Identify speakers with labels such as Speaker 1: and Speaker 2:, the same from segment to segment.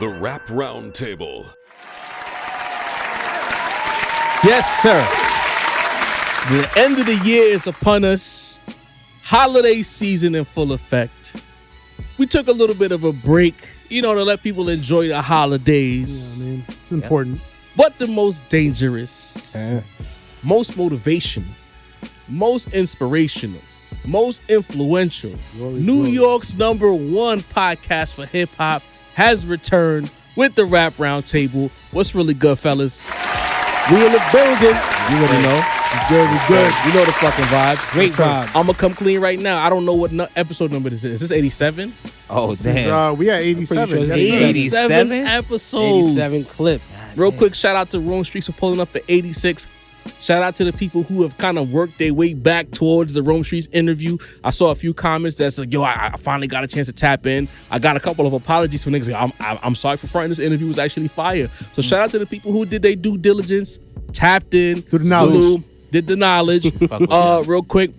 Speaker 1: The Rap Roundtable.
Speaker 2: Yes, sir. The end of the year is upon us. Holiday season in full effect. We took a little bit of a break, to let people enjoy the holidays.
Speaker 3: Yeah, I mean, it's important.
Speaker 2: But the most dangerous, most motivational, most inspirational, most influential, New York's #1 podcast for hip hop has returned with the Rap Roundtable. What's really good, fellas?
Speaker 3: We in the building.
Speaker 2: You already know.
Speaker 3: Good.
Speaker 2: You know the fucking vibes.
Speaker 3: Great vibes.
Speaker 2: I'm gonna come clean right now. I don't know what episode number this is. Is this 87?
Speaker 4: Oh, damn.
Speaker 3: We at 87.
Speaker 4: Sure
Speaker 3: That's
Speaker 2: 87
Speaker 4: 87?
Speaker 2: episodes.
Speaker 3: 87 clip.
Speaker 2: Real quick, shout out to Rome Streets for pulling up for 86. Shout out to the people who have kind of worked their way back towards the Rome Streets interview. I saw a few comments that's like, I finally got a chance to tap in. I got a couple of apologies for niggas. I'm sorry for fronting. This interview was actually fire. So shout out to the people wwho did their due diligence, tapped in,
Speaker 3: Do the knowledge.
Speaker 2: did the knowledge. Real quick,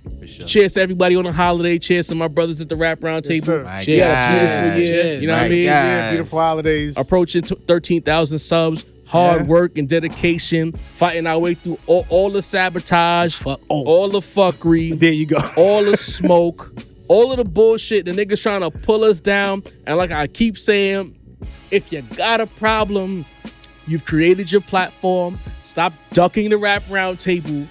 Speaker 2: cheers to everybody on the holiday. Cheers to my brothers at the Rap Roundtable.
Speaker 3: Yes,
Speaker 2: Beautiful year.
Speaker 3: Cheers.
Speaker 2: You know what I mean?
Speaker 3: Yeah, beautiful holidays.
Speaker 2: Approaching 13,000 subs. Hard work and dedication, fighting our way through all the sabotage, all the fuckery,
Speaker 3: There you go.
Speaker 2: all the smoke, all of the bullshit. The niggas trying to pull us down. And like I keep saying, if you got a problem, you've created your platform. Stop ducking the Rap Roundtable,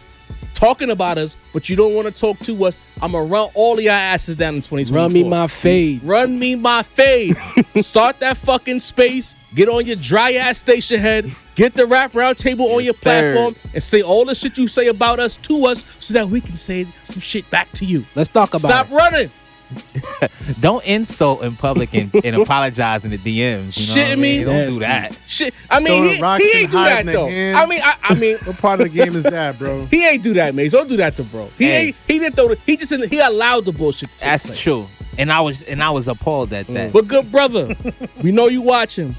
Speaker 2: talking about us, but you don't want to talk to us. I'm going to run all of your asses down in 2024.
Speaker 3: Run me my fade.
Speaker 2: Run me my fade. Start that fucking space. Get on your dry ass station head. Get the Rap Roundtable on your platform and say all the shit you say about us to us so that we can say some shit back to you.
Speaker 3: Let's talk about
Speaker 2: Stop
Speaker 3: it.
Speaker 2: running.
Speaker 4: Don't insult in public and apologize in the DMs.
Speaker 2: Shitting me?
Speaker 4: Don't do that.
Speaker 2: Shit. I mean, he
Speaker 3: Throwing
Speaker 2: ain't do
Speaker 3: rocks
Speaker 2: that
Speaker 3: and
Speaker 2: though.
Speaker 3: hiding the
Speaker 2: I mean, I mean,
Speaker 3: What part of the game is that, bro?
Speaker 2: he ain't do that, Mace. Don't do that to bro. He didn't throw the, he allowed the bullshit to take
Speaker 4: That's
Speaker 2: place.
Speaker 4: true. And I was appalled at that.
Speaker 2: But good brother, we know you watching.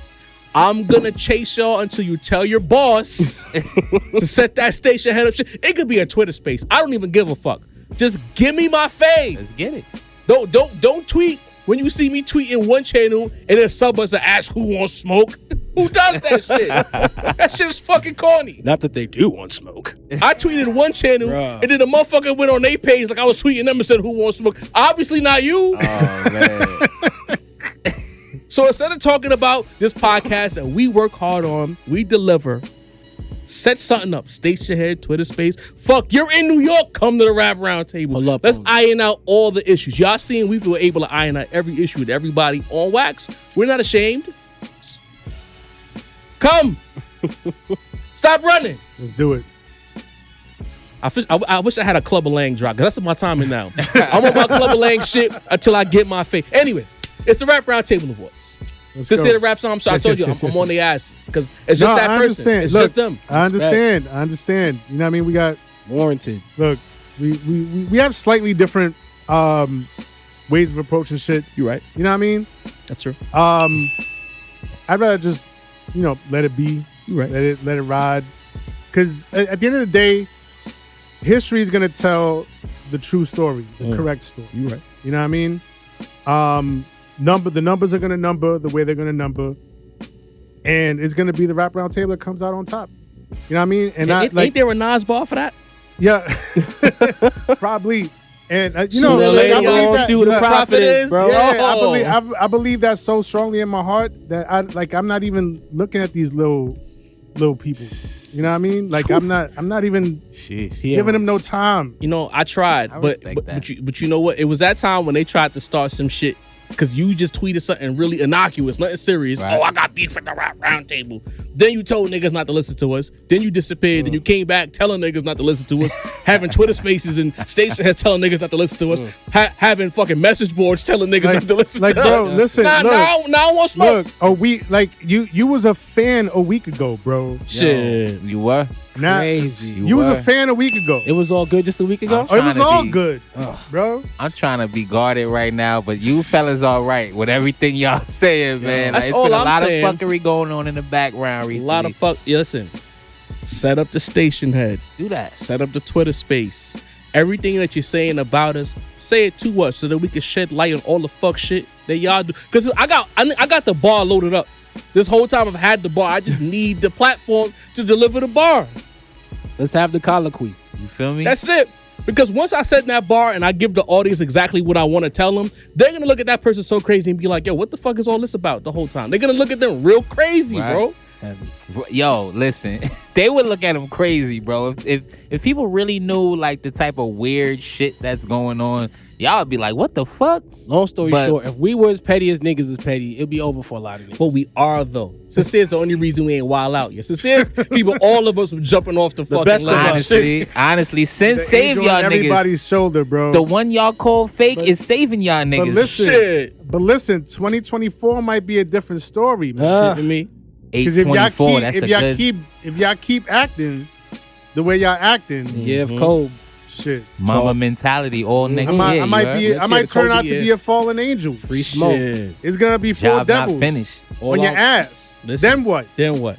Speaker 2: I'm gonna chase y'all until you tell your boss to set that station head up. Shit. It could be a Twitter space. I don't even give a fuck. Just give me my fade.
Speaker 4: Let's get it.
Speaker 2: Don't tweet when you see me tweeting one channel and then sub us and ask who wants smoke. Who does that shit? That shit is fucking corny.
Speaker 3: Not that they do want smoke.
Speaker 2: I tweeted one channel and then the motherfucker went on their page like I was tweeting them and said who wants smoke. Obviously not you.
Speaker 4: Oh, man.
Speaker 2: So instead of talking about this podcast that we work hard on, we deliver. Set something up. Station head, Twitter space. Fuck, you're in New York. Come to the Rap Roundtable. Let's iron out all the issues. Y'all seen we were able to iron out every issue with everybody on wax. We're not ashamed. Come. Stop running.
Speaker 3: Let's do it.
Speaker 2: I wish I had a Clubber Lang drop, because that's my timing now. I'm on my Clubber Lang shit until I get my face. Anyway, it's the Rap Roundtable Awards. Since they're the rap song, I told you, I'm on their ass. Because it's just that person.
Speaker 3: Understand.
Speaker 2: It's
Speaker 3: Look,
Speaker 2: just them.
Speaker 3: I understand. You know what I mean? We got
Speaker 5: warranted.
Speaker 3: Look, we have slightly different ways of approaching shit.
Speaker 2: You right.
Speaker 3: You know what I mean?
Speaker 2: That's true.
Speaker 3: I'd rather just, let it be.
Speaker 2: You right.
Speaker 3: Let it ride. Because at the end of the day, history is gonna tell the true story, the correct story.
Speaker 2: You right.
Speaker 3: You know what I mean? The numbers are gonna number the way they're gonna number, and it's gonna be the Rap Roundtable that comes out on top. You know what I mean? And
Speaker 2: ain't there a Nas bar for that?
Speaker 3: Yeah, probably. And I believe
Speaker 2: that
Speaker 3: who
Speaker 2: the prophet is, bro.
Speaker 3: Yeah, I believe that so strongly in my heart that I'm not even looking at these little people. You know what I mean? Like I'm not even giving them no time.
Speaker 2: I tried, but you know what? It was that time when they tried to start some shit. Because you just tweeted something really innocuous, nothing serious. Right. Oh, I got beef at the Rap Roundtable. Then you told niggas not to listen to us. Then you disappeared. Then you came back telling niggas not to listen to us. Having Twitter spaces and station heads telling niggas not to listen to us. Having fucking message boards telling niggas not to listen to us.
Speaker 3: Bro, listen.
Speaker 2: Now I want smoke.
Speaker 3: Look, you was a fan a week ago, bro.
Speaker 2: Shit.
Speaker 4: You were?
Speaker 5: Crazy.
Speaker 3: You was a fan a week ago.
Speaker 5: It was all good just a week ago?
Speaker 3: It was all good, bro.
Speaker 4: I'm trying to be guarded right now, but you fellas all right with everything y'all saying, man.
Speaker 2: That's
Speaker 4: it's
Speaker 2: all
Speaker 4: been a
Speaker 2: I'm
Speaker 4: lot
Speaker 2: saying.
Speaker 4: of fuckery going on in the background recently.
Speaker 2: A lot of listen, set up the station head.
Speaker 4: Do that.
Speaker 2: Set up the Twitter space. Everything that you're saying about us, say it to us so that we can shed light on all the fuck shit that y'all do. Because I got the bar loaded up. This whole time I've had the bar. I just need the platform to deliver the bar.
Speaker 5: Let's have the colloquy.
Speaker 4: You feel me?
Speaker 2: That's it. Because once I set in that bar and I give the audience exactly what I want to tell them, they're going to look at that person so crazy and be like, yo, what the fuck is all this about the whole time? They're going to look at them real crazy, bro.
Speaker 4: Yo, listen, they would look at him crazy, bro. If people really knew like the type of weird shit that's going on, y'all would be like, what the fuck?
Speaker 5: Long story short, if we were as petty as niggas is petty, it'd be over for a lot of niggas.
Speaker 2: But we are, though. Sincere's the only reason we ain't wild out yet. Sincere's people, all of us were jumping off the fucking
Speaker 5: best of
Speaker 2: ledge.
Speaker 4: Honestly, since save y'all niggas.
Speaker 3: Everybody's shoulder, bro.
Speaker 4: The one y'all call fake is saving y'all niggas.
Speaker 3: But listen, 2024 might be a different story, man.
Speaker 2: Shit, me.
Speaker 3: Because if y'all keep acting the way y'all acting,
Speaker 5: cold.
Speaker 3: Shit.
Speaker 4: Mama mentality all next year.
Speaker 3: I might turn out to be a fallen angel.
Speaker 5: Free smoke.
Speaker 2: Shit.
Speaker 3: It's gonna be full
Speaker 4: Job
Speaker 3: devils
Speaker 4: not finished.
Speaker 3: on your ass.
Speaker 2: Listen,
Speaker 3: Then what?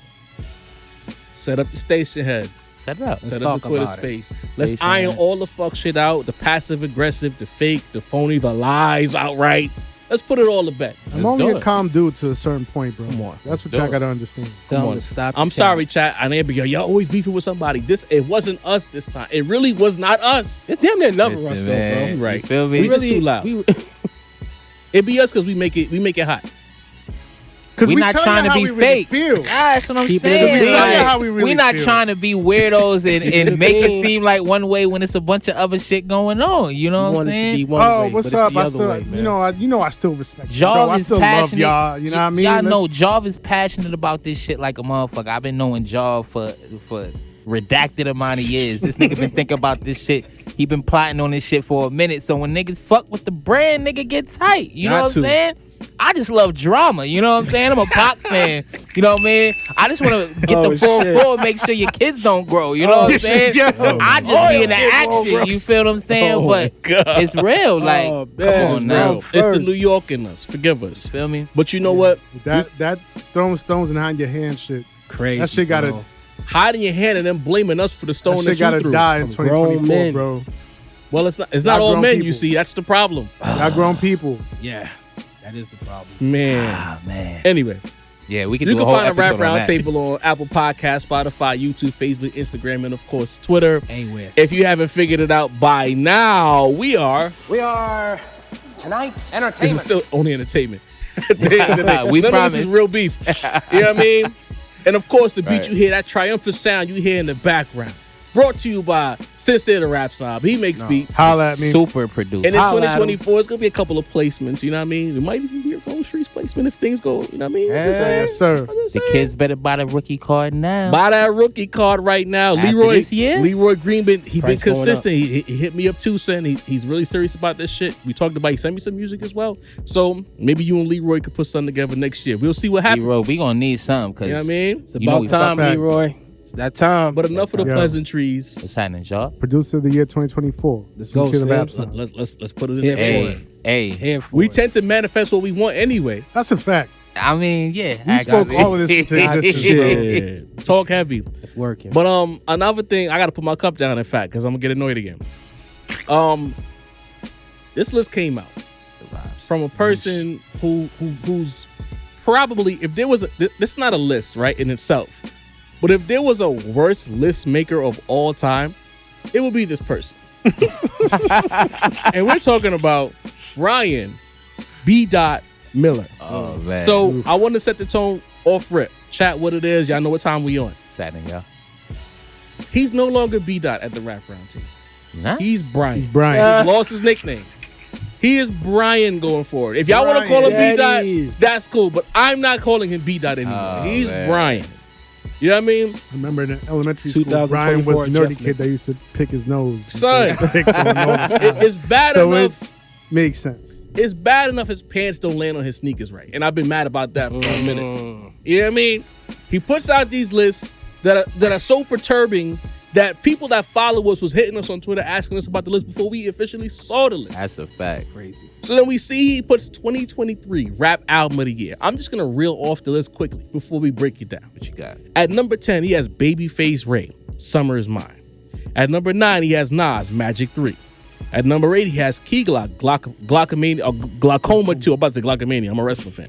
Speaker 2: Set up the station head.
Speaker 4: Set it up.
Speaker 2: Set up the Twitter space. Let's iron all the fuck shit out. The passive aggressive, the fake, the phony, the lies outright. Let's put it all to bed.
Speaker 3: I'm only a calm dude to a certain point, bro.
Speaker 2: Come on.
Speaker 3: That's what y'all gotta understand.
Speaker 5: Tell them to stop.
Speaker 2: I'm sorry, chat. I never be y'all always beefing with somebody. It wasn't us this time. It really was not us.
Speaker 5: It's damn near never us though, bro.
Speaker 2: You right.
Speaker 4: You feel me?
Speaker 2: We just too loud. It be us because we make it hot.
Speaker 3: Because
Speaker 4: we're not trying to be fake.
Speaker 3: Really
Speaker 4: That's what I'm saying. We're not trying to be weirdos and make it seem like one way when it's a bunch of other shit going on. You know what I'm saying?
Speaker 3: What's up? I still respect y'all. I still love y'all. You know what I mean?
Speaker 4: Y'all know Jarv is passionate about this shit like a motherfucker. I've been knowing Jarv for redacted amount of years. This nigga been thinking about this shit. He been plotting on this shit for a minute. So when niggas fuck with the brand, nigga get tight. You know what I'm saying? I just love drama, you know what I'm saying? I'm a Pac fan, you know what I mean? I just want to get the full floor and make sure your kids don't grow, you know what I'm saying? I just be in the action, you feel what I'm saying? But it's real, like, come on now.
Speaker 2: It's the New York in us, forgive us.
Speaker 4: Feel me?
Speaker 2: But you know what?
Speaker 3: That throwing stones behind your hand shit,
Speaker 5: crazy.
Speaker 3: That shit gotta
Speaker 2: hide in your hand and then blaming us for the stone that you
Speaker 3: gotta
Speaker 2: threw.
Speaker 3: Die in 2024, bro.
Speaker 2: Well, it's not all men, people. You see. That's the problem.
Speaker 3: Y'all grown people.
Speaker 5: Yeah. That is the problem.
Speaker 2: Man. Anyway.
Speaker 4: Yeah, we can
Speaker 2: you
Speaker 4: do
Speaker 2: can
Speaker 4: a whole
Speaker 2: find a Rap
Speaker 4: episode
Speaker 2: Roundtable on Apple Podcasts, Spotify, YouTube, Facebook, Instagram, and of course Twitter.
Speaker 5: Anywhere.
Speaker 2: If you haven't figured it out by now, we are
Speaker 6: tonight's entertainment.
Speaker 2: This is still only entertainment.
Speaker 4: We
Speaker 2: None
Speaker 4: promise.
Speaker 2: of this is real beef. You know what I mean? And of course, the beat you hear, that triumphant sound you hear in the background. Brought to you by Sincere the Rap Sob. He makes beats.
Speaker 3: Holla at me.
Speaker 4: Super produced.
Speaker 2: And in 2024, it's going to be a couple of placements. You know what I mean? It might even be a Rolling Streets placement if things go, you know what I mean?
Speaker 3: Yes, sir.
Speaker 4: The kids better buy the rookie card now.
Speaker 2: Buy that rookie card right now.
Speaker 4: After
Speaker 2: Leroy
Speaker 4: this year?
Speaker 2: Leroy Greenman, he's been
Speaker 5: Price going
Speaker 2: consistent. He hit me up too, son. He's really serious about this shit. We talked about he sent me some music as well. So maybe you and Leroy could put something together next year. We'll see what happens.
Speaker 4: Leroy, we gonna need something because
Speaker 2: you know what I mean?
Speaker 5: It's about time, Leroy. It's that time.
Speaker 2: But enough of the pleasantries.
Speaker 4: What's happening, y'all?
Speaker 3: Producer of the year 2024.
Speaker 5: Let's go,
Speaker 2: Let's put it in
Speaker 4: Hey,
Speaker 2: we tend to manifest what we want anyway.
Speaker 3: That's a fact.
Speaker 4: I mean, yeah.
Speaker 3: You spoke all of this into existence,
Speaker 2: bro. Talk heavy.
Speaker 5: It's working.
Speaker 2: But another thing, I gotta put my cup down in fact, because I'm gonna get annoyed again. This list came out from a person who's probably, if there was this is not a list, right, in itself. But if there was a worst list maker of all time, it would be this person. And we're talking about Ryan B.Dot Miller.
Speaker 4: Oh, man.
Speaker 2: So I want to set the tone off rip. Chat what it is. Y'all know what time we on.
Speaker 4: Saturday, y'all.
Speaker 2: He's no longer B.Dot at the Rap Round team.
Speaker 4: Nah?
Speaker 2: He's Brian.
Speaker 3: He's Brian.
Speaker 2: He's lost his nickname. He is Brian going forward. If y'all want to call him B.Dot, that's cool. But I'm not calling him B.Dot anymore. He's Brian. You know what I mean?
Speaker 3: I remember in elementary school, Brian was the nerdy kid that used to pick his nose.
Speaker 2: Son, it's bad enough.
Speaker 3: So it makes sense.
Speaker 2: It's bad enough his pants don't land on his sneakers right. And I've been mad about that for a minute. You know what I mean? He puts out these lists that are so perturbing that people that follow us was hitting us on Twitter asking us about the list before we officially saw the list.
Speaker 4: That's a fact.
Speaker 5: Crazy.
Speaker 2: So then we see he puts 2023 Rap Album of the Year. I'm just going to reel off the list quickly before we break it down.
Speaker 4: What you got?
Speaker 2: At number 10, he has Babyface Ray, Summer Is Mine. At number 9, he has Nas, Magic 3. At number 8, he has Key Glock, Glaucomania, or Glaucoma 2. I'm about to say Glaucomania. I'm a wrestling fan.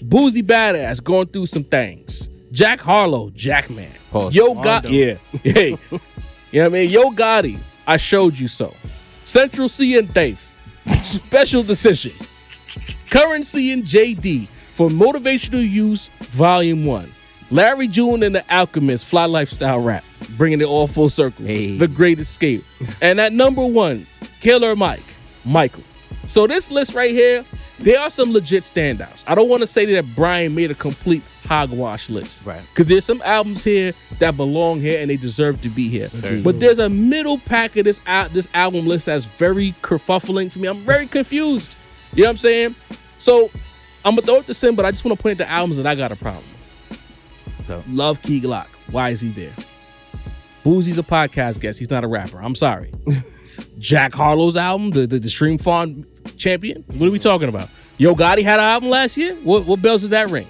Speaker 2: Boozy Badass, going through some things. Jack Harlow, Jackman. Yo Gotti, Hey. You know what I mean? Yo Gotti, I Showed You So. Central C and Dave, Special Decision. Currency and JD for Motivational Use, Volume 1. Larry June and the Alchemist, Fly Lifestyle Rap, bringing it all full circle.
Speaker 4: Hey.
Speaker 2: The Great Escape. And at number 1, Killer Michael. So this list right here, there are some legit standouts. I don't want to say that Brian made a complete hogwash list.
Speaker 4: Right.
Speaker 2: Because there's some albums here that belong here and they deserve to be here.
Speaker 4: Sure.
Speaker 2: But there's a middle pack of this album list that's very kerfuffling for me. I'm very confused. You know what I'm saying? So I'm going to throw it to Sim, but I just want to point the albums that I got a problem with.
Speaker 4: So
Speaker 2: Love Key Glock. Why is he there? Boozy's a podcast guest. He's not a rapper. I'm sorry. Jack Harlow's album, the Stream Farm champion. What are we talking about? Yo Gotti had an album last year. What bells did that ring?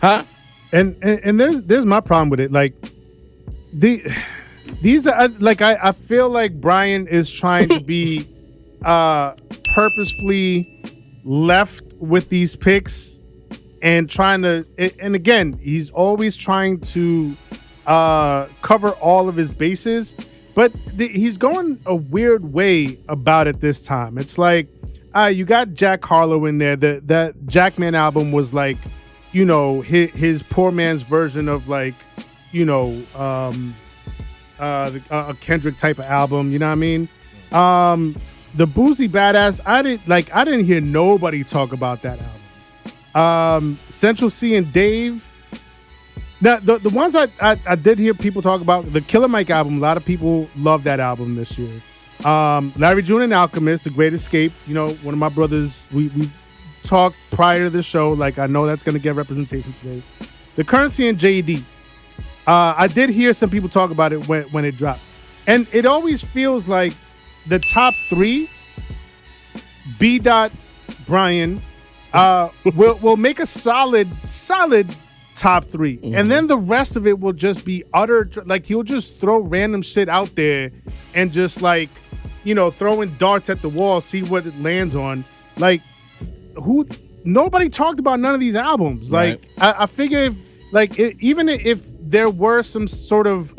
Speaker 2: Huh?
Speaker 3: And there's my problem with it. Like these are like I feel like Brian is trying to be purposefully left with these picks and trying to. And again, he's always trying to cover all of his bases. But he's going a weird way about it this time. It's like, you got Jack Harlow in there. That Jackman album was like, you know, his poor man's version of like, you know, a Kendrick type of album. You know what I mean? The Boozy Badass, I didn't hear nobody talk about that album. Central C and Dave. Now, the ones I did hear people talk about, the Killer Mike album, a lot of people love that album this year. Larry June and Alchemist, The Great Escape, you know, one of my brothers, we talked prior to the show, like I know that's going to get representation today. The Currency and JD. I did hear some people talk about it when it dropped. And it always feels like the top 3, B.Dot, Brian, will make a solid top 3. Mm-hmm. And then the rest of it will just be utter, like he'll just throw random shit out there and just like, you know, throwing darts at the wall, see what it lands on. Like nobody talked about none of these albums.
Speaker 2: Right.
Speaker 3: Like I figure even if there were some sort of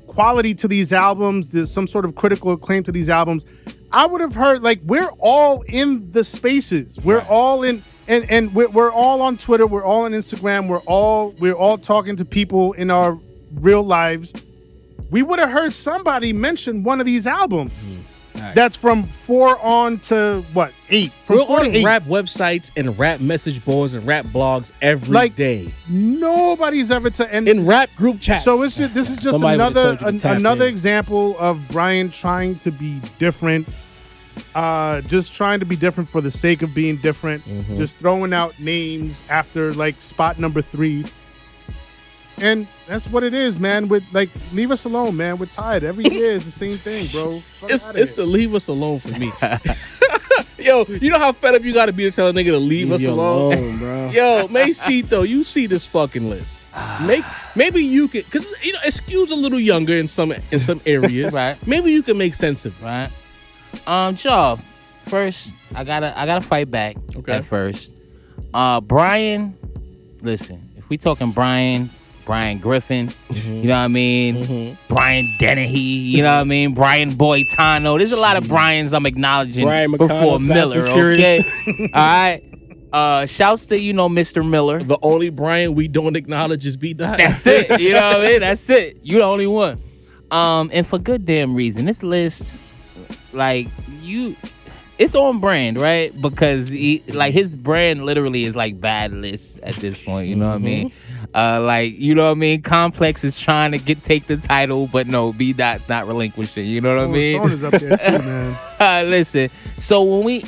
Speaker 3: quality to these albums, there's some sort of critical acclaim to these albums, I would have heard, like, we're all in the spaces. We're all in And we're all on Twitter. We're all on Instagram. We're all talking to people in our real lives. We would have heard somebody mention one of these albums. Nice. That's from 4 on to what, 8? From
Speaker 2: we're
Speaker 3: 4 to
Speaker 2: on
Speaker 3: 8.
Speaker 2: rap websites and rap message boards and rap blogs every day.
Speaker 3: Nobody's ever
Speaker 2: in rap group chats.
Speaker 3: So this is just another example of Brian trying to be different. Just trying to be different for the sake of being different. Mm-hmm. Just throwing out names after like spot number 3. And that's what it is, man. With like, leave us alone, man. We're tired. Every year is the same thing, bro.
Speaker 2: It's to leave us alone for me. Yo, you know how fed up you got to be to tell a nigga to leave us alone,
Speaker 5: bro.
Speaker 2: Yo, Macito, you see this fucking list. Maybe you could, because you know it skews a little younger in some areas.
Speaker 4: Right.
Speaker 2: Maybe you can make sense of it.
Speaker 4: Right. Job. First, I gotta fight back.
Speaker 2: Okay.
Speaker 4: At first, Brian. Listen, if we talking Brian Griffin, you know what I mean? Brian Dennehy, you know what I mean? Brian Boitano. There's a lot of Brians I'm acknowledging before Miller, okay? All right. Shouts to, Mr. Miller.
Speaker 2: The only Brian we don't acknowledge is B.Dot.
Speaker 4: That's it. You know what I mean? That's it. You the only one. And for good damn reason. This list, it's on brand, right? Because his brand literally is like bad lists at this point. You know what I mean? You know what I mean? Complex is trying to take the title, but no, B.Dot's not relinquishing. You know what I mean?
Speaker 3: Stone is up there too, man.
Speaker 4: Listen. So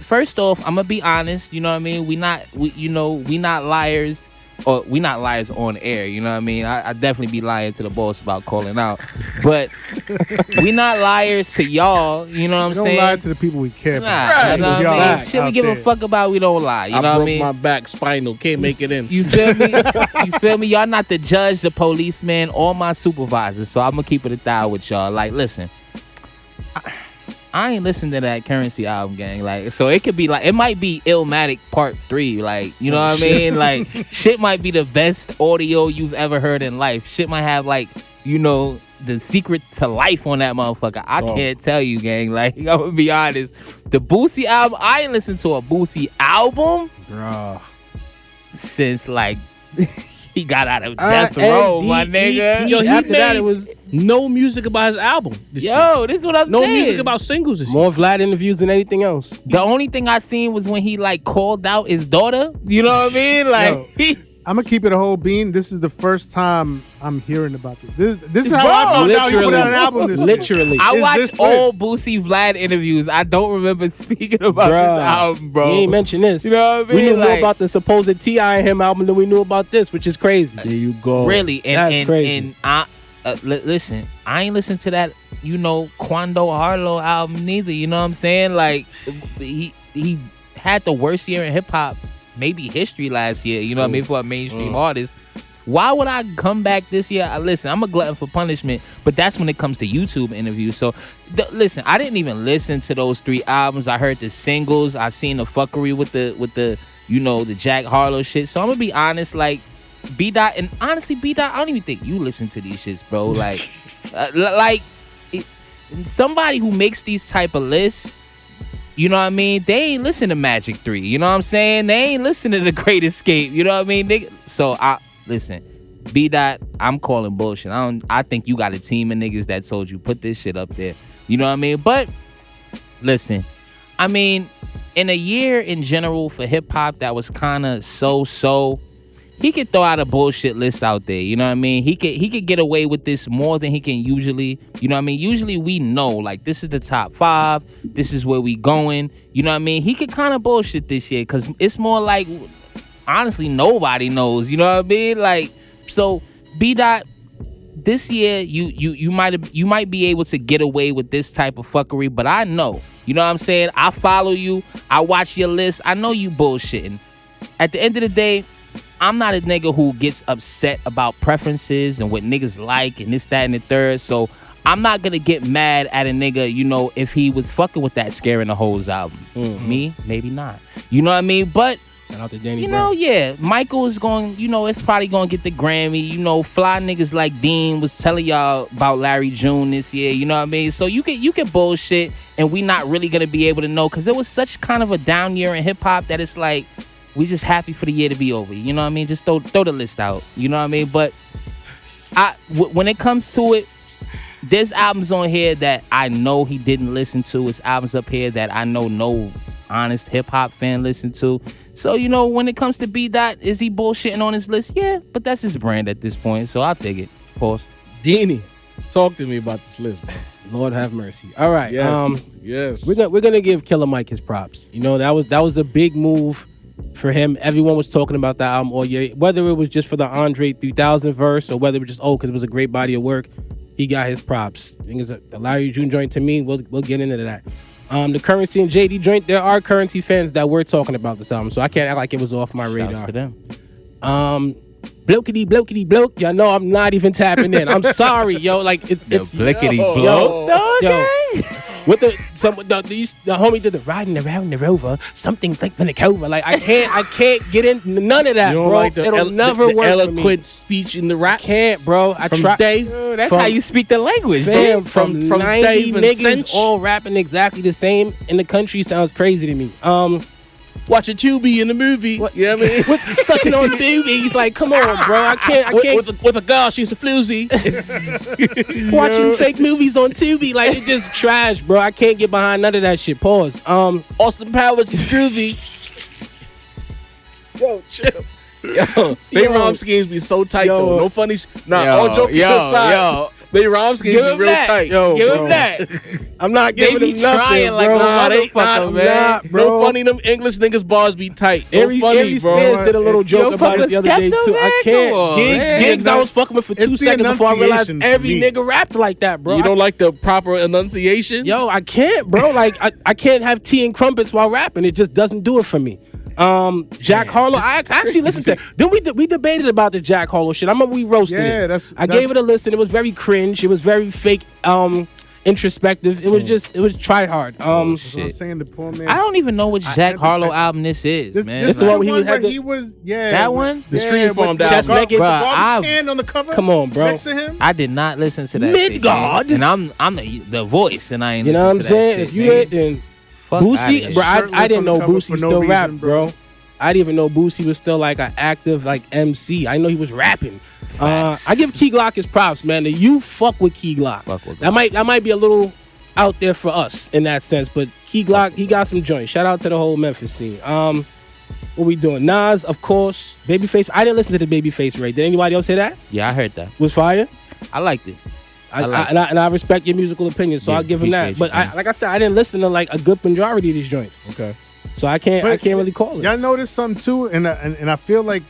Speaker 4: first off, I'm gonna be honest. You know what I mean? We not liars. Or we not liars on air, you know what I mean? I definitely be lying to the boss about calling out. But we not liars to y'all, you know what I'm saying?
Speaker 3: We don't lie to the people we care about.
Speaker 4: Right. You know what I mean? Shit we give a fuck about, we don't lie. You know what I mean?
Speaker 2: I broke my back, spinal, can't make it in.
Speaker 4: You feel me? You feel me? Y'all not the judge, the policeman, or my supervisor. So I'm going to keep it 1,000 with y'all. Like, listen, I ain't listened to that Currency album, gang. Like, so it could be like, it might be Illmatic Part 3. Like, you know what I mean? Like, shit might be the best audio you've ever heard in life. Shit might have, like, you know, the secret to life on that motherfucker. I can't tell you, gang. Like, I'm gonna be honest. The Boosie album, I ain't listened to a Boosie album since, like, he got out of death row, my nigga.
Speaker 2: Yo, he
Speaker 5: after
Speaker 2: made
Speaker 5: that, it was
Speaker 2: no music about his album.
Speaker 4: This is what I'm saying.
Speaker 2: No music about singles this
Speaker 5: more Vlad interviews than anything else.
Speaker 4: The only thing I seen was when he like called out his daughter. You know what I mean? Like,
Speaker 3: I'm gonna keep it a whole bean. This is the first time I'm hearing about this. This is how I found out you put out an album this
Speaker 5: Literally.
Speaker 4: I watched all Boosie Vlad interviews. I don't remember speaking about this album, bro.
Speaker 5: You ain't mentioned this.
Speaker 4: You know what I mean?
Speaker 5: We knew more about the supposed T.I. and him album than we knew about this, which is crazy.
Speaker 2: There you go.
Speaker 4: Really,
Speaker 5: That's crazy.
Speaker 4: And listen, I ain't listened to that, you know, Quando Harlow album neither. You know what I'm saying? Like, he had the worst year in hip hop, maybe history last year. You know what I mean? For a mainstream artist. Why would I come back this year? Listen, I'm a glutton for punishment, but that's when it comes to YouTube interviews. So, listen, I didn't even listen to those 3 albums. I heard the singles. I seen the fuckery with the you know, the Jack Harlow shit. So I'm gonna be honest, like, B.Dot, and honestly, B.Dot, I don't even think you listen to these shits, bro. Like, somebody who makes these type of lists, you know what I mean? They ain't listen to Magic 3. You know what I'm saying? They ain't listen to The Great Escape. You know what I mean? So listen, B.Dot, I'm calling bullshit. I think you got a team of niggas that told you put this shit up there. You know what I mean? But listen, I mean, in a year in general for hip hop that was kind of so, he could throw out a bullshit list out there. You know what I mean? He could get away with this more than he can usually. You know what I mean? Usually we know, like, this is the top 5. This is where we going. You know what I mean? He could kind of bullshit this year because it's more like, honestly, nobody knows. You know what I mean? Like, so B.Dot, this year you might be able to get away with this type of fuckery, but I know. You know what I'm saying? I follow you. I watch your list. I know you bullshitting. At the end of the day, I'm not a nigga who gets upset about preferences and what niggas like and this, that, and the third. So I'm not gonna get mad at a nigga, you know, if he was fucking with that Scaring the Hoes album. Me, maybe not. You know what I mean? But
Speaker 5: shout out to Danny
Speaker 4: you
Speaker 5: Brown.
Speaker 4: know, yeah, Michael is going, you know, it's probably gonna get the Grammy. You know, fly niggas like Dean was telling y'all about Larry June this year. You know what I mean? So you can bullshit, and we not really gonna be able to know because it was such kind of a down year in hip hop that it's like, we just happy for the year to be over. You know what I mean? Just throw the list out. You know what I mean? But when it comes to it, there's albums on here that I know he didn't listen to. It's albums up here that I know no honest hip hop fan listened to. So, you know, when it comes to B.Dot, is he bullshitting on his list? Yeah, but that's his brand at this point. So I'll take it. Pause.
Speaker 2: Deanie, talk to me about this list, bro.
Speaker 5: Lord have mercy. All right.
Speaker 2: Yes.
Speaker 5: We're gonna give Killer Mike his props. You know, that was a big move for him. Everyone was talking about that album all year, whether it was just for the Andre 3000 verse or whether it was just because it was a great body of work. He got his props. I think it's the Larry June joint to me. We'll get into that. The Currency and JD joint. There are Currency fans that were talking about this album, so I can't act like it was off my radar.
Speaker 4: Shouts to them.
Speaker 5: Blokety bloke. Y'all know I'm not even tapping in. I'm sorry, yo. Like it's
Speaker 4: Blickety bloke.
Speaker 5: Yo. With the homie did the riding around the rover, something like the cover. Like I can't get in none of that,
Speaker 2: You don't
Speaker 5: bro.
Speaker 2: like
Speaker 5: It'll never work for me.
Speaker 2: Eloquent speech in the rap.
Speaker 5: Can't, bro. I try.
Speaker 2: Dave.
Speaker 4: That's how you speak the language,
Speaker 5: Fam,
Speaker 4: bro.
Speaker 5: from 90
Speaker 2: Dave and
Speaker 5: niggas
Speaker 2: Cinch.
Speaker 5: all rapping exactly the same in the country sounds crazy to me.
Speaker 2: Watching Tubi in the movie.
Speaker 5: What?
Speaker 2: You know what I mean?
Speaker 5: With sucking on boobies, like, come on, bro. I can't.
Speaker 2: With a girl, she's a floozy.
Speaker 5: Watching fake movies on Tubi, like, it's just trash, bro. I can't get behind none of that shit. Pause.
Speaker 2: Austin Powers is groovy.
Speaker 5: Yo, chill.
Speaker 2: Yo, they rhyme schemes be so tight though. No funny. All joking aside. They rhyme schemes be real tight.
Speaker 5: Yo,
Speaker 4: Give
Speaker 5: bro.
Speaker 4: him that.
Speaker 5: I'm not giving
Speaker 4: They be
Speaker 5: him nothing,
Speaker 4: trying like
Speaker 5: bro.
Speaker 4: a motherfucker, man.
Speaker 5: Not, bro.
Speaker 2: No funny. Them English niggas bars be tight. No
Speaker 5: Ari
Speaker 2: funny, bro.
Speaker 5: Spears did a little joke about it the other day
Speaker 4: Skepta,
Speaker 5: too.
Speaker 4: man?
Speaker 5: I can't.
Speaker 4: Come on, man.
Speaker 5: Gigs I was fucking with for 2
Speaker 3: It's the
Speaker 5: seconds before I realized
Speaker 3: enunciation
Speaker 5: every
Speaker 3: for me.
Speaker 5: nigga rapped like that, bro.
Speaker 2: You don't like the proper enunciation?
Speaker 5: Yo, I can't, bro. Like I can't have tea and crumpets while rapping. It just doesn't do it for me. Jack Harlow. I actually listened to that. Then we debated about the Jack Harlow shit. I remember we roasted
Speaker 3: Yeah,
Speaker 5: it.
Speaker 3: that's-
Speaker 5: I gave it a listen. It was very cringe. It was very fake. introspective. It was try hard.
Speaker 3: That's what I'm saying, the poor man.
Speaker 4: I don't even know which Jack Harlow album this is, man.
Speaker 3: This the one where he was
Speaker 4: that one?
Speaker 2: The Stream Farm down.
Speaker 5: Chest naked.
Speaker 3: Hand on the cover.
Speaker 5: Come on, bro.
Speaker 3: Next to him.
Speaker 4: I did not listen to that.
Speaker 5: Midgard.
Speaker 4: And I'm the voice, and I ain't.
Speaker 5: You know what I'm saying?
Speaker 4: Shit,
Speaker 5: if you ain't, then
Speaker 4: fuck
Speaker 5: Boosie, bro. I didn't know Boosie still
Speaker 3: rap,
Speaker 5: rapped, bro. I didn't even know Boosie was still like an active like MC. I know he was rapping. I give Key Glock his props, man. You fuck with Key Glock. That might be a little out there for us in that sense, but Key Glock, he got some joints. Shout out to the whole Memphis scene. What we doing? Nas, of course. Babyface. I didn't listen to the Babyface Ray. Did anybody else hear that?
Speaker 4: Yeah, I heard that.
Speaker 5: Was fire?
Speaker 4: I liked it.
Speaker 5: I respect your musical opinion, so I'll give him that. But like I said, I didn't listen to like a good majority of these joints.
Speaker 2: Okay.
Speaker 5: So I can't really call it.
Speaker 3: Y'all notice something too, and I feel like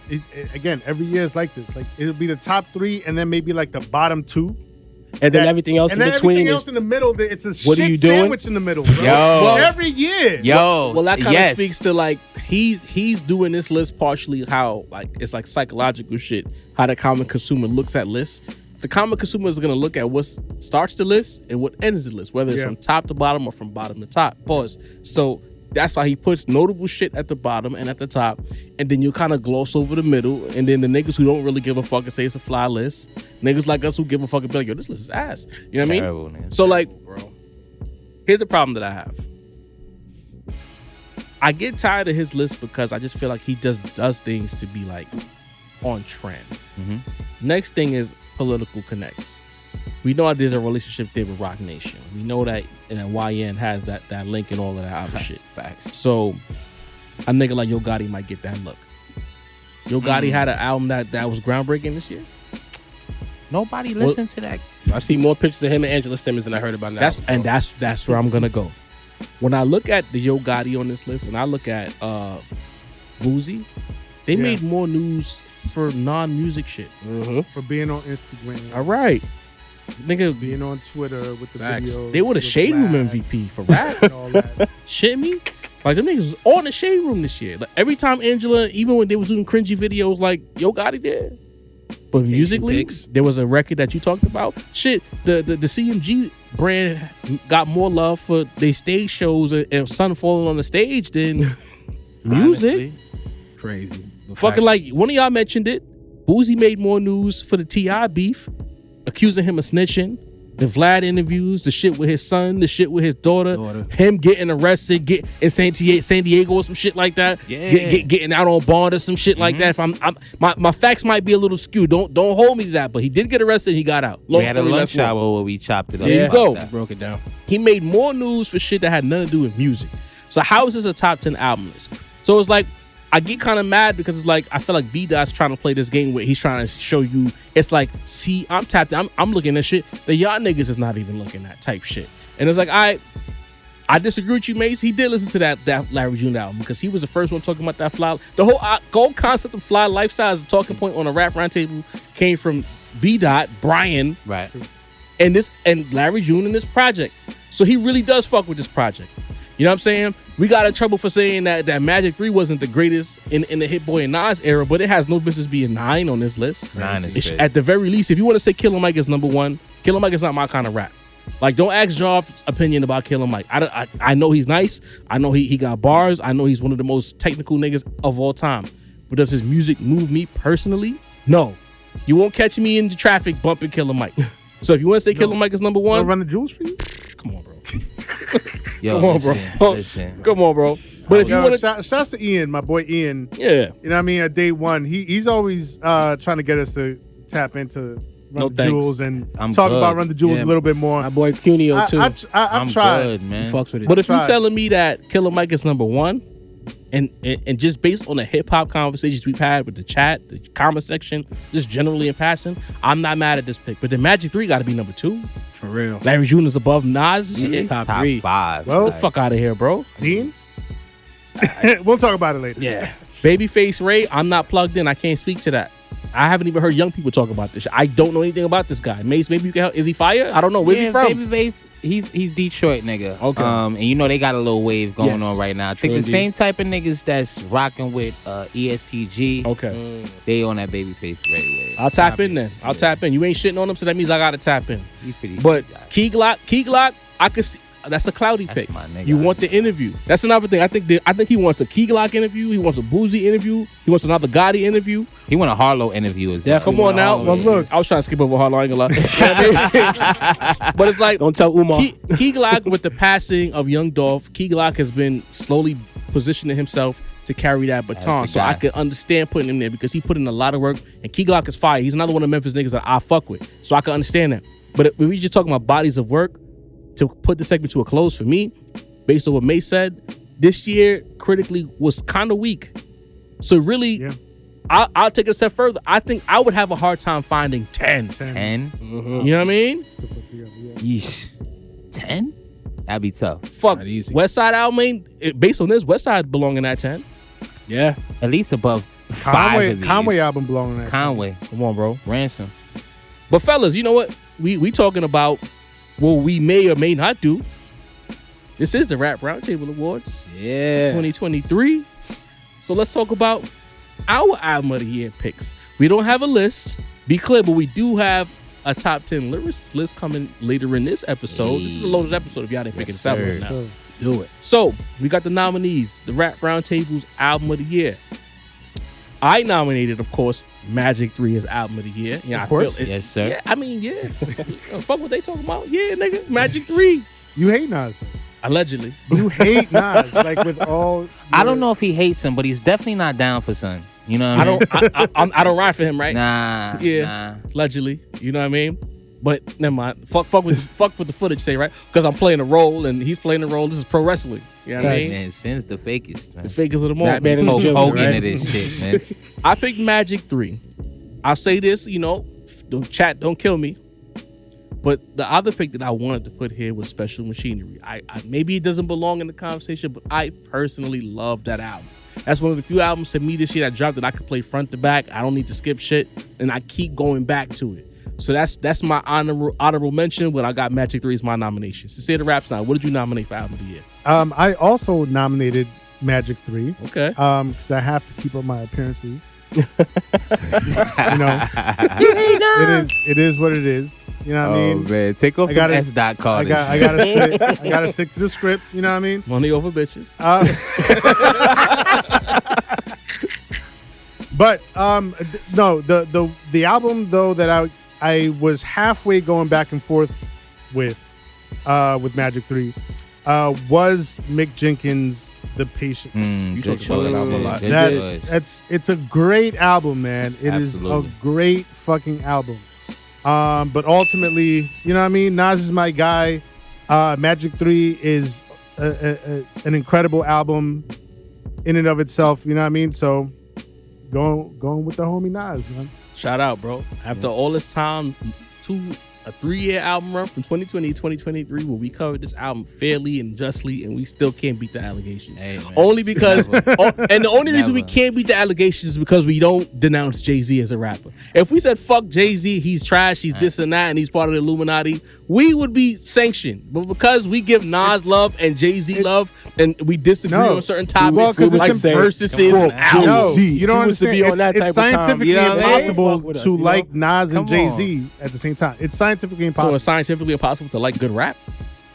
Speaker 3: again every year is like this. Like it'll be the top 3, and then maybe like the bottom 2.
Speaker 5: And then everything else in between.
Speaker 3: Everything else in the middle, it's a
Speaker 5: what are you doing?
Speaker 3: Sandwich in the middle, bro.
Speaker 4: Yo.
Speaker 3: Every year.
Speaker 4: Yo.
Speaker 2: Well, that kind of speaks to like he's doing this list partially how like it's like psychological shit. How the common consumer looks at lists. The common consumer is gonna look at what starts the list and what ends the list, whether it's from top to bottom or from bottom to top. Pause. So that's why he puts notable shit at the bottom and at the top, and then you kind of gloss over the middle, and then the niggas who don't really give a fuck and say it's a fly list, niggas like us who give a fuck and be like, yo, this list is ass. You know what I mean?
Speaker 4: Man.
Speaker 2: So like, bro, here's the problem that I have. I get tired of his list because I just feel like he just does things to be like on trend.
Speaker 4: Mm-hmm.
Speaker 2: Next thing is political connects. We know there's a relationship there with Rock Nation. We know that YN has that link and all of that other shit. Facts. So a nigga like Yo Gotti might get that look. Yo Gotti had an album that was groundbreaking this year.
Speaker 4: Nobody listened to that.
Speaker 5: I see more pictures of him and Angela Simmons than I heard about now.
Speaker 2: That's where I'm gonna go. When I look at the Yo Gotti on this list and I look at Boosie, they made more news for non-music shit.
Speaker 3: For being on Instagram.
Speaker 2: All right. Nigga
Speaker 3: being on Twitter with the videos.
Speaker 2: They were the Shade Room MVP for rap.
Speaker 3: And all that.
Speaker 2: Shit me? Like them niggas was on the Shade Room this year. Like every time Angela, even when they was doing cringy videos like Yo Gotti did. But musically, there was a record that you talked about. Shit, the CMG brand got more love for their stage shows and sun falling on the stage than music.
Speaker 5: Honestly, crazy.
Speaker 2: Fucking like one of y'all mentioned it. Boosie made more news for the T.I. beef, accusing him of snitching. The Vlad interviews, the shit with his son, the shit with his daughter. Him getting arrested, in San Diego or some shit like that.
Speaker 4: Yeah.
Speaker 2: Getting out on bond or some shit like that. If my facts might be a little skewed. Don't hold me to that. But he did get arrested. And he got out.
Speaker 4: We had a lunch hour where we chopped it up.
Speaker 2: There you go.
Speaker 5: Broke it down.
Speaker 2: He made more news for shit that had nothing to do with music. So how is this a top 10 album list? So it's like, I get kind of mad because it's like I feel like B.Dot's trying to play this game where he's trying to show you. It's like, see, I'm tapped. I'm looking at shit that y'all niggas is not even looking at type shit. And it's like I disagree with you, Mace. He did listen to that Larry June album because he was the first one talking about that fly. The whole concept of fly lifestyle as a talking point on a rap roundtable came from B.Dot, Brian,
Speaker 4: right,
Speaker 2: and Larry June in this project. So he really does fuck with this project. You know what I'm saying? We got in trouble for saying that Magic 3 wasn't the greatest in the Hit Boy and Nas era, but it has no business being 9 on this list.
Speaker 4: 9 is big.
Speaker 2: At the very least, if you want to say Killer Mike is number 1, Killer Mike is not my kind of rap. Like, don't ask Joff's opinion about Killer Mike. I know he's nice. I know he got bars. I know he's one of the most technical niggas of all time. But does his music move me personally? No. You won't catch me in the traffic bumping Killer Mike. So if you want to say Killer Mike is number 1,
Speaker 3: Run the Jewels for you?
Speaker 2: Come on, bro.
Speaker 4: Yo,
Speaker 2: come on, bro.
Speaker 4: Listen.
Speaker 2: Come on, bro. But if you want to,
Speaker 3: shouts to Ian, my boy Ian.
Speaker 2: Yeah.
Speaker 3: You know what I mean? At day one, he's always trying to get us to tap into Run the Jewels and talk about Run the Jewels a little bit more.
Speaker 5: My boy Cuneo too.
Speaker 3: I've tried,
Speaker 4: good, man.
Speaker 5: He fucks with it.
Speaker 2: But if you're telling me that Killer Mike is number 1, and just based on the hip hop conversations we've had with the chat, the comment section, just generally in passing, I'm not mad at this pick. But the Magic 3 got to be number 2.
Speaker 5: For real.
Speaker 2: Larry June is above Nas.
Speaker 4: He's top 3. 5.
Speaker 3: Well,
Speaker 2: Get the fuck out of here, bro.
Speaker 3: Dean? We'll talk about it later.
Speaker 2: Yeah. Babyface Ray, I'm not plugged in. I can't speak to that. I haven't even heard young people talk about this shit. I don't know anything about this guy. Mace, maybe you can help. Is he fire? I don't know. Where's he from?
Speaker 4: Babyface, he's Detroit nigga.
Speaker 2: Okay.
Speaker 4: And you know they got a little wave going on right now. I think the same type of niggas that's rocking with ESTG.
Speaker 2: Okay.
Speaker 4: They on that Babyface wave.
Speaker 2: I'll tap in then. I'll tap in. You ain't shitting on him, so that means I gotta tap in.
Speaker 4: He's pretty.
Speaker 2: But Key Glock, I could see. That's a cloudy pick.
Speaker 4: My nigga.
Speaker 2: You want the interview. That's another thing. I think he wants a Key Glock interview. He wants a Boozy interview. He wants another Gotti interview.
Speaker 4: He want a Harlow interview as well.
Speaker 2: Come on now.
Speaker 3: Well, look.
Speaker 2: I was trying to skip over Harlow. I ain't gonna lie. But it's like,
Speaker 5: Don't tell Umar.
Speaker 2: Key Glock, with the passing of Young Dolph, Key Glock has been slowly positioning himself to carry that baton. So I could understand putting him there because he put in a lot of work. And Key Glock is fire. He's another one of Memphis niggas that I fuck with. So I can understand that. But if we just talking about bodies of work, to put the segment to a close for me, based on what May said, this year critically was kind of weak. So really, I'll take it a step further. I think I would have a hard time finding 10.
Speaker 4: 10?
Speaker 2: You know what I mean?
Speaker 4: Yeesh. 10? That'd be tough.
Speaker 2: Fuck.
Speaker 5: Not easy.
Speaker 2: West Side album, based on this, West Side belong in that 10.
Speaker 5: Yeah.
Speaker 4: At least above 5 of these.
Speaker 3: Conway album blowing that.
Speaker 4: Conway.
Speaker 2: Come on, bro.
Speaker 4: Ransom.
Speaker 2: But fellas, you know what? We talking about what we may or may not do. This is the Rap Roundtable Awards.
Speaker 5: Yeah.
Speaker 2: 2023. So let's talk about our album of the year picks. We don't have a list. Be clear, but we do have a top 10 lyricist list coming later in this episode. This is a loaded episode if y'all didn't figure this out right now.
Speaker 5: Let's do it.
Speaker 2: So we got the nominees, the Rap Roundtable's album of the year. I nominated, of course, Magic 3 as album of the year. Yeah,
Speaker 3: Of course.
Speaker 4: Yes, sir.
Speaker 2: Yeah, I mean, yeah. Fuck what they talking about. Yeah, nigga. Magic 3.
Speaker 3: You hate Nas, though.
Speaker 2: Allegedly.
Speaker 3: You hate Nas, like with all.
Speaker 4: I don't know if he hates him, but he's definitely not down for son. You know what I mean?
Speaker 2: I don't ride for him, right?
Speaker 4: Nah.
Speaker 2: Yeah. Allegedly. You know what I mean? But never mind. Fuck with the footage, say, right? Because I'm playing a role and he's playing a role. This is pro wrestling. You know what I mean?
Speaker 4: Man, Sin's the fakest, man.
Speaker 2: The fakest of the moment.
Speaker 5: Batman and the Joker,
Speaker 4: Hogan
Speaker 5: right?
Speaker 4: of this shit, man.
Speaker 2: I picked Magic 3. I'll say this, don't kill me. But the other pick that I wanted to put here was Special Machinery. I maybe it doesn't belong in the conversation, but I personally love that album. That's one of the few albums to me this year that dropped that I could play front to back. I don't need to skip shit, and I keep going back to it. So that's my honorable mention. When I got Magic 3 as my nomination. Sincere the Rap Sound, what did you nominate for album of the year?
Speaker 3: I also nominated Magic 3.
Speaker 2: Okay.
Speaker 3: Because I have to keep up my appearances. It is what it is. You know what I mean?
Speaker 4: Man, take off the S.Dot card.
Speaker 3: I gotta stick to the script. You know what I mean?
Speaker 2: Money over bitches.
Speaker 3: But no, the album though that I was halfway going back and forth with Magic 3 was Mick Jenkins' The Patience.
Speaker 2: You talked about that album a lot.
Speaker 3: It's a great album, man. It
Speaker 4: Absolutely.
Speaker 3: is a great fucking album. But ultimately, you know what I mean? Nas is my guy. Magic 3 is an incredible album in and of itself. You know what I mean? So going with the homie Nas, man.
Speaker 2: Shout out, bro. After all this time, a 3-year album run from 2020 to 2023 where we covered this album fairly and justly, and we still can't beat the allegations.
Speaker 4: Hey, man.
Speaker 2: Only because, and the only reason we
Speaker 4: Never.
Speaker 2: can't beat the allegations is because we don't denounce Jay-Z as a rapper. If we said, fuck Jay-Z, he's trash, he's this and that, and he's part of the Illuminati, we would be sanctioned. But because we give Nas love and Jay-Z love, and we disagree on certain topics,
Speaker 3: Well, 'cause
Speaker 2: like
Speaker 3: it's
Speaker 2: verses
Speaker 5: Fuck
Speaker 2: and albums.
Speaker 3: No,
Speaker 5: Jay-Z.
Speaker 3: you don't
Speaker 5: He was to
Speaker 3: understand.
Speaker 5: be on that type
Speaker 3: It's
Speaker 5: of time.
Speaker 3: scientifically
Speaker 4: You know what I mean?
Speaker 3: impossible
Speaker 5: Fuck with us,
Speaker 3: to
Speaker 5: you know?
Speaker 3: like Nas and
Speaker 4: Come
Speaker 3: Jay-Z at the same time. It's scientifically
Speaker 2: So
Speaker 3: impossible.
Speaker 2: it's scientifically impossible to like good rap?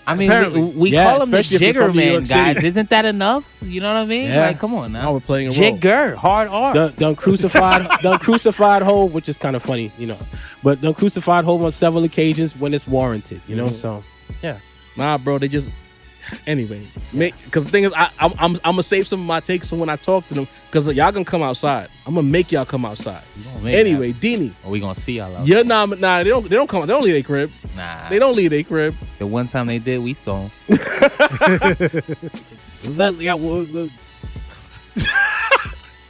Speaker 4: I mean,
Speaker 3: Apparently.
Speaker 4: we
Speaker 5: Yeah,
Speaker 4: call him the
Speaker 5: especially if you're
Speaker 4: Jigger
Speaker 5: from New
Speaker 4: Man,
Speaker 5: York City.
Speaker 4: guys. Isn't that enough? You know what I mean?
Speaker 5: Yeah.
Speaker 4: Like, come on now.
Speaker 2: Now we're playing a role.
Speaker 4: Jigger, hard R.
Speaker 5: Done crucified Hov, which is kind of funny, but done crucified Hov on several occasions when it's warranted, So yeah,
Speaker 2: Nah, bro, they just anyway. Because the thing is, I'm gonna save some of my takes from when I talk to them. Because y'all gonna come outside. I'm gonna make y'all come outside. Anyway, Dini,
Speaker 4: Are we gonna see y'all out?
Speaker 2: you're not. Nah, they don't come. They don't leave their crib.
Speaker 4: Nah.
Speaker 2: They don't leave their crib.
Speaker 4: The one time they did, we saw him.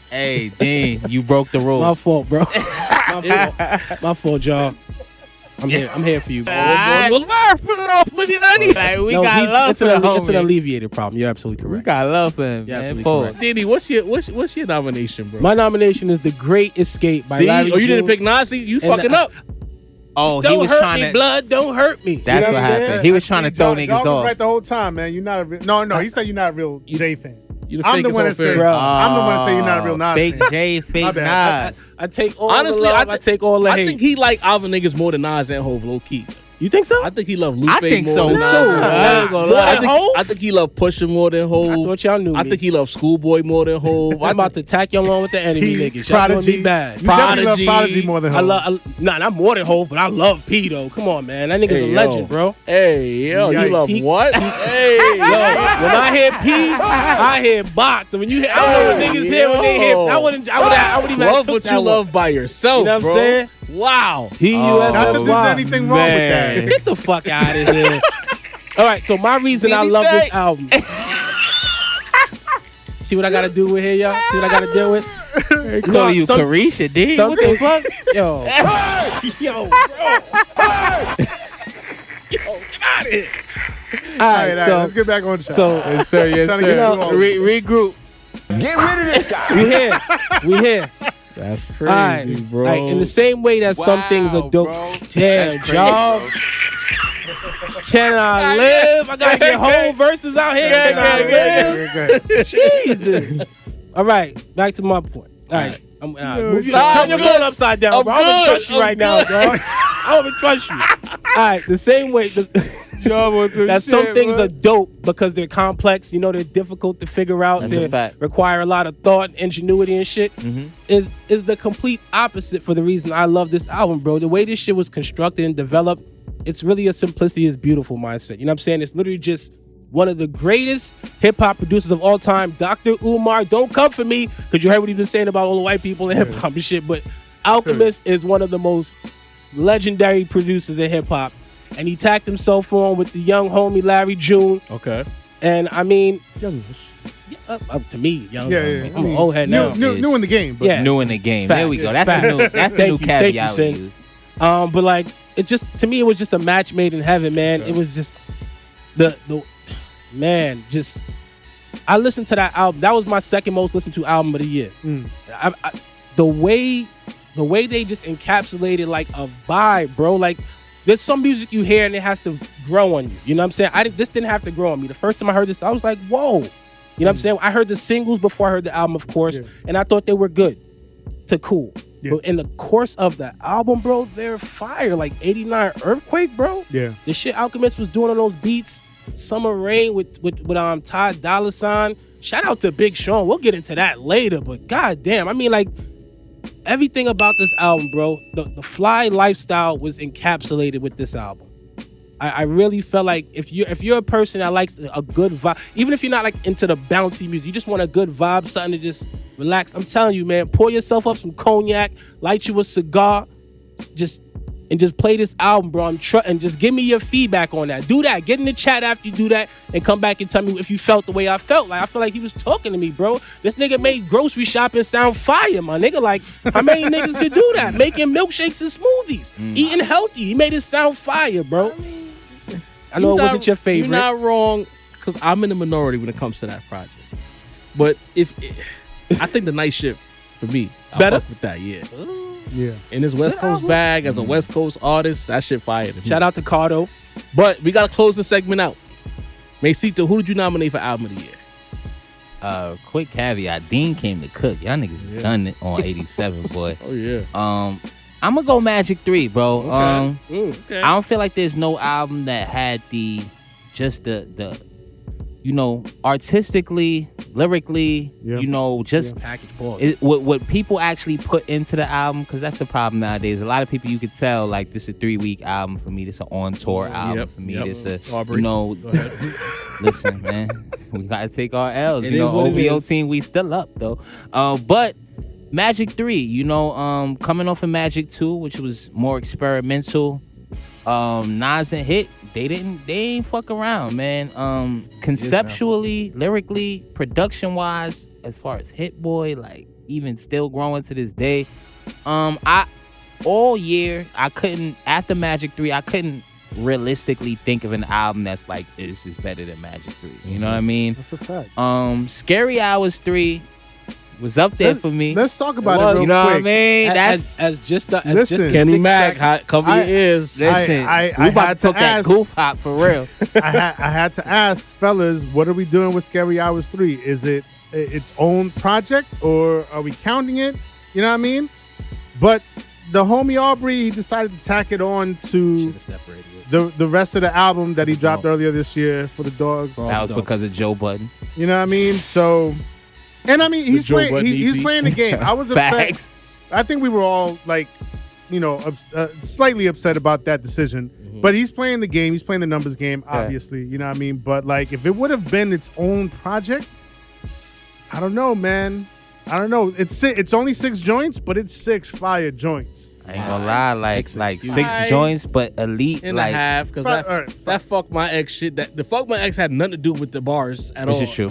Speaker 4: Hey, Dean, you broke the rule.
Speaker 5: my fault, bro. My fault, y'all. I'm here for you.
Speaker 2: Put it off,
Speaker 4: Like, we got love for the homie.
Speaker 5: It's an alleviated problem. You're absolutely correct.
Speaker 4: We got love for him.
Speaker 5: You're
Speaker 4: man.
Speaker 5: absolutely correct.
Speaker 2: Diddy, what's your nomination, bro?
Speaker 5: My nomination is The Great Escape by
Speaker 2: See,
Speaker 5: Larry
Speaker 2: you didn't
Speaker 5: June.
Speaker 2: pick Nazi. You
Speaker 5: And
Speaker 2: fucking up.
Speaker 4: Oh, he
Speaker 5: Don't
Speaker 4: was
Speaker 5: hurt
Speaker 4: trying
Speaker 5: me,
Speaker 4: to.
Speaker 5: blood. Don't hurt me.
Speaker 4: That's
Speaker 5: See
Speaker 4: what
Speaker 5: I'm saying?
Speaker 4: happened. He was trying to throw niggas
Speaker 3: was
Speaker 4: off.
Speaker 3: right the whole time, man. You're not a real. No, he said you're not a real J fan.
Speaker 2: You the
Speaker 3: I'm the
Speaker 2: fakest
Speaker 3: one
Speaker 2: on
Speaker 3: that said.
Speaker 2: film.
Speaker 3: I'm the one that say you're not a real Nas
Speaker 4: Fake
Speaker 3: fan.
Speaker 4: J, fake
Speaker 3: bad.
Speaker 4: Nas.
Speaker 5: I take all
Speaker 2: Honestly,
Speaker 5: the love. I take all the
Speaker 2: I
Speaker 5: hate.
Speaker 2: think he like album niggas more than Nas and Hov, low key.
Speaker 5: You think so?
Speaker 2: I think he love Lupe
Speaker 4: I think
Speaker 2: more
Speaker 4: so,
Speaker 2: than
Speaker 4: too.
Speaker 2: Nas.
Speaker 4: I ain't gonna lie.
Speaker 2: I think he love Pusha more than Hov.
Speaker 5: I thought y'all knew
Speaker 2: I
Speaker 5: me.
Speaker 2: think he love Schoolboy more than Hov.
Speaker 5: I'm about to tack y'all on with the enemy niggas. Y'all doing me bad.
Speaker 3: You definitely love Prodigy more than Hov.
Speaker 5: Not more than Hov, but I love P though. Come on, man. That nigga's
Speaker 2: Hey,
Speaker 5: a legend, bro.
Speaker 2: Hey, yo, you
Speaker 3: Yikes.
Speaker 2: love what? Hey,
Speaker 5: Yo, when I hear P, I hear box. And when you hear, I don't know what niggas hear when they hear. I wouldn't even
Speaker 2: love
Speaker 5: have took
Speaker 2: what
Speaker 5: that
Speaker 2: you
Speaker 5: one.
Speaker 2: love by yourself,
Speaker 5: You know what I'm
Speaker 2: bro.
Speaker 5: saying?
Speaker 2: Wow.
Speaker 3: Not that there's anything wrong with that.
Speaker 5: Get the fuck out of here. All right, so my reason I love this album. See what I gotta do with here, y'all? See what I gotta deal with?
Speaker 4: They call you Carisha, D. What the fuck?
Speaker 5: Yo. Yo, bro. Yo, get out of here. All right, so
Speaker 3: let's get back on track.
Speaker 5: So,
Speaker 4: Yes, sir. Yes,
Speaker 3: Trying to
Speaker 4: sir.
Speaker 3: get through all this.
Speaker 4: Regroup.
Speaker 6: Get rid of this guy.
Speaker 5: we here.
Speaker 2: That's
Speaker 5: All right.
Speaker 2: crazy, bro.
Speaker 5: Like, in the same way that some things are dope.
Speaker 4: bro.
Speaker 5: Damn,
Speaker 4: That's crazy,
Speaker 5: y'all. Can I live? I gotta get whole verses out here. Can I live? Jesus. All right, back to my point. All right. Move your, turn your phone upside down, bro. I don't even trust you right now, dog. I don't even trust you. All right, the same way that some things are dope because they're complex, you know, they're difficult to figure out,
Speaker 4: That's a
Speaker 5: they
Speaker 4: fact.
Speaker 5: require a lot of thought, ingenuity and shit, is the complete opposite for the reason I love this album, bro. The way this shit was constructed and developed, it's really a simplicity is beautiful mindset. You know what I'm saying? It's literally just one of the greatest hip-hop producers of all time, Dr. Umar. Don't come for me, because you heard what he's been saying about all the white people in hip-hop and shit, but Alchemist is one of the most legendary producers in hip-hop, and he tacked himself on with the young homie Larry June.
Speaker 2: Okay.
Speaker 5: And I mean, up to me, young.
Speaker 3: Yeah.
Speaker 5: I'm an old head now.
Speaker 3: New in the game. But
Speaker 5: Yeah.
Speaker 4: New in the game.
Speaker 5: Facts.
Speaker 4: There we go. That's
Speaker 5: Facts.
Speaker 4: the new. That's the
Speaker 5: Thank
Speaker 4: new
Speaker 5: you. Thank
Speaker 4: caveat
Speaker 5: you,
Speaker 4: we
Speaker 5: Sin.
Speaker 4: use.
Speaker 5: But like, it just, to me, it was just a match made in heaven, man. It was just the man, just, I listened to that album. That was my second most listened to album of the year. The way they just encapsulated like a vibe, bro. Like, there's some music you hear and it has to grow on you. You know what I'm saying? This didn't have to grow on me. The first time I heard this, I was like, whoa. You know what I'm saying? I heard the singles before I heard the album, of course, and I thought they were good to cool.
Speaker 3: Yeah.
Speaker 5: But in the course of the album, bro, they're fire. Like 89 Earthquake, bro.
Speaker 3: Yeah.
Speaker 5: The shit Alchemist was doing on those beats, Summer Rain with Ty Dolla $ign. Shout out to Big Sean. We'll get into that later, but goddamn, I mean, like, everything about this album, bro, the fly lifestyle was encapsulated with this album. I really felt like if you're a person that likes a good vibe, even if you're not like into the bouncy music, you just want a good vibe, something to just relax. I'm telling you, man, pour yourself up some cognac, light you a cigar, just play this album, bro. And just give me your feedback on that. Do that. Get in the chat after you do that and come back and tell me if you felt the way I felt. Like, I feel like he was talking to me, bro. This nigga made grocery shopping sound fire, my nigga. Like, how many niggas could do that? Making milkshakes and smoothies, eating healthy. He made it sound fire, bro. I know it wasn't your favorite.
Speaker 2: You're not wrong, because I'm in the minority when it comes to that project. But I think the night shift for me, I
Speaker 5: Better?
Speaker 2: fuck with that, yeah.
Speaker 3: Yeah.
Speaker 2: In his West Coast bag as a West Coast artist, that shit fire to me.
Speaker 5: Shout out to Cardo.
Speaker 2: But we gotta close the segment out. Macito, who did you nominate for album of the year?
Speaker 4: Quick caveat: Dean came to cook. Y'all niggas is done it on 87, boy.
Speaker 2: Oh yeah.
Speaker 4: I'm gonna go Magic 3, bro.
Speaker 2: Okay.
Speaker 4: I don't feel like there's no album that had the you know, artistically, lyrically, you know, just
Speaker 5: Package ball.
Speaker 4: what people actually put into the album, because that's the problem nowadays. A lot of people, you could tell, like, this is a 3-week album for me. This is an on-tour album for me. This is,
Speaker 2: Aubrey,
Speaker 4: you know, listen, man, we gotta take our L's.
Speaker 5: It
Speaker 4: you know,
Speaker 5: is what it
Speaker 4: OVO
Speaker 5: is.
Speaker 4: team, we still up, though. But Magic 3, you know, coming off of Magic 2, which was more experimental, Nas and Hit, they ain't fuck around, man. Conceptually, lyrically, production wise, as far as Hit Boy, like, even still growing to this day. All year, I couldn't, after Magic 3, I couldn't realistically think of an album that's like, this is better than Magic 3. You know what I mean?
Speaker 3: That's a fact.
Speaker 4: Scary Hours 3 was up there for me.
Speaker 3: Let's talk about it real quick.
Speaker 4: You know what I mean?
Speaker 5: That's as just
Speaker 2: Kenny Mac, cover your ears.
Speaker 4: Listen,
Speaker 3: I
Speaker 4: we about
Speaker 3: had
Speaker 4: to talk that
Speaker 3: ask-
Speaker 4: goof hop for real.
Speaker 3: I had to ask, fellas, what are we doing with Scary Hours 3? Is it its own project, or are we counting it? You know what I mean? But the homie Aubrey, he decided to tack it on to
Speaker 5: separated it.
Speaker 3: the rest of the album that he dropped earlier this year for the dogs.
Speaker 4: That was because of Joe Budden.
Speaker 3: You know what I mean? So, and I mean, he's
Speaker 2: Joe Budden
Speaker 3: he's
Speaker 2: EP.
Speaker 3: playing the game. I was upset.
Speaker 4: Facts.
Speaker 3: I think we were all like, slightly upset about that decision. But he's playing the game. He's playing the numbers game, obviously. You know what I mean? But like, if it would have been its own project, I don't know, man. I don't know. It's only 6 joints, but it's 6 fire joints.
Speaker 4: I ain't gonna lie, like 6 joints, but elite,
Speaker 2: And
Speaker 4: like
Speaker 2: a half, because that Fuck My Ex shit, the Fuck My Ex had nothing to do with the bars at all.
Speaker 4: this is true.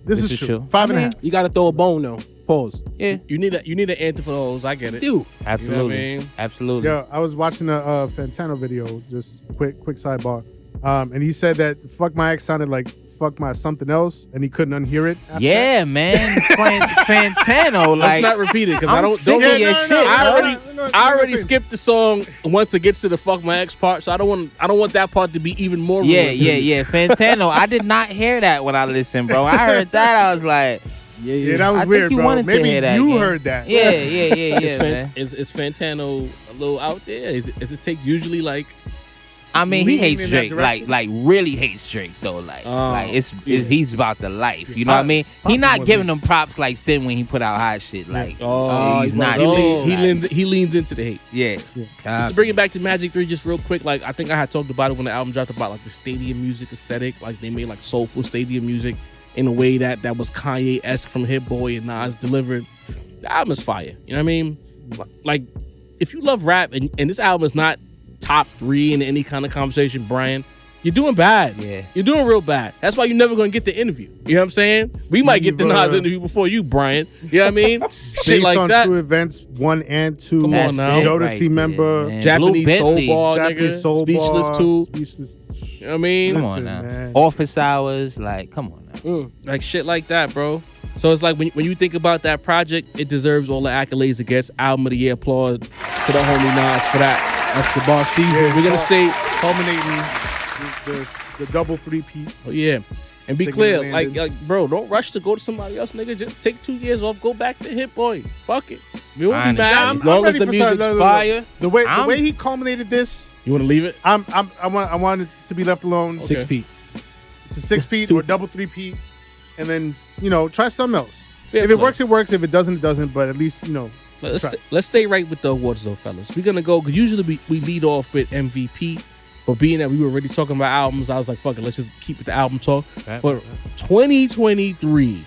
Speaker 3: This is true. 5.5.
Speaker 5: You gotta throw a bone though. Pause.
Speaker 4: Yeah,
Speaker 2: You need an anthem for those. I get it.
Speaker 5: Dude.
Speaker 4: absolutely,
Speaker 2: You know what I mean?
Speaker 4: absolutely.
Speaker 3: Yeah, I was watching a Fantano video, just quick sidebar. And he said that Fuck My Ex sounded like Fuck My Something Else, and he couldn't unhear it. after
Speaker 4: Yeah, man, Fantano,
Speaker 2: Let's
Speaker 4: like
Speaker 2: not repeat it, because
Speaker 4: I'm
Speaker 2: I don't
Speaker 4: sick
Speaker 2: don't
Speaker 4: of your
Speaker 2: get-
Speaker 4: shit,
Speaker 2: I already skipped the song once it gets to the Fuck My Ex part, so I don't want that part to be even more.
Speaker 4: yeah,
Speaker 2: ruined.
Speaker 4: yeah. Fantano, I did not hear that when I listened, bro. I heard that, I was like,
Speaker 3: Yeah, that was
Speaker 4: I
Speaker 3: weird,
Speaker 4: think you
Speaker 3: bro.
Speaker 4: wanted to
Speaker 3: Maybe
Speaker 4: hear that.
Speaker 3: you
Speaker 4: again.
Speaker 3: heard that.
Speaker 4: Yeah, man.
Speaker 2: Is Fantano a little out there? Is his take usually like?
Speaker 4: I mean, he
Speaker 3: leaning
Speaker 4: hates
Speaker 3: in that
Speaker 4: Drake,
Speaker 3: direction?
Speaker 4: like really hates Drake though. Like it's
Speaker 2: yeah.
Speaker 4: he's about the life. You know what I mean? He not giving them props like Sin when he put out hot shit. Like he's not.
Speaker 2: He leans into the hate.
Speaker 4: Yeah.
Speaker 2: To bring it back to Magic 3 just real quick, like I think I had talked about it when the album dropped about like the stadium music aesthetic. Like they made like soulful stadium music in a way that was Kanye-esque from Hit Boy and Nas delivered. The album is fire. You know what I mean? Like if you love rap and this album is not top 3 in any kind of conversation, Brian, you're doing bad.
Speaker 4: Yeah.
Speaker 2: You're doing real bad. That's why you're never gonna get the interview. You know what I'm saying? We might get the Nas interview before you, Brian. You know what I mean? Shit
Speaker 3: Based
Speaker 2: like
Speaker 3: on
Speaker 2: that.
Speaker 3: true events 1 and 2.
Speaker 2: Come on now.
Speaker 3: Jodeci member.
Speaker 4: man.
Speaker 2: Japanese
Speaker 4: Blue
Speaker 2: soul
Speaker 4: Bentley.
Speaker 2: bar,
Speaker 3: Japanese
Speaker 2: nigga.
Speaker 3: soul
Speaker 2: Speechless
Speaker 3: bar,
Speaker 2: too.
Speaker 3: Speechless.
Speaker 2: You know what I mean?
Speaker 4: Come
Speaker 3: Listen,
Speaker 4: on now.
Speaker 3: man.
Speaker 4: Office hours, like come on now.
Speaker 2: Like shit like that, bro. So it's like when you think about that project, it deserves all the accolades it gets. Album of the year, applaud to the homie Nas for that.
Speaker 5: Escobar season.
Speaker 3: Yeah,
Speaker 2: We're gonna stay.
Speaker 3: culminating the double 3-peat.
Speaker 2: Oh yeah, and be
Speaker 3: Sticking
Speaker 2: clear,
Speaker 3: the
Speaker 2: like,
Speaker 3: landing.
Speaker 2: bro, don't rush to go to somebody else, nigga. Just take 2 years off, go back to Hit Boy. Fuck it. We won't be
Speaker 4: Honest.
Speaker 2: mad.
Speaker 5: As long as
Speaker 3: ready
Speaker 5: the
Speaker 3: for
Speaker 5: music's
Speaker 3: some-
Speaker 5: fire.
Speaker 3: The way he culminated this,
Speaker 2: You want to leave it?
Speaker 3: I want it to be left alone.
Speaker 5: 6 P.
Speaker 3: It's a 6-peat or double 3-peat, and then try something else.
Speaker 2: Fair
Speaker 3: if it
Speaker 2: play.
Speaker 3: works, it works. If it doesn't, it doesn't. But at least
Speaker 2: Let's stay right with the awards though, fellas. We're gonna go because usually we lead off with MVP, but being that we were already talking about albums, I was like, fuck it, let's just keep it the album talk. But 2023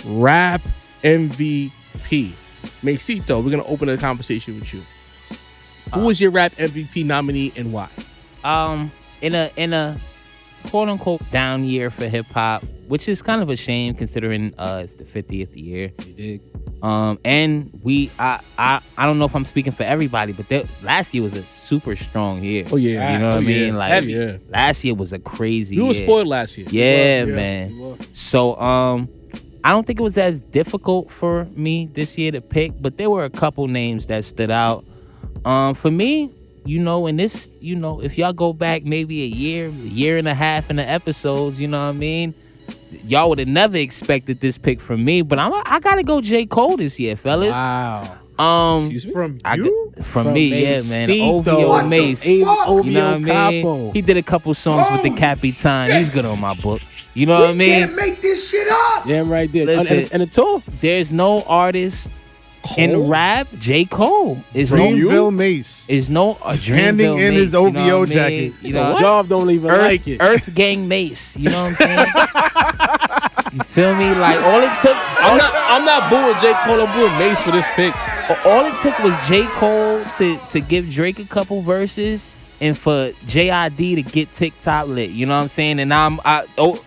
Speaker 2: rap MVP, Mesito, we're gonna open the conversation with you. Who is your rap MVP nominee and why?
Speaker 4: In a quote unquote down year for hip hop, which is kind of a shame considering it's the 50th year.
Speaker 5: You dig?
Speaker 4: And I don't know if I'm speaking for everybody, but last year was a super strong year.
Speaker 2: Oh yeah,
Speaker 4: You know what I mean? Like
Speaker 2: heavy. Yeah.
Speaker 4: last year was a crazy
Speaker 2: You
Speaker 4: year.
Speaker 2: were spoiled last year.
Speaker 4: Yeah,
Speaker 3: You were.
Speaker 4: man. So I don't think it was as difficult for me this year to pick, but there were a couple names that stood out. For me, in this, if y'all go back maybe a year and a half in the episodes, you know what I mean? Y'all would have never expected this pick from me, but I gotta go J. Cole this year, fellas.
Speaker 5: Wow.
Speaker 4: From me, yeah, man. OVO Mace.
Speaker 5: OVO
Speaker 4: You know what I mean?
Speaker 5: Capo.
Speaker 4: He did a couple songs with the Capitan. He's good on my book. You know what I mean?
Speaker 6: Make this shit up.
Speaker 5: Damn right there.
Speaker 4: Listen.
Speaker 5: And a tour.
Speaker 4: There's no artist in rap. J. Cole is
Speaker 3: Dreamville Mace.
Speaker 4: is no
Speaker 3: Standing
Speaker 4: Dreamville
Speaker 3: in
Speaker 4: Mace,
Speaker 3: his
Speaker 4: you know
Speaker 3: OVO
Speaker 4: what I mean?
Speaker 3: jacket.
Speaker 4: You know,
Speaker 5: Job don't even like it.
Speaker 4: Earth Gang Mace. You know what I'm saying? You feel me? Like all it took.
Speaker 2: I'm not booing J. Cole. I'm booing Mace for this pick.
Speaker 4: All it took was J. Cole to give Drake a couple verses and for JID to get TikTok lit. You know what I'm saying? And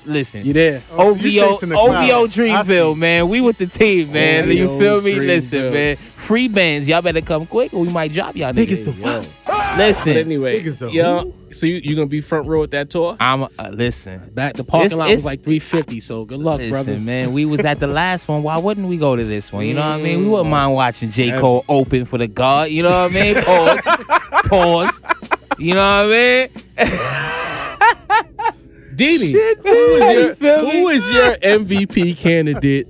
Speaker 4: listen.
Speaker 5: You there?
Speaker 3: Oh, so you chasing the cloud.
Speaker 4: OVO
Speaker 3: I see.
Speaker 4: Dreamville, man. We with the team, man. You feel me?
Speaker 2: Dreamville.
Speaker 4: Listen, man. Free bands. Y'all better come quick or we might drop y'all niggas.
Speaker 5: Niggas the what?
Speaker 4: Listen.
Speaker 2: But anyway,
Speaker 3: Niggas the
Speaker 2: yeah,
Speaker 3: who?
Speaker 2: So you gonna be front row at that tour?
Speaker 4: I'm listen.
Speaker 5: Back the parking lot was like $350. So good luck, brother.
Speaker 4: Man, we was at the last one. Why wouldn't we go to this one? You know what I mean? We wouldn't mind watching J. Cole open for the God. You know what I mean? Pause. You know what I mean?
Speaker 2: Dini, who is your MVP candidate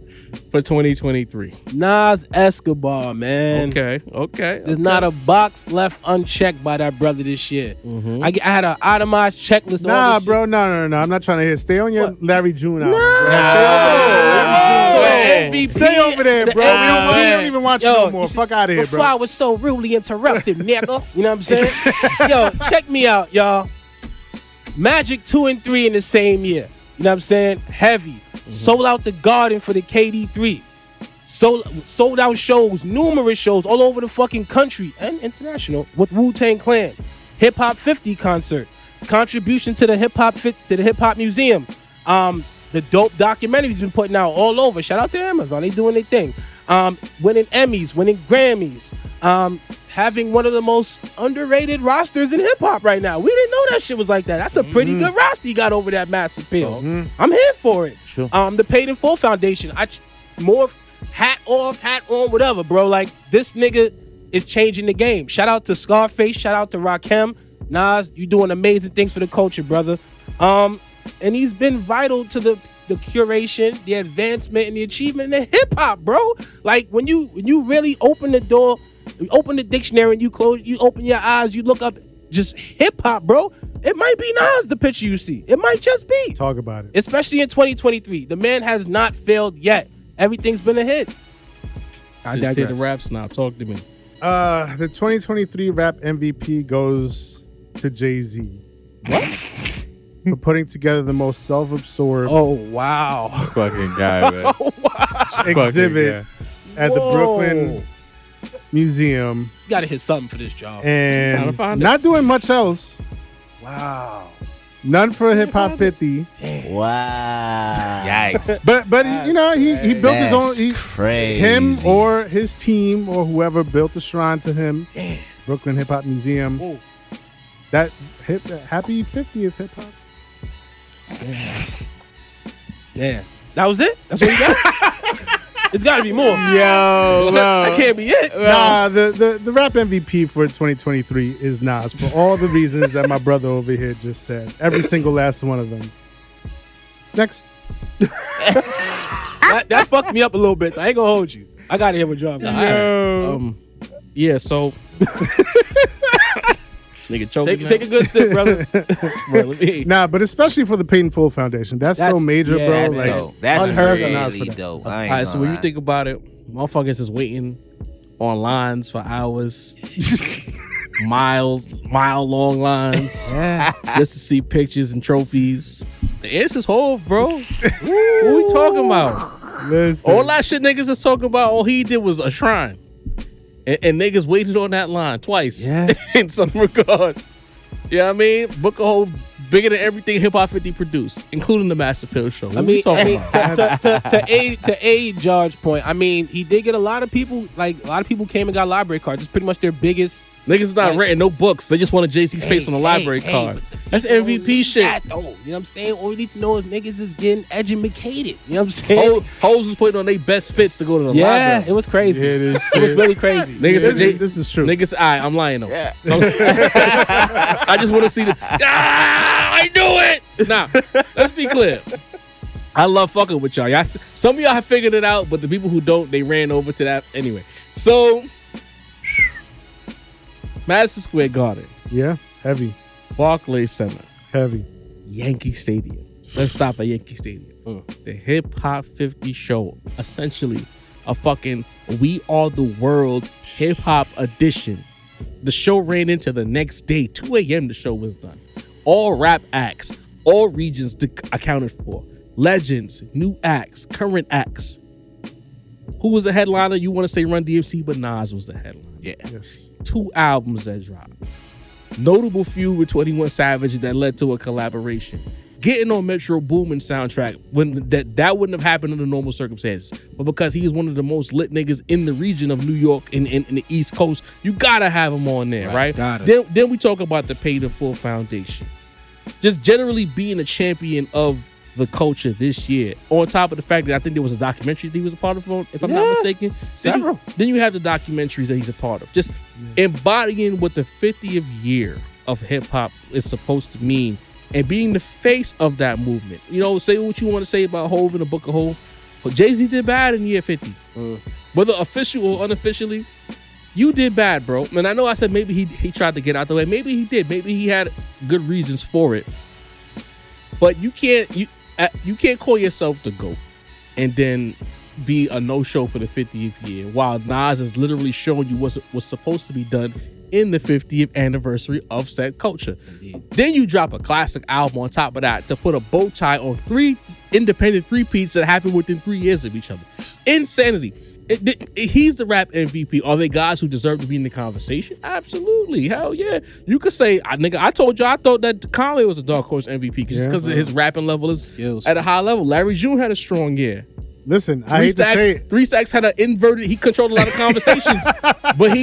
Speaker 2: for 2023?
Speaker 5: Nas Escobar, man.
Speaker 2: Okay.
Speaker 5: There's not a box left unchecked by that brother this year.
Speaker 2: Mm-hmm.
Speaker 5: I had an itemized checklist.
Speaker 3: Nah, bro, no. I'm not trying to hear. Stay on your Larry June album.
Speaker 5: MVP.
Speaker 3: Stay over there, bro. We don't even watch you no more. Fuck out of here, bro.
Speaker 5: Before I was so rudely interrupted, nigga. You know what I'm saying? Yo, check me out, y'all. Magic 2 and 3 in the same year. You know what I'm saying? Heavy. Mm-hmm. Sold out the Garden for the KD3. Sold out shows, numerous shows all over the fucking country and international with Wu-Tang Clan. Hip Hop 50 concert. Contribution to the Hip Hop Museum. The dope documentaries he's been putting out all over. Shout out to Amazon. They doing their thing. Winning Emmys, winning Grammys. Having one of the most underrated rosters in hip-hop right now. We didn't know that shit was like that. That's a pretty good roster he got over that Mass Appeal. I'm here for it.
Speaker 4: Sure.
Speaker 5: The Paid in Full Foundation. More hat off, hat on, whatever, bro. Like, this nigga is changing the game. Shout out to Scarface. Shout out to Rakim. Nas, you doing amazing things for the culture, brother. And he's been vital to the curation, the advancement, and the achievement in hip-hop, bro. Like, when you really open the door, you open the dictionary and you open your eyes, you look up just hip-hop, bro. It might be Nas, the picture you see. It might just be.
Speaker 3: Talk about it.
Speaker 5: Especially in 2023. The man has not failed yet. Everything's been a hit.
Speaker 2: I say the rap snob. Talk to me.
Speaker 3: The 2023 rap MVP goes to Jay-Z.
Speaker 5: What?
Speaker 3: For putting together the most self-absorbed
Speaker 5: wow.
Speaker 7: Fucking guy, man.
Speaker 3: exhibit at the Brooklyn Museum.
Speaker 5: You gotta hit something for this job.
Speaker 3: And not doing much else.
Speaker 5: Wow.
Speaker 3: None for Hip Hop 50.
Speaker 4: Damn. Wow. Yikes.
Speaker 3: But you know, he built his own.
Speaker 4: Crazy.
Speaker 3: Him or his team or whoever built a shrine to him.
Speaker 5: Damn.
Speaker 3: Brooklyn Hip Hop Museum.
Speaker 5: Whoa.
Speaker 3: Happy 50th Hip Hop.
Speaker 5: Damn. That was it? That's what you got? It's got to be more.
Speaker 3: Yo,
Speaker 5: that can't be it.
Speaker 3: Nah, the rap MVP for 2023 is Nas for all the reasons that my brother over here just said. Every single last one of them. Next.
Speaker 5: that fucked me up a little bit. I ain't gonna hold you. I gotta hear what y'all got.
Speaker 2: Yeah, so nigga choking.
Speaker 5: Take a good sip, brother.
Speaker 3: Nah, but especially for the Paid in Full Foundation. That's so major, bro.
Speaker 4: That's
Speaker 3: like
Speaker 4: dope. That's really dope.
Speaker 2: All right, so when you think about it, motherfuckers is waiting on lines for hours, mile-long lines, just to see pictures and trophies. The answer's Hov, bro. What we talking about?
Speaker 3: Listen.
Speaker 2: All that shit niggas is talking about, all he did was a shrine. And niggas waited on that line twice in some regards. You know what I mean? Book a Hov bigger than everything Hip Hop 50 produced, including the Master Pill show. What we talking about?
Speaker 5: To aid George's point, I mean, he did get a lot of people, like, a lot of people came and got library cards. It's pretty much their biggest.
Speaker 2: Niggas not writing no books. They just wanted Jay-Z's face on a library card. That's MVP shit.
Speaker 5: You know what I'm saying? All we need to know is niggas is getting educated. You know what I'm saying?
Speaker 2: Hoes was putting on their best fits to go to the library.
Speaker 5: Yeah, it was crazy. It was really crazy.
Speaker 2: Niggas
Speaker 3: this is true.
Speaker 2: Niggas, I'm lying though. Yeah. I just want to see I knew it. Nah, let's be clear. I love fucking with y'all. Some of y'all have figured it out, but the people who don't, they ran over to that anyway. So, Madison Square Garden.
Speaker 3: Yeah, heavy.
Speaker 2: Barclays Center.
Speaker 3: Heavy.
Speaker 2: Yankee Stadium. Let's stop at Yankee Stadium. The Hip Hop 50 show. Essentially, a fucking We Are the World hip hop edition. The show ran into the next day. 2 a.m. the show was done. All rap acts. All regions accounted for. Legends, new acts, current acts. Who was the headliner? You want to say Run DMC, but Nas was the headliner.
Speaker 4: Yeah.
Speaker 3: Yes.
Speaker 2: 2 albums that dropped. Notable feud with 21 Savage that led to a collaboration. getting on Metro Boomin soundtrack when that wouldn't have happened under normal circumstances. But because he's one of the most lit niggas in the region of New York and in the East Coast, you gotta have him on there, right? Then we talk about the Pay the Full Foundation. Just generally being a champion of the culture this year. On top of the fact that I think there was a documentary that he was a part of, if I'm not mistaken.
Speaker 5: Several.
Speaker 2: Then you have the documentaries that he's a part of. Just embodying what the 50th year of hip hop is supposed to mean and being the face of that movement. You know, say what you want to say about Hov and the Book of Hov, but Jay-Z did bad in year 50. Whether official or unofficially, you did bad, bro. And I know I said maybe he tried to get out the way. Maybe he did. Maybe he had good reasons for it. But you can't call yourself the GOAT and then be a no-show for the 50th year while Nas is literally showing you what's supposed to be done in the 50th anniversary of said culture. Indeed. Then you drop a classic album on top of that to put a bow tie on 3 independent three-peats that happened within 3 years of each other. Insanity. He's the rap MVP. Are they guys who deserve to be in the conversation? Absolutely. Hell yeah. You could say, I told you I thought that Conway was a dark horse MVP just because his rapping level is at a high level. Larry June had a strong year.
Speaker 3: Listen, I hate to say it.
Speaker 2: 3 Stacks had an inverted, he controlled a lot of conversations, but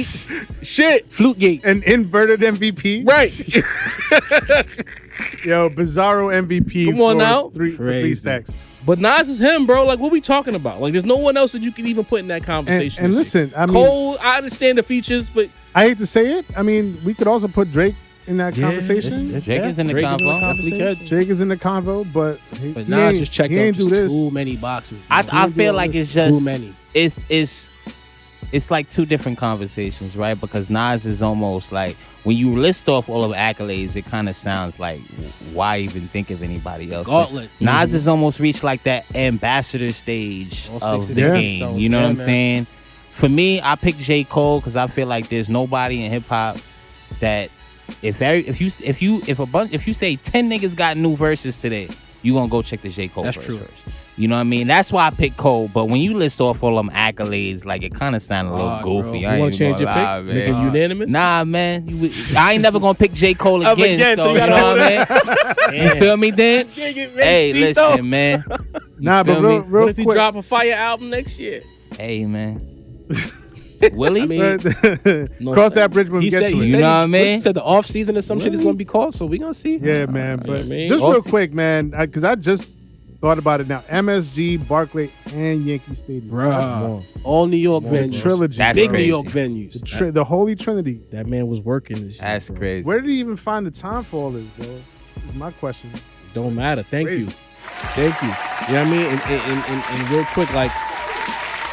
Speaker 5: Flute-gate.
Speaker 3: An inverted MVP.
Speaker 2: Right.
Speaker 3: Yo, Bizarro MVP.
Speaker 2: Come on now.
Speaker 3: 3 Stacks.
Speaker 2: But Nas is him, bro. Like, what we talking about? Like, there's no one else that you can even put in that conversation.
Speaker 3: And listen, I mean,
Speaker 2: Cole, I understand the features, but
Speaker 3: I hate to say it. I mean, we could also put Drake in that conversation.
Speaker 4: Drake is in the convo.
Speaker 3: Drake is in the convo, but
Speaker 5: Nas just checked off just too many boxes.
Speaker 4: I feel like it's just
Speaker 5: too many.
Speaker 4: It's like 2 different conversations, right? Because Nas is almost like, when you list off all of the accolades, it kind of sounds like, why even think of anybody else?
Speaker 5: Gauntlet.
Speaker 4: Nas has almost reached like that ambassador stage of the game. You know what I'm saying? For me, I pick J. Cole because I feel like there's nobody in hip hop that if you say 10 niggas got new verses today, you gonna go check the J. Cole verse first. You know what I mean? That's why I pick Cole. But when you list off all them accolades, like, it kind of sounded a little goofy.
Speaker 2: You want to change your pick? Make it unanimous?
Speaker 4: Nah, man. I ain't never gonna pick J. Cole again. So you know what I mean? You feel me, Dan? Hey, listen, man.
Speaker 3: Nah, but real
Speaker 2: what if
Speaker 3: quick.
Speaker 2: he drop a fire album next year?
Speaker 4: Hey, man. Willie?
Speaker 5: I mean,
Speaker 3: cross that bridge when we get to it.
Speaker 4: You know what I mean?
Speaker 5: He said the off season or some shit is gonna be called, so we gonna see.
Speaker 3: Yeah, man. But just real quick, man, because I just thought about it now. MSG, Barclay, and Yankee Stadium.
Speaker 5: Bruh. All New York venues.
Speaker 3: Trilogy.
Speaker 5: Big New York venues.
Speaker 3: The Holy Trinity.
Speaker 2: That man was working this year.
Speaker 4: That's
Speaker 2: bro.
Speaker 4: crazy.
Speaker 3: Where did he even find the time for all this, bro? Is my question.
Speaker 2: Don't matter. Thank
Speaker 3: Crazy.
Speaker 2: you. Thank you. You know what I mean? And real quick, like,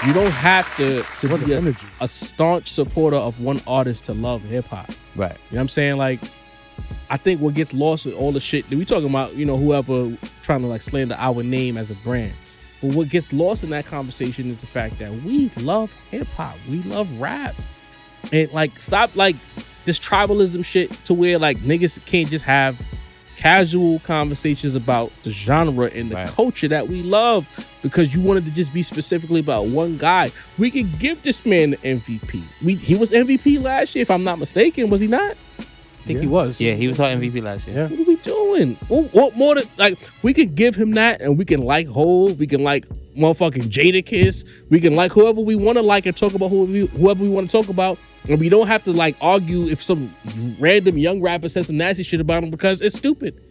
Speaker 2: you don't have to be a staunch supporter of one artist to love hip hop.
Speaker 4: Right.
Speaker 2: You know what I'm saying? Like, I think what gets lost with all the shit that we talking about, you know, whoever trying to like slander our name as a brand. But what gets lost in that conversation is the fact that we love hip hop. We love rap. And like, stop like this tribalism shit to where like niggas can't just have casual conversations about the genre and the culture that we love because you wanted to just be specifically about one guy. We could give this man the MVP. He was MVP last year, if I'm not mistaken. Was he not?
Speaker 5: I think he was.
Speaker 4: Yeah, he was our MVP last year.
Speaker 2: What are we doing? What more to, like, we can give him that and we can like Hov, we can like motherfucking Jadakiss, we can like whoever we want to like and talk about whoever we want to talk about, and we don't have to like argue if some random young rapper says some nasty shit about him because it's stupid.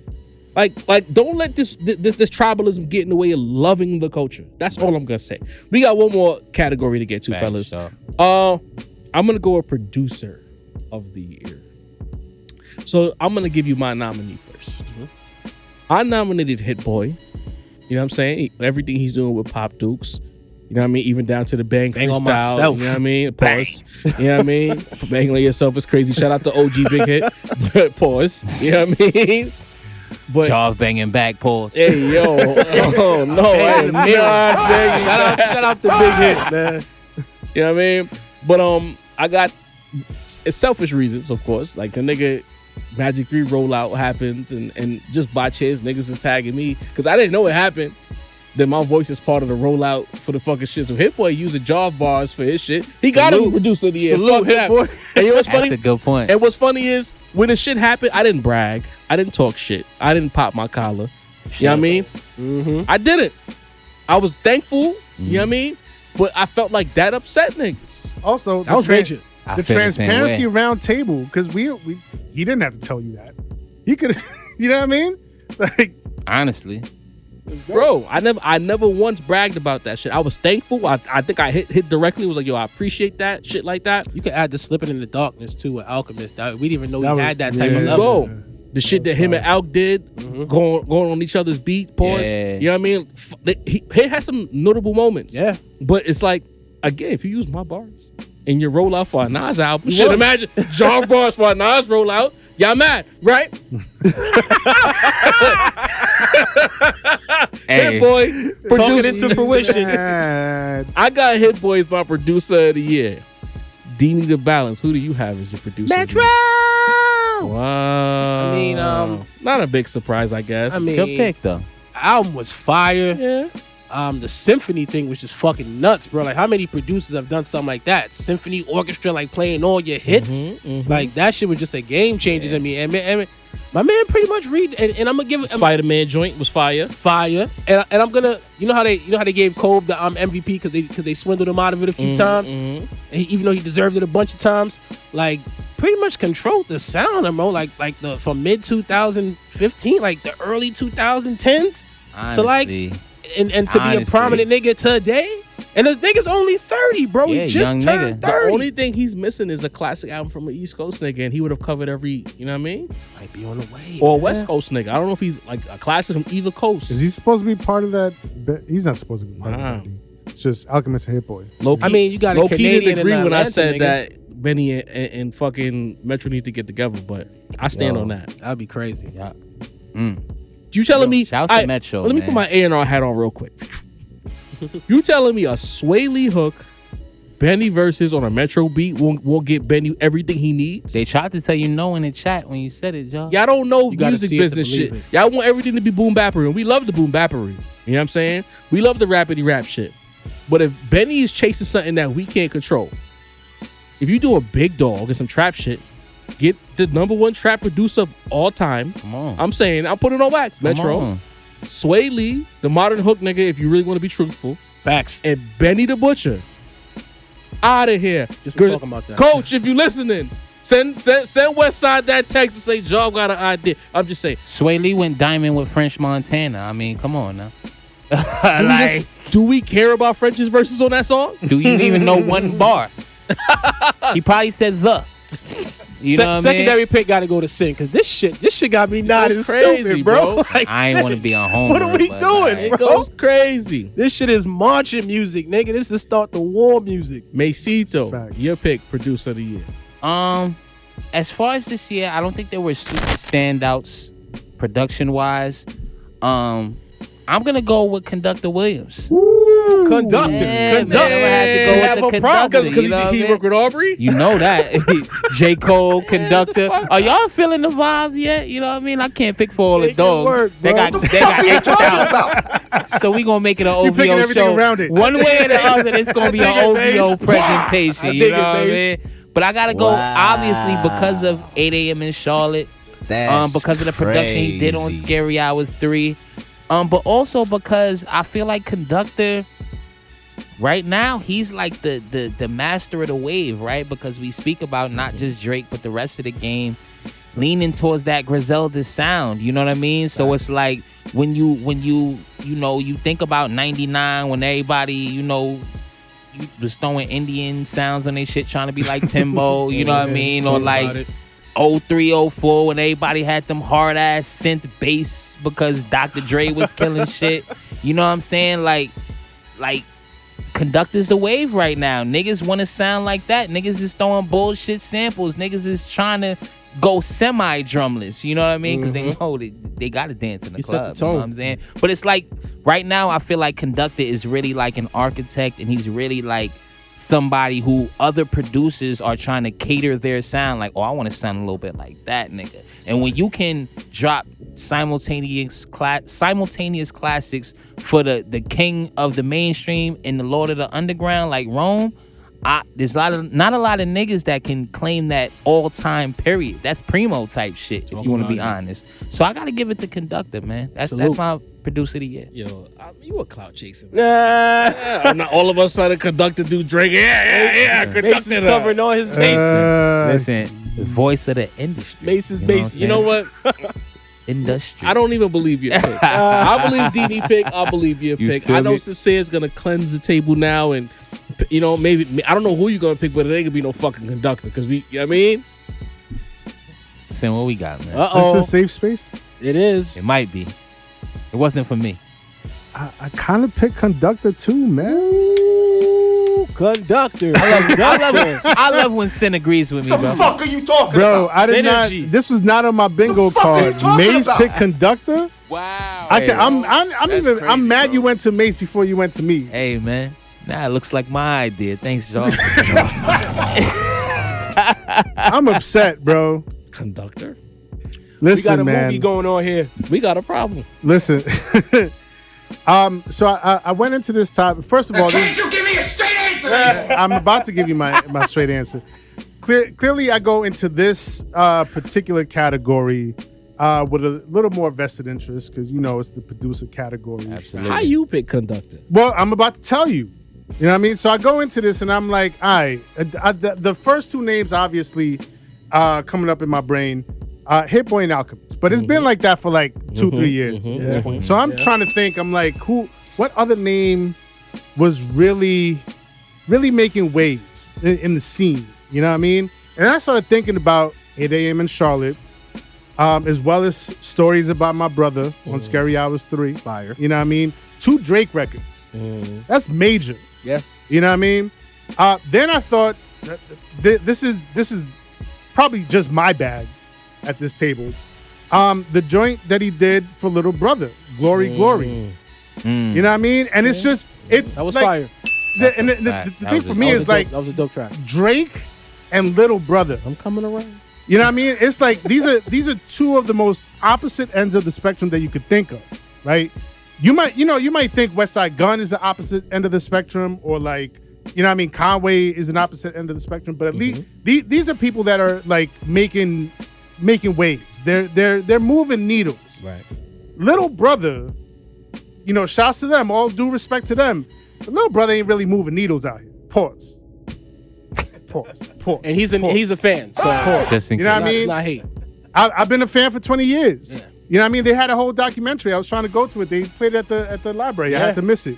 Speaker 2: Like don't let this tribalism get in the way of loving the culture. That's all I'm gonna say. We got one more category to get to, fellas. I'm gonna go with producer of the year. So I'm gonna give you my nominee first. I nominated Hit Boy. You know what I'm saying? Everything he's doing with Pop Dukes. You know what I mean? Even down to the bang freestyle.
Speaker 5: On myself.
Speaker 2: You know what I mean? Pause. You know what I mean? Bang on yourself is crazy. Shout out to OG Big Hit. But pause. You know what I mean? But
Speaker 4: Jaw banging back, pause.
Speaker 2: Hey yo. Oh no.
Speaker 5: Shout out to Big Hit, man.
Speaker 2: You know what I mean? But I got it's selfish reasons, of course. Like the nigga Magic 3 rollout happens and just by chance niggas is tagging me because I didn't know it happened. Then my voice is part of the rollout for the fucking shit. So Hit Boy used Jaw bars for his shit. He got him producer of the year.
Speaker 3: Salute, Hit Boy.
Speaker 2: And you know what's funny?
Speaker 4: That's a good point.
Speaker 2: And what's funny is when the shit happened, I didn't brag. I didn't talk shit. I didn't pop my collar. You know what I mean?
Speaker 5: Mm-hmm.
Speaker 2: I didn't. I was thankful. You know what I mean? But I felt like that upset niggas.
Speaker 3: Also,
Speaker 5: That was great shit.
Speaker 4: I
Speaker 3: the
Speaker 4: feel the same
Speaker 3: transparency
Speaker 4: way.
Speaker 3: around table, because he didn't have to tell you that. He could, you know what I mean? Like,
Speaker 4: Honestly.
Speaker 2: Bro, I never once bragged about that shit. I was thankful. I think I hit directly. Was like, yo, I appreciate that shit like that.
Speaker 5: You could add the Slipping in the Darkness too with Alchemist. We didn't even know
Speaker 3: That
Speaker 5: he
Speaker 3: was-
Speaker 5: had that type
Speaker 3: yeah.
Speaker 5: of level.
Speaker 2: Go. The shit that him and Alk did, going on each other's beat, pause.
Speaker 4: Yeah.
Speaker 2: You know what I mean? He had some notable moments.
Speaker 5: Yeah.
Speaker 2: But it's like, again, if you use my bars in your rollout for a Nas album,
Speaker 5: You
Speaker 2: shit,
Speaker 5: won.
Speaker 2: imagine John bars for a Nas rollout. Y'all mad, right?
Speaker 4: Hey.
Speaker 2: Hit Boy,
Speaker 5: Talking
Speaker 2: producer.
Speaker 5: into fruition.
Speaker 3: man.
Speaker 2: I got Hit Boy as my producer of the year. Deanie the Balance. Who do you have as your producer?
Speaker 5: Metro.
Speaker 2: Wow.
Speaker 5: I mean,
Speaker 2: not a big surprise, I guess.
Speaker 5: I mean,
Speaker 4: Good pick though.
Speaker 5: album was fire.
Speaker 2: yeah.
Speaker 5: The symphony thing was just fucking nuts, bro. Like, how many producers have done something like that? Symphony orchestra, like playing all your hits. Like, that shit was just a game changer to me. And my man pretty much and I'm gonna give it
Speaker 2: Spider-Man joint was fire.
Speaker 5: fire. And I'm gonna, you know how they gave Kobe the MVP because they swindled him out of it a few times. And even though he deserved it a bunch of times, like, pretty much controlled the sound, bro. Like the from mid 2015, like the early 2010s to like.
Speaker 4: Honestly.
Speaker 5: And to be a
Speaker 4: Honestly.
Speaker 5: prominent nigga today, and the nigga's only 30, bro.
Speaker 4: Yeah,
Speaker 5: He just
Speaker 4: young
Speaker 5: turned
Speaker 4: nigga.
Speaker 5: 30.
Speaker 2: The only thing he's missing is a classic album from an East Coast nigga, and he would have covered every, you know what I mean?
Speaker 5: Might be on the way.
Speaker 2: Or a
Speaker 5: man.
Speaker 2: West Coast nigga. I don't know if he's like a classic from either coast.
Speaker 3: Is he supposed to be part of that? He's not supposed to be part
Speaker 2: Wow.
Speaker 3: of that. It's just Alchemist and Hit Boy.
Speaker 2: Low-key,
Speaker 5: I mean, you got a
Speaker 2: low-key
Speaker 5: Canadian
Speaker 2: didn't agree
Speaker 5: and
Speaker 2: when I
Speaker 5: Atlanta
Speaker 2: said
Speaker 5: nigga.
Speaker 2: that Benny and fucking Metro need to get together, but I stand on that.
Speaker 5: That'd be crazy.
Speaker 4: Yeah.
Speaker 2: You telling me?
Speaker 4: shouts to Metro,
Speaker 2: Let me
Speaker 4: man.
Speaker 2: put my A&R hat on real quick. You telling me a Sway Lee hook, Benny verses on a Metro beat won't get Benny everything he needs?
Speaker 4: They tried to tell you no in the chat when you said it, y'all.
Speaker 2: Y'all don't know
Speaker 5: You gotta
Speaker 2: music
Speaker 5: see it to
Speaker 2: business
Speaker 5: believe
Speaker 2: shit.
Speaker 5: it.
Speaker 2: Y'all want everything to be boom bappery, and we love the boom bappery. You know what I'm saying? We love the rapidy rap shit. But if Benny is chasing something that we can't control, if you do a big dog and some trap shit, get the #1 trap producer of all time.
Speaker 4: Come on.
Speaker 2: I'm saying, I'll put it on wax,
Speaker 4: Come
Speaker 2: Metro.
Speaker 4: on.
Speaker 2: Sway Lee, the modern hook nigga, if you really want to be truthful,
Speaker 5: Facts.
Speaker 2: and Benny the Butcher. Out of here.
Speaker 5: Just
Speaker 2: Good-
Speaker 5: talking about that.
Speaker 2: Coach, if you listening, send Westside that text and say, Job got an idea. I'm just saying.
Speaker 4: Sway Lee went diamond with French Montana. I mean, come on now.
Speaker 2: Do we care about French's verses on that song?
Speaker 4: Do you even know one bar? He probably said the. You know what I mean?
Speaker 5: Secondary pick got to go to Sin because this shit got me nodding
Speaker 2: It's crazy,
Speaker 5: stupid, bro.
Speaker 2: bro.
Speaker 5: Like,
Speaker 4: I ain't want to be on home.
Speaker 5: What are we doing?
Speaker 2: It goes crazy.
Speaker 5: this shit is marching music, nigga. This is start the war music.
Speaker 2: Macito,
Speaker 3: Fact.
Speaker 2: your pick, producer of the year.
Speaker 4: As far as this year, I don't think there were super standouts production wise. I'm gonna go with Conductor Williams.
Speaker 5: Conductor.
Speaker 4: Yeah,
Speaker 5: Conductor.
Speaker 4: man, I'm gonna have to go
Speaker 5: Have
Speaker 4: with the
Speaker 5: a problem.
Speaker 4: Conductor. You know what I
Speaker 2: he
Speaker 4: mean?
Speaker 2: worked with Aubrey?
Speaker 4: You know that. J. Cole, Conductor.
Speaker 2: fuck?
Speaker 4: Are y'all feeling the vibes yet? You know what I mean? I can't pick for all the
Speaker 5: Make it
Speaker 4: dogs.
Speaker 5: work,
Speaker 4: They
Speaker 5: bro.
Speaker 4: got
Speaker 5: What the
Speaker 4: they got X'd out. So we gonna make it an
Speaker 3: picking
Speaker 4: OVO
Speaker 3: everything
Speaker 4: show.
Speaker 3: around it.
Speaker 4: One way or the other, it's gonna be an
Speaker 5: dig it,
Speaker 4: OVO
Speaker 5: Bass.
Speaker 4: presentation.
Speaker 5: I
Speaker 4: You
Speaker 5: dig
Speaker 4: know
Speaker 5: it,
Speaker 4: what I
Speaker 5: Bass.
Speaker 4: mean? But I gotta go obviously because of 8 a.m. in Charlotte. Because of the production he did on Scary Hours 3. But also because I feel like Conductor right now, he's like the master of the wave, right? Because we speak about not just Drake, but the rest of the game leaning towards that Griselda sound. You know what I mean? So it's like when you think about 99 when everybody, you was throwing Indian sounds on their shit trying to be like Timbo, you know what I mean? Or like 03, 04 when everybody had them hard ass synth bass because Dr. Dre was killing shit. You know what I'm saying? Like Conductor's the wave right now. Niggas want to sound like that. Niggas is throwing bullshit samples. Niggas is trying to go semi-drumless. You know what I mean? Because they know they got to dance in the
Speaker 5: He set the
Speaker 4: club. You know
Speaker 5: tone.
Speaker 4: what I'm saying? But it's like right now I feel like Conductor is really like an architect and he's really like somebody who other producers are trying to cater their sound like, oh, I want to sound a little bit like that nigga. And when you can drop simultaneous classics for the king of the mainstream and the Lord of the Underground like Rome, there's not a lot of niggas that can claim that all-time period. That's primo type shit, if you want to be honest. So I gotta give it to Conductor, man. That's my producer of the year.
Speaker 2: Yo, you a clout chaser. Not all of us started Conductor do Drake. Yeah. Conductor
Speaker 5: Mace is covering all his bases.
Speaker 4: Listen, the voice of the industry.
Speaker 5: Mace's bases.
Speaker 2: You know what?
Speaker 4: Industry.
Speaker 2: I don't even believe your pick. I believe DD pick. I believe your pick. I know Sincere's gonna cleanse the table now, and maybe I don't know who you're gonna pick, but it ain't gonna be no fucking Conductor because you know what I mean.
Speaker 4: Sam, what we got, man?
Speaker 3: This is a safe space.
Speaker 5: It is.
Speaker 4: It might be. It wasn't for me.
Speaker 3: I kind of picked Conductor too, man.
Speaker 5: Ooh, Conductor.
Speaker 4: I love when Sin agrees with me, bro.
Speaker 6: What the fuck are you talking
Speaker 3: Bro,
Speaker 6: about?
Speaker 3: I did not. This was not on my bingo card. Mace picked Conductor.
Speaker 4: Wow.
Speaker 3: I'm mad you went to Mace before you went to me.
Speaker 4: Hey, man. Nah, it looks like my idea. Thanks, y'all.
Speaker 3: I'm upset, bro.
Speaker 2: Conductor.
Speaker 3: Listen,
Speaker 5: we got a
Speaker 3: man.
Speaker 5: movie going on here.
Speaker 2: We got a problem.
Speaker 3: Listen. So I went into this topic. First of all,
Speaker 6: Can't you give me a straight answer?
Speaker 3: I'm about to give you my straight answer. Clearly, I go into this particular category with a little more vested interest because it's the producer category.
Speaker 4: Absolutely.
Speaker 2: How you pick Conductor?
Speaker 3: Well, I'm about to tell you. You know what I mean? So I go into this and I'm like, all right, the first two names obviously coming up in my brain, Hit Boy and Alchemist. But it's been like that for like 2-3 years. At this point. So I'm trying to think, I'm like, what other name was really making waves in the scene? You know what I mean? And I started thinking about 8 a.m. in Charlotte, as well as stories about my brother on Scary Hours 3.
Speaker 5: Fire.
Speaker 3: You know what I mean? 2 Drake records. That's major.
Speaker 5: Yeah.
Speaker 3: You know what I mean? Then I thought this is probably just my bag at this table. The joint that he did for Little Brother, Glory. You know what I mean? And it's
Speaker 5: That was
Speaker 3: like,
Speaker 5: fire.
Speaker 3: The thing for me is like
Speaker 5: that was a dope track.
Speaker 3: Drake and Little Brother.
Speaker 2: I'm coming around.
Speaker 3: You know what I mean? It's like these are two of the most opposite ends of the spectrum that you could think of, right? You might think West Side Gun is the opposite end of the spectrum, or like, you know what I mean, Conway is an opposite end of the spectrum, but at least these are people that are like making waves. They're moving needles.
Speaker 2: Right.
Speaker 3: Little Brother, shouts to them, all due respect to them. But Little Brother ain't really moving needles out here. Pause.
Speaker 5: And he's a fan. So
Speaker 4: Just in
Speaker 3: You know what I
Speaker 4: case.
Speaker 3: mean?
Speaker 5: not hate.
Speaker 3: I've been a fan for 20 years.
Speaker 5: Yeah.
Speaker 3: You know what I mean? They had a whole documentary. I was trying to go to it. They played it at the library. I had to miss it.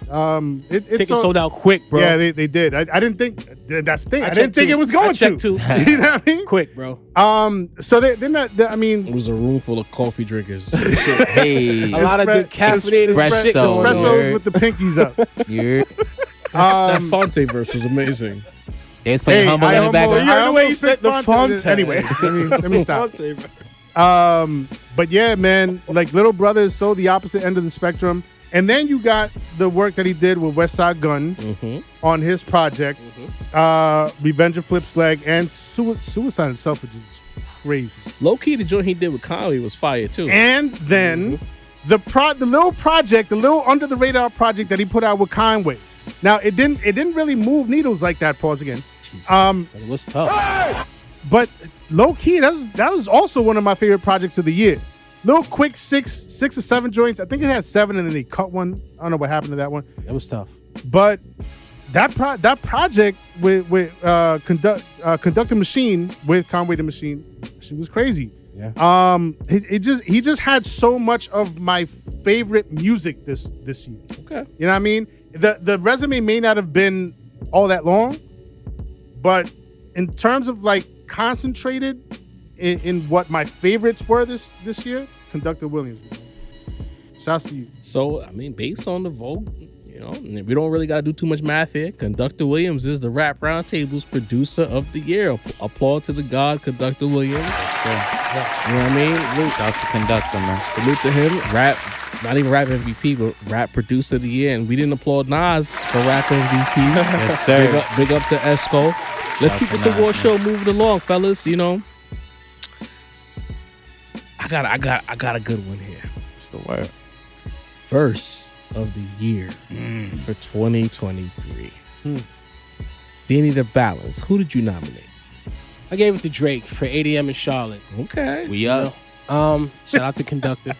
Speaker 5: Tickets sold out quick, bro.
Speaker 3: Yeah, they did. I didn't think that's the thing. I didn't
Speaker 5: checked
Speaker 3: think
Speaker 5: too.
Speaker 3: it was going
Speaker 5: I checked
Speaker 3: to.
Speaker 5: too.
Speaker 3: You know what I mean?
Speaker 5: Quick, bro.
Speaker 3: So they're not. I mean,
Speaker 2: It was a room full of coffee drinkers.
Speaker 4: Hey.
Speaker 5: A lot of good caffeinated shit going on.
Speaker 3: espressos with the pinkies up.
Speaker 4: You're,
Speaker 2: That Fonte verse was amazing.
Speaker 4: they was playing Humble in the background.
Speaker 5: You heard the way he
Speaker 3: almost
Speaker 5: said
Speaker 3: picked
Speaker 5: the Fonte.
Speaker 3: Anyway, let me stop.
Speaker 5: Fonte, bro.
Speaker 3: But yeah, man, like Little Brother is so the opposite end of the spectrum. And then you got the work that he did with West Side Gun on his project, Revenge of Flip's Leg, and Suicide itself, which is crazy.
Speaker 2: Low key, the joint he did with Conway was fire too.
Speaker 3: And then the little project, the little under the radar project that he put out with Conway. Now it didn't really move needles like that. Pause again.
Speaker 5: It was tough.
Speaker 3: But low key, that was also one of my favorite projects of the year. Little quick 6 or 7 joints. I think it had 7 and then they cut one. I don't know what happened to that one.
Speaker 5: It was tough.
Speaker 3: But that project with Conductor Machine with Conway the Machine, she was crazy.
Speaker 5: Yeah.
Speaker 3: He just had so much of my favorite music this year.
Speaker 2: Okay.
Speaker 3: You know what I mean? The resume may not have been all that long, but in terms of like concentrated in what my favorites were this year, Conductor Williams. Shouts to you.
Speaker 2: So, I mean, based on the vote, we don't really got to do too much math here. Conductor Williams is the Rap Roundtable's producer of the year. Applaud to the God, Conductor Williams. So, you know what I mean?
Speaker 4: Shouts to Conductor, man.
Speaker 2: Salute to him. Not even Rap MVP, but Rap Producer of the Year. And we didn't applaud Nas for Rap MVP.
Speaker 4: Yes, sir.
Speaker 2: Big up to Esco. Let's keep this award show moving along, fellas. I got a good one here.
Speaker 4: What's the word?
Speaker 2: Verse of the year for 2023. Danny the Balance. Who did you nominate?
Speaker 5: I gave it to Drake for 8 a.m. in Charlotte.
Speaker 2: Okay.
Speaker 4: We up.
Speaker 5: Shout out to Conductor.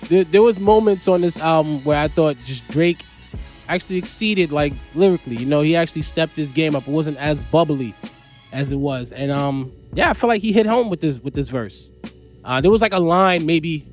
Speaker 5: There was moments on this album where I thought just Drake actually exceeded, like, lyrically. You know, he actually stepped his game up. It wasn't as bubbly as it was. And I feel like he hit home with this verse. There was like a line, maybe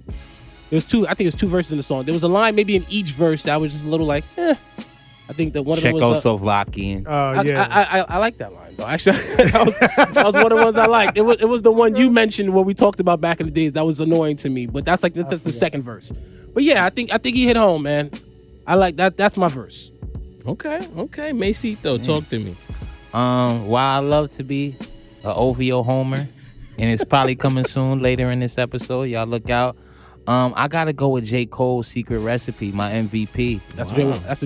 Speaker 5: there was two. I think there's 2 verses in the song. There was a line maybe in each verse that was just a little like, I think that one of them was
Speaker 4: Czechoslovakian.
Speaker 5: I like that line though. Actually, that was one of the ones I liked. It was the one you mentioned what we talked about back in the days. That was annoying to me, but that's the second verse. But yeah, I think he hit home, man. I like that. That's my verse.
Speaker 2: Okay. Macito, talk to me.
Speaker 4: While I love to be an OVO homer, and it's probably coming soon later in this episode. Y'all look out. I gotta go with J. Cole's Secret Recipe, my MVP.
Speaker 5: That's a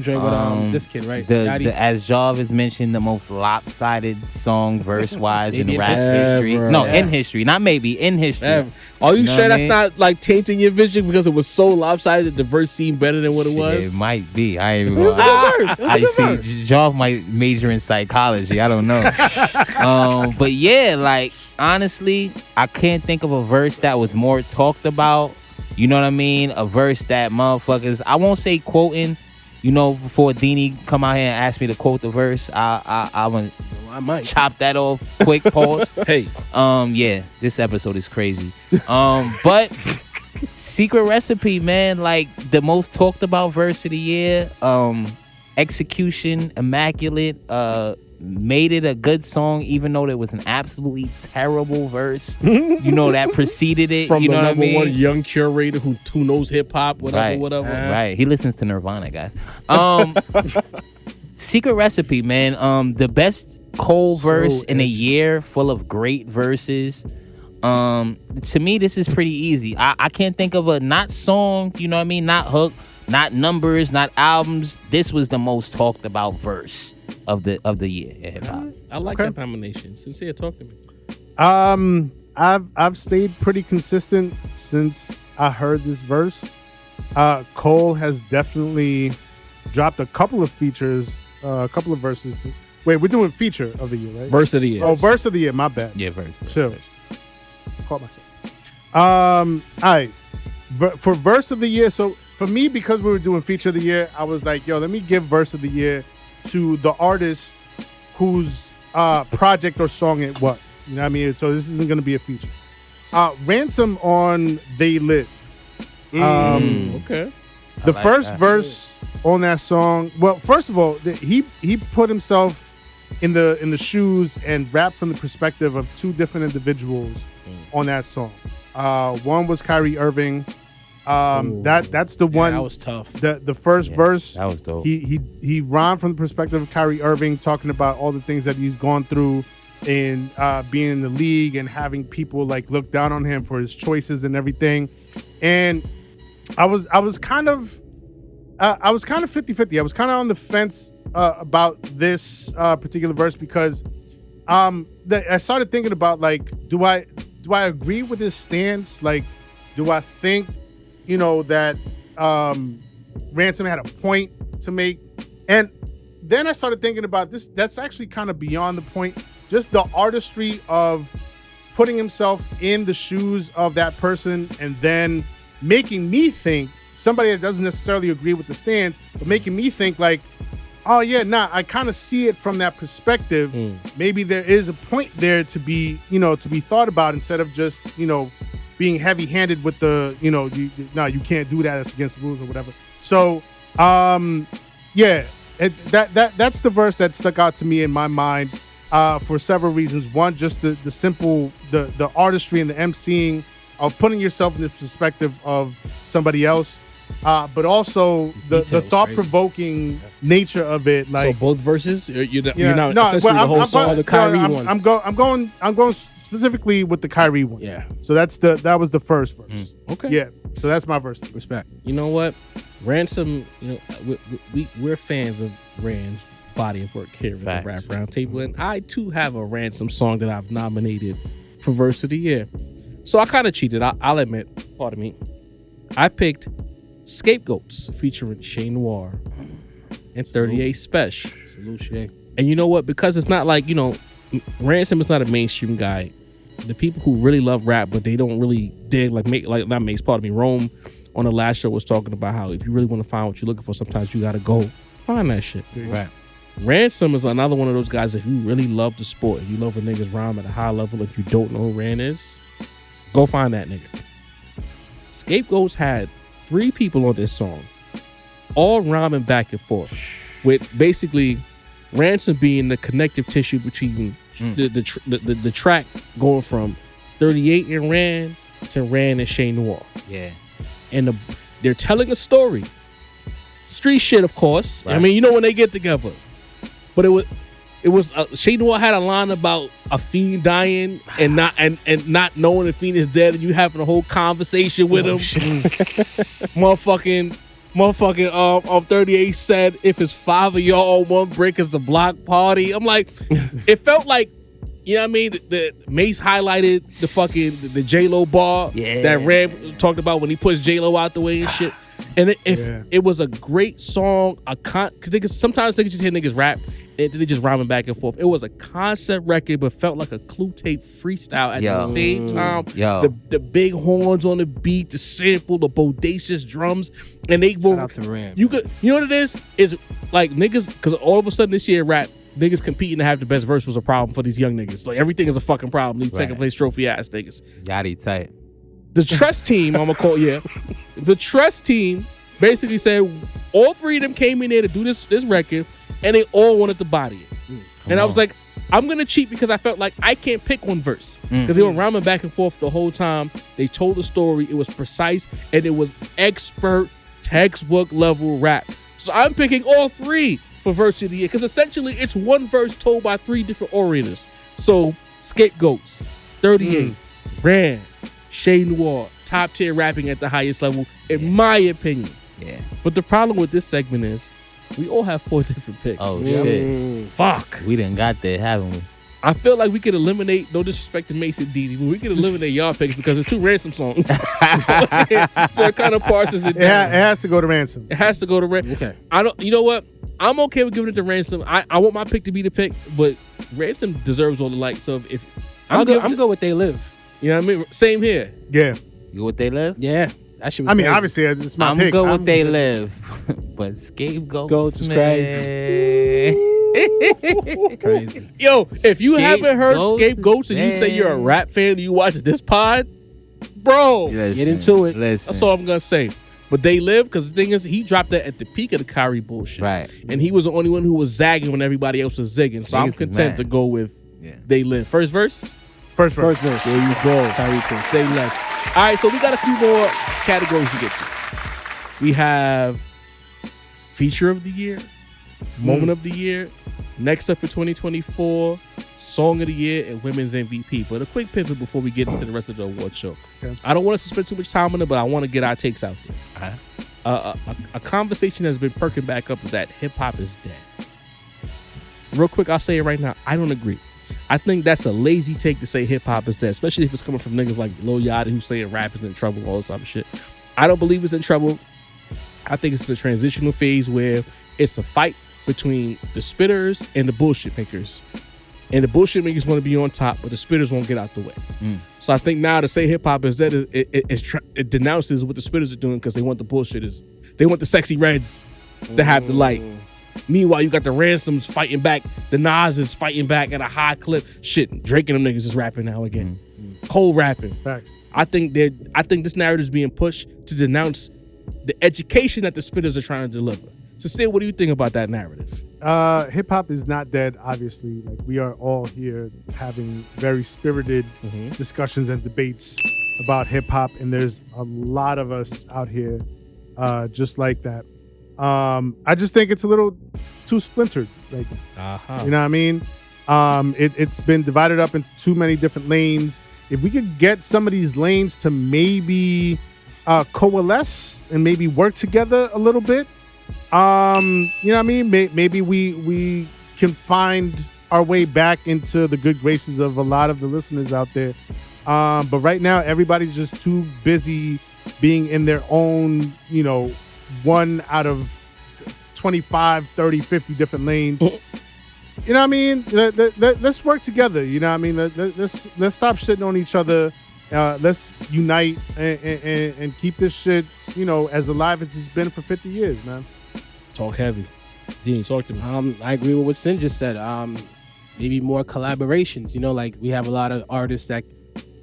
Speaker 5: drink with this kid, right?
Speaker 4: As Jarvis mentioned, the most lopsided song verse-wise in rap history. No, in history, not maybe, in history.
Speaker 2: Ever. Are you sure that's not like tainting your vision because it was so lopsided that the verse seemed better than what it was?
Speaker 4: It might be. I ain't even I see Jarvis might major in psychology. I don't know. But yeah, like honestly, I can't think of a verse that was more talked about. You know what I mean? A verse that motherfuckers, I won't say quoting, you know, before Deanie come out here and ask me to quote the verse, I might chop that off quick, pause.
Speaker 2: Hey.
Speaker 4: Yeah, this episode is crazy. But Secret Recipe, man, like the most talked about verse of the year, execution, immaculate, made it a good song, even though there was an absolutely terrible verse, you know, that preceded it.
Speaker 2: From
Speaker 4: you know
Speaker 2: the
Speaker 4: what I
Speaker 2: number
Speaker 4: mean?
Speaker 2: one young curator who knows hip hop, whatever.
Speaker 4: Right. He listens to Nirvana, guys. Secret Recipe, man. The best Cole verse in a year, full of great verses. To me, this is pretty easy. I can't think of a not song, you know what I mean? Not hook, not numbers, not albums. This was the most talked about verse of the year in hip hop.
Speaker 2: I like that nomination. Sincere, talk to me.
Speaker 3: I've stayed pretty consistent since I heard this verse. Cole has definitely dropped a couple of features, a couple of verses. Wait, we're doing feature of the year, right?
Speaker 2: Verse of the year.
Speaker 3: Oh, verse of the year. My bad.
Speaker 4: Yeah, verse.
Speaker 3: Chill. Caught myself. All right. For verse of the year, so for me, because we were doing feature of the year, I was like, yo, let me give verse of the year to the artist whose project or song it was. You know what I mean? So this isn't going to be a feature. Ransom on They Live.
Speaker 2: Okay.
Speaker 3: The first verse on that song. Well, first of all, he put himself in the shoes and rapped from the perspective of 2 different individuals on that song. One was Kyrie Irving. That's the one.
Speaker 5: That was tough.
Speaker 3: The first verse.
Speaker 4: That was dope.
Speaker 3: He rhymed from the perspective of Kyrie Irving, talking about all the things that he's gone through in being in the league and having people like look down on him for his choices and everything. And I was kind of 50-50. I was kind of on the fence about this particular verse because I started thinking about like, do I agree with his stance? Like, do I think, you know, that Ransom had a point to make? And then I started thinking about this. That's actually kind of beyond the point. Just the artistry of putting himself in the shoes of that person and then making me think, somebody that doesn't necessarily agree with the stance, but making me think like, oh yeah, I kind of see it from that perspective. Maybe there is a point there to be, you know, to be thought about instead of just, you know, being heavy-handed with the, you know, you can't do that. It's against the rules or whatever. So, yeah, that's the verse that stuck out to me in my mind for several reasons. One, just the simple, the artistry and the emceeing of putting yourself in the perspective of somebody else, but also the thought-provoking nature of it. Like,
Speaker 2: so both verses, you're not essentially the whole song.
Speaker 5: The Kyrie one.
Speaker 3: I'm going specifically with the Kyrie one.
Speaker 5: Yeah.
Speaker 3: So that was the first verse.
Speaker 2: Okay.
Speaker 3: Yeah. So that's my verse.
Speaker 5: Respect.
Speaker 2: You know what? Ransom, you know, we're fans of Rand's body of work here at the Rap Roundtable, and I too have a Ransom song that I've nominated for verse of the year. So I kind of cheated. I'll admit. Pardon me. I picked Scapegoats featuring Shay Noir and 38 Special.
Speaker 5: Salute, Shay.
Speaker 2: And you know what? Because it's not like, Ransom is not a mainstream guy. The people who really love rap, but they don't really dig, not Mace, pardon me, Rome on the last show was talking about how if you really want to find what you're looking for, sometimes you got to go find that shit.
Speaker 4: Right.
Speaker 2: Ransom is another one of those guys, if you really love the sport, if you love a nigga's rhyme at a high level, if you don't know who Ran is, go find that nigga. Scapegoats had 3 people on this song, all rhyming back and forth, with basically Ransom being the connective tissue between the track going from 38 and Ran to Ran and Shay Noir.
Speaker 4: Yeah.
Speaker 2: And they're telling a story. Street shit, of course. Right. I mean, when they get together. But it was Shay Noir had a line about a fiend dying and not knowing the fiend is dead, and you having a whole conversation with him. motherfucking 38 said, if it's 5 of y'all on one brick, it's a block party. I'm like, it felt like, you know what I mean? The Mace highlighted the J-Lo bar that Ram talked about when he pushed J-Lo out the way and shit. And it was a great song, because sometimes they can just hear niggas rap and they just rhyming back and forth. It was a concept record, but felt like a Clue Tape freestyle at the same time. The big horns on the beat, the sample, the bodacious drums, and they were.
Speaker 5: Shout out to Ram.
Speaker 2: You know what it is? Is like niggas, because all of a sudden this year rap, niggas competing to have the best verse was a problem for these young niggas. Like everything is a fucking problem. These second place trophy ass niggas.
Speaker 4: Yachty tight.
Speaker 2: The Trust team, I'm gonna call the Trust team basically said all 3 of them came in there to do this record, and they all wanted to body it. And I was like, I'm gonna cheat because I felt like I can't pick one verse because they were rhyming back and forth the whole time. They told the story. It was precise and it was expert textbook level rap. So I'm picking all 3 for verse of the year because essentially it's one verse told by 3 different orators. So Scapegoats, 38, Ran, Shay Noir, top tier rapping at the highest level, in my opinion.
Speaker 4: Yeah.
Speaker 2: But the problem with this segment is we all have 4 different picks.
Speaker 4: Oh, shit.
Speaker 2: Fuck.
Speaker 4: We done got there, haven't we?
Speaker 2: I feel like we could eliminate, no disrespect to Mason Didi, but we could eliminate y'all picks because it's 2 Ransom songs. So it kind of parses it down.
Speaker 3: It has to go to Ransom.
Speaker 2: It has to go to Ransom.
Speaker 5: Okay.
Speaker 2: You know what? I'm okay with giving it to Ransom. I want my pick to be the pick, but Ransom deserves all the light. So if
Speaker 5: I'm good with They Live.
Speaker 2: You know what I mean? Same here.
Speaker 3: Yeah.
Speaker 4: You what They Live?
Speaker 5: Yeah. That shit was
Speaker 3: I mean,
Speaker 5: crazy.
Speaker 3: obviously, it's my
Speaker 4: I'm
Speaker 3: pick.
Speaker 4: good with They Live. But Scapegoats
Speaker 5: is
Speaker 4: crazy.
Speaker 5: Crazy.
Speaker 2: Yo, if you haven't heard Scapegoats and you say
Speaker 4: man.
Speaker 2: you're a rap fan and you watch this pod, bro,
Speaker 5: Get into it.
Speaker 4: Listen.
Speaker 2: that's all I'm gonna say. But They Live, because the thing is, he dropped that at the peak of the Kyrie bullshit.
Speaker 4: Right.
Speaker 2: And he was the only one who was zagging when everybody else was zigging. So I'm
Speaker 4: Niggas is
Speaker 2: content
Speaker 4: mad.
Speaker 2: to go with They Live. First verse?
Speaker 3: First verse.
Speaker 2: There you go. Say less. All right, so we got a few more categories to get to. We have Feature of the Year, Moment of the Year, Next Up for 2024, Song of the Year, and Women's MVP. But a quick pivot before we get into the rest of the award show.
Speaker 3: Okay.
Speaker 2: I don't want us to spend too much time on it, but I want to get our takes out there. A conversation that's been perking back up is that hip-hop is dead. Real quick, I'll say it right now. I don't agree. I think that's a lazy take to say hip-hop is dead, especially if it's coming from niggas like Lil Yachty who's saying rap is in trouble and all this other shit. I don't believe it's in trouble. I think it's in a transitional phase where it's a fight between the spitters and the bullshit makers. And the bullshit makers want to be on top, but the spitters won't get out the way. So I think now to say hip-hop is dead, it denounces what the spitters are doing because they want the bullshitters. They want the sexy reds to have the light. Meanwhile, you got the Ransoms fighting back, the Nas is fighting back at a high clip. Shit, Drake and them niggas is rapping now again. Cold rapping.
Speaker 3: Facts.
Speaker 2: I think this narrative is being pushed to denounce the education that the spitters are trying to deliver. So, Sid, what do you think about that narrative?
Speaker 3: Hip hop is not dead, obviously. Like, we are all here having very spirited discussions and debates about hip hop, and there's a lot of us out here just like that. I just think it's a little too splintered. Like, you know what I mean? It's been divided up into too many different lanes. If we could get some of these lanes to maybe coalesce and maybe work together a little bit, you know what I mean? Maybe we can find our way back into the good graces of a lot of the listeners out there. But right now, everybody's just too busy being in their own, 1 out of 25, 30, 50 different lanes. You know what I mean? Let's work together. You know what I mean? Let's stop shitting on each other. Let's unite and keep this shit, as alive as it's been for 50 years, man.
Speaker 2: Talk heavy. Dean, talk to me.
Speaker 5: I agree with what Sin just said. Maybe more collaborations. Like we have a lot of artists that,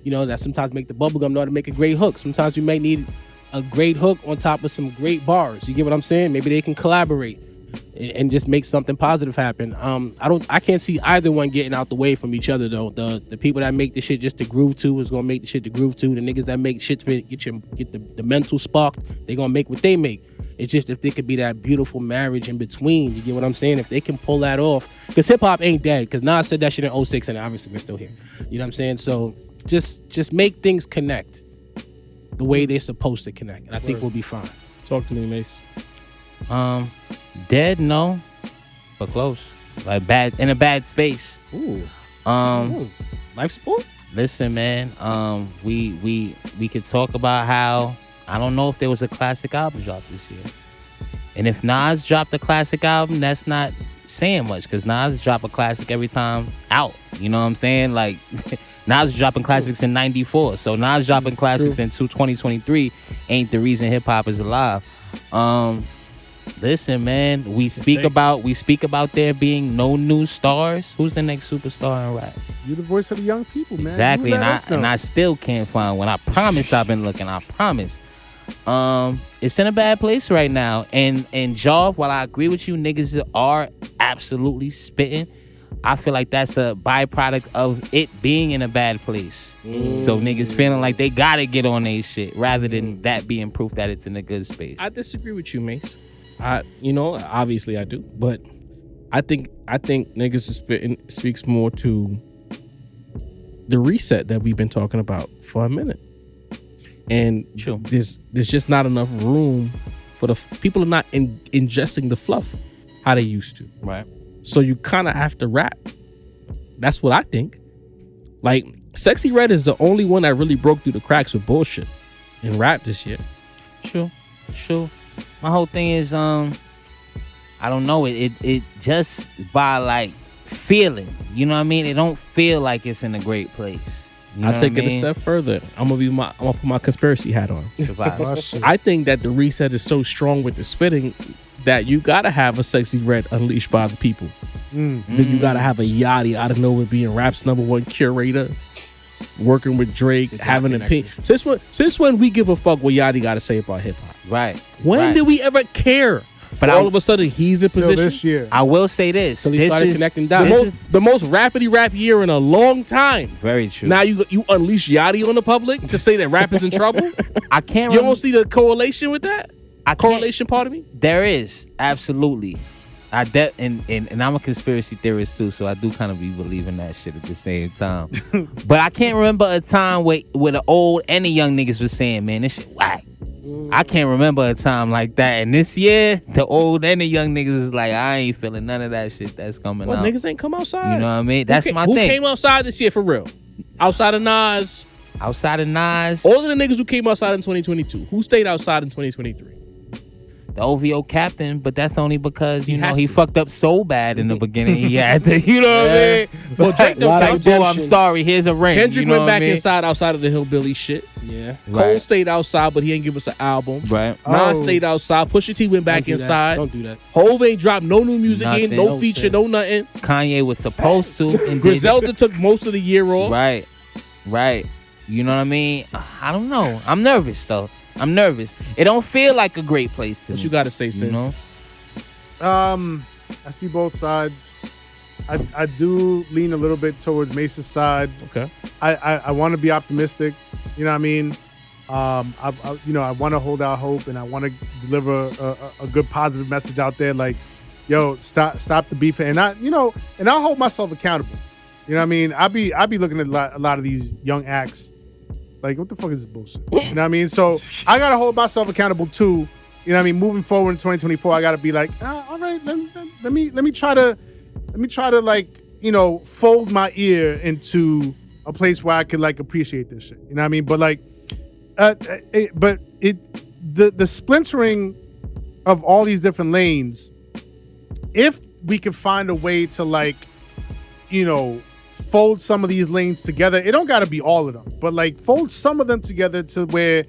Speaker 5: that sometimes make the bubblegum know how to make a great hook. Sometimes we might need a great hook on top of some great bars. You get what I'm saying? Maybe they can collaborate and just make something positive happen. I can't see either one getting out the way from each other though. The people that make the shit just to groove to is gonna make the shit to groove to. The niggas that make shit to get the mental sparked, they gonna make what they make. It's just if there could be that beautiful marriage in between. You get what I'm saying? If they can pull that off, because hip hop ain't dead. Because Nas said that shit in 06, and obviously we're still here. You know what I'm saying? So just make things connect the way they're supposed to connect, and I think we'll be fine.
Speaker 2: Talk to me, Mace.
Speaker 4: Dead, no, but close. Like in a bad space.
Speaker 2: Ooh.
Speaker 5: Life support.
Speaker 4: Listen, man. We could talk about how I don't know if there was a classic album dropped this year, and if Nas dropped a classic album, that's not saying much because Nas drop a classic every time out. You know what I'm saying? Like Nas is dropping classics in '94, so Nas dropping classics in 2023 ain't the reason hip hop is alive. Listen, man, we speak about there being no new stars. Who's the next superstar in rap?
Speaker 3: You're the voice of the young people, man.
Speaker 4: Exactly, and I still can't find one. I promise I've been looking. I promise. It's in a bad place right now. And Jaw, while I agree with you, niggas are absolutely spitting. I feel like that's a byproduct of it being in a bad place. So niggas feeling like they gotta get on their shit rather than that being proof that it's in a good space.
Speaker 2: I disagree with you, Mace. Obviously I do, but I think niggas is spitting speaks more to the reset that we've been talking about for a minute. And there's just not enough room for people are not ingesting the fluff how they used to.
Speaker 4: Right.
Speaker 2: So you kind of have to rap. That's what I think. Like Sexy Red is the only one that really broke through the cracks with bullshit in rap this year.
Speaker 4: True. My whole thing is I don't know, it just by like feeling, you know what I mean? It don't feel like it's in a great place. You know
Speaker 2: I'll take it a step further. I'm gonna put my conspiracy hat on. I think that the reset is so strong with the spitting that you gotta have a Sexy Red unleashed by the people. Then you gotta have a Yachty out of nowhere being rap's #1 curator, working with Drake, having an opinion. Since when we give a fuck what Yachty gotta say about hip hop?
Speaker 4: Right.
Speaker 2: When did we ever care? But all of a sudden he's in position.
Speaker 3: This year.
Speaker 4: I will say this.
Speaker 5: So he started connecting dots.
Speaker 2: The most rapidy rap year in a long time.
Speaker 4: Very true.
Speaker 2: Now you unleash Yachty on the public to say that rap is in trouble?
Speaker 4: I can't
Speaker 2: You don't see the correlation with that? Correlation part of me?
Speaker 4: There is, absolutely. And I'm a conspiracy theorist too, so I do kind of be believing that shit at the same time. But I can't remember a time where the old and the young niggas was saying, man, this shit whack. I can't remember a time like that. And this year, the old and the young niggas is like, I ain't feeling none of that shit that's coming out.
Speaker 2: Niggas ain't come outside.
Speaker 4: You know what I mean? That's my thing.
Speaker 2: Who came outside this year for real? Outside of Nas?
Speaker 4: All of the
Speaker 2: niggas who came outside in 2022. Who stayed outside in 2023?
Speaker 4: The OVO captain, but that's only because, he fucked up so bad in the beginning. He had to, you know what I mean?
Speaker 2: Well, Drake
Speaker 4: I'm sorry, here's a ring.
Speaker 2: Kendrick went back inside outside of the hillbilly shit.
Speaker 5: Yeah.
Speaker 2: Cole stayed outside, but he ain't give us an album.
Speaker 4: Right.
Speaker 2: Nas stayed outside. Pusha T went back inside.
Speaker 5: Don't do that.
Speaker 2: Hove ain't dropped no new music
Speaker 4: Nothing.
Speaker 2: in, no feature, no nothing.
Speaker 4: Kanye was supposed to. And
Speaker 2: Griselda took most of the year off.
Speaker 4: Right. You know what I mean? I don't know. I'm nervous, though. I'm nervous. It don't feel like a great place to me.
Speaker 2: What you got to say, Sid?
Speaker 4: You know?
Speaker 3: I see both sides. I do lean a little bit towards Mace's side.
Speaker 2: Okay.
Speaker 3: I want to be optimistic. You know what I mean? I want to hold out hope, and I want to deliver a good positive message out there. Like, yo, stop the beef, and I'll hold myself accountable. You know what I mean? I be looking at a lot of these young acts. Like, what the fuck is this bullshit? You know what I mean? So I gotta hold myself accountable too. You know what I mean? Moving forward in 2024, I gotta be like, all right, let me try to like, fold my ear into a place where I could like appreciate this shit. You know what I mean? But like, the splintering of all these different lanes if we could find a way to like, you know, fold some of these lanes together, it don't got to be all of them, but like fold some of them together to where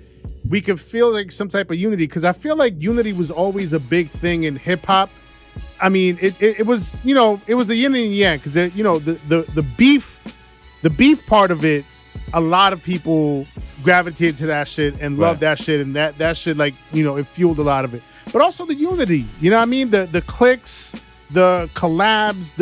Speaker 3: we could feel like some type of unity. Because I feel like unity was always a big thing in hip hop. I mean, it was, you know, it was the yin and yang, because, you know, the beef part of it, a lot of people gravitated to that shit and loved that shit, and that shit, like, you know, it fueled a lot of it. But also the unity, you know what I mean? The clicks, the collabs,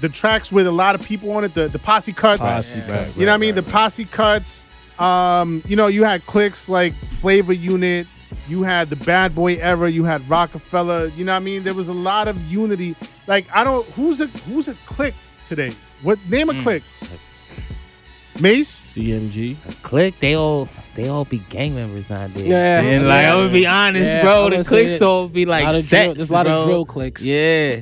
Speaker 3: the tracks with a lot of people on it, the posse cuts. You know what I mean? The posse cuts. You know, you had clicks like Flavor Unit, you had the Bad Boy Era, you had Rockefeller. You know what I mean? There was a lot of unity. Like, who's a clique today? What name a clique? Mace?
Speaker 2: CMG.
Speaker 4: Click, they all be gang members nowadays.
Speaker 5: Yeah.
Speaker 4: And like, I'm gonna be honest, bro. The clicks all be like sets.
Speaker 5: There's a lot of drill clicks.
Speaker 4: Yeah.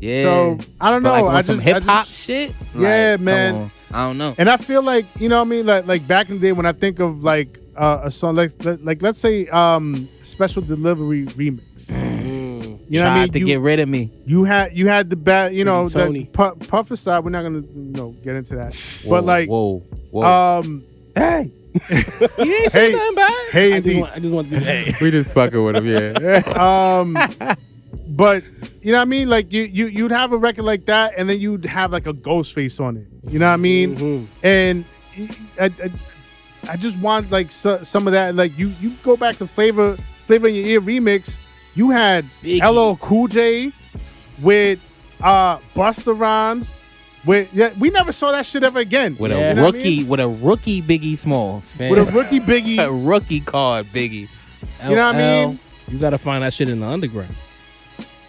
Speaker 3: So I don't know.
Speaker 4: Like,
Speaker 3: I
Speaker 4: some
Speaker 3: just
Speaker 4: hip hop shit.
Speaker 3: Yeah,
Speaker 4: like,
Speaker 3: man.
Speaker 4: I don't know.
Speaker 3: And I feel like, you know what I mean? Like back in the day when I think of like a song like let's say Special Delivery Remix. You know what I mean?
Speaker 4: To get rid of me.
Speaker 3: You had the bad, you know,
Speaker 5: Tony.
Speaker 3: the Puffer side. We're not gonna, you know, get into that. But like,
Speaker 4: whoa.
Speaker 3: Hey,
Speaker 2: He ain't saying nothing bad.
Speaker 3: hey,
Speaker 5: I
Speaker 3: indeed.
Speaker 5: just want to do that.
Speaker 6: We just fucking with him, yeah.
Speaker 3: But you know what I mean? Like you'd have a record like that, and then you'd have like a Ghostface on it. You know what I mean?
Speaker 5: Mm-hmm.
Speaker 3: And I just want like some of that. Like you go back to Flavor in Your Ear remix. You had
Speaker 5: Biggie.
Speaker 3: LL Cool J with Busta Rhymes. We never saw that shit ever again.
Speaker 4: With
Speaker 3: You
Speaker 4: a
Speaker 3: know what I
Speaker 4: rookie,
Speaker 3: mean?
Speaker 4: with a rookie Biggie Smalls.
Speaker 3: With a rookie Biggie.
Speaker 4: A rookie card Biggie.
Speaker 3: You know what I mean?
Speaker 2: You gotta find that shit in the underground.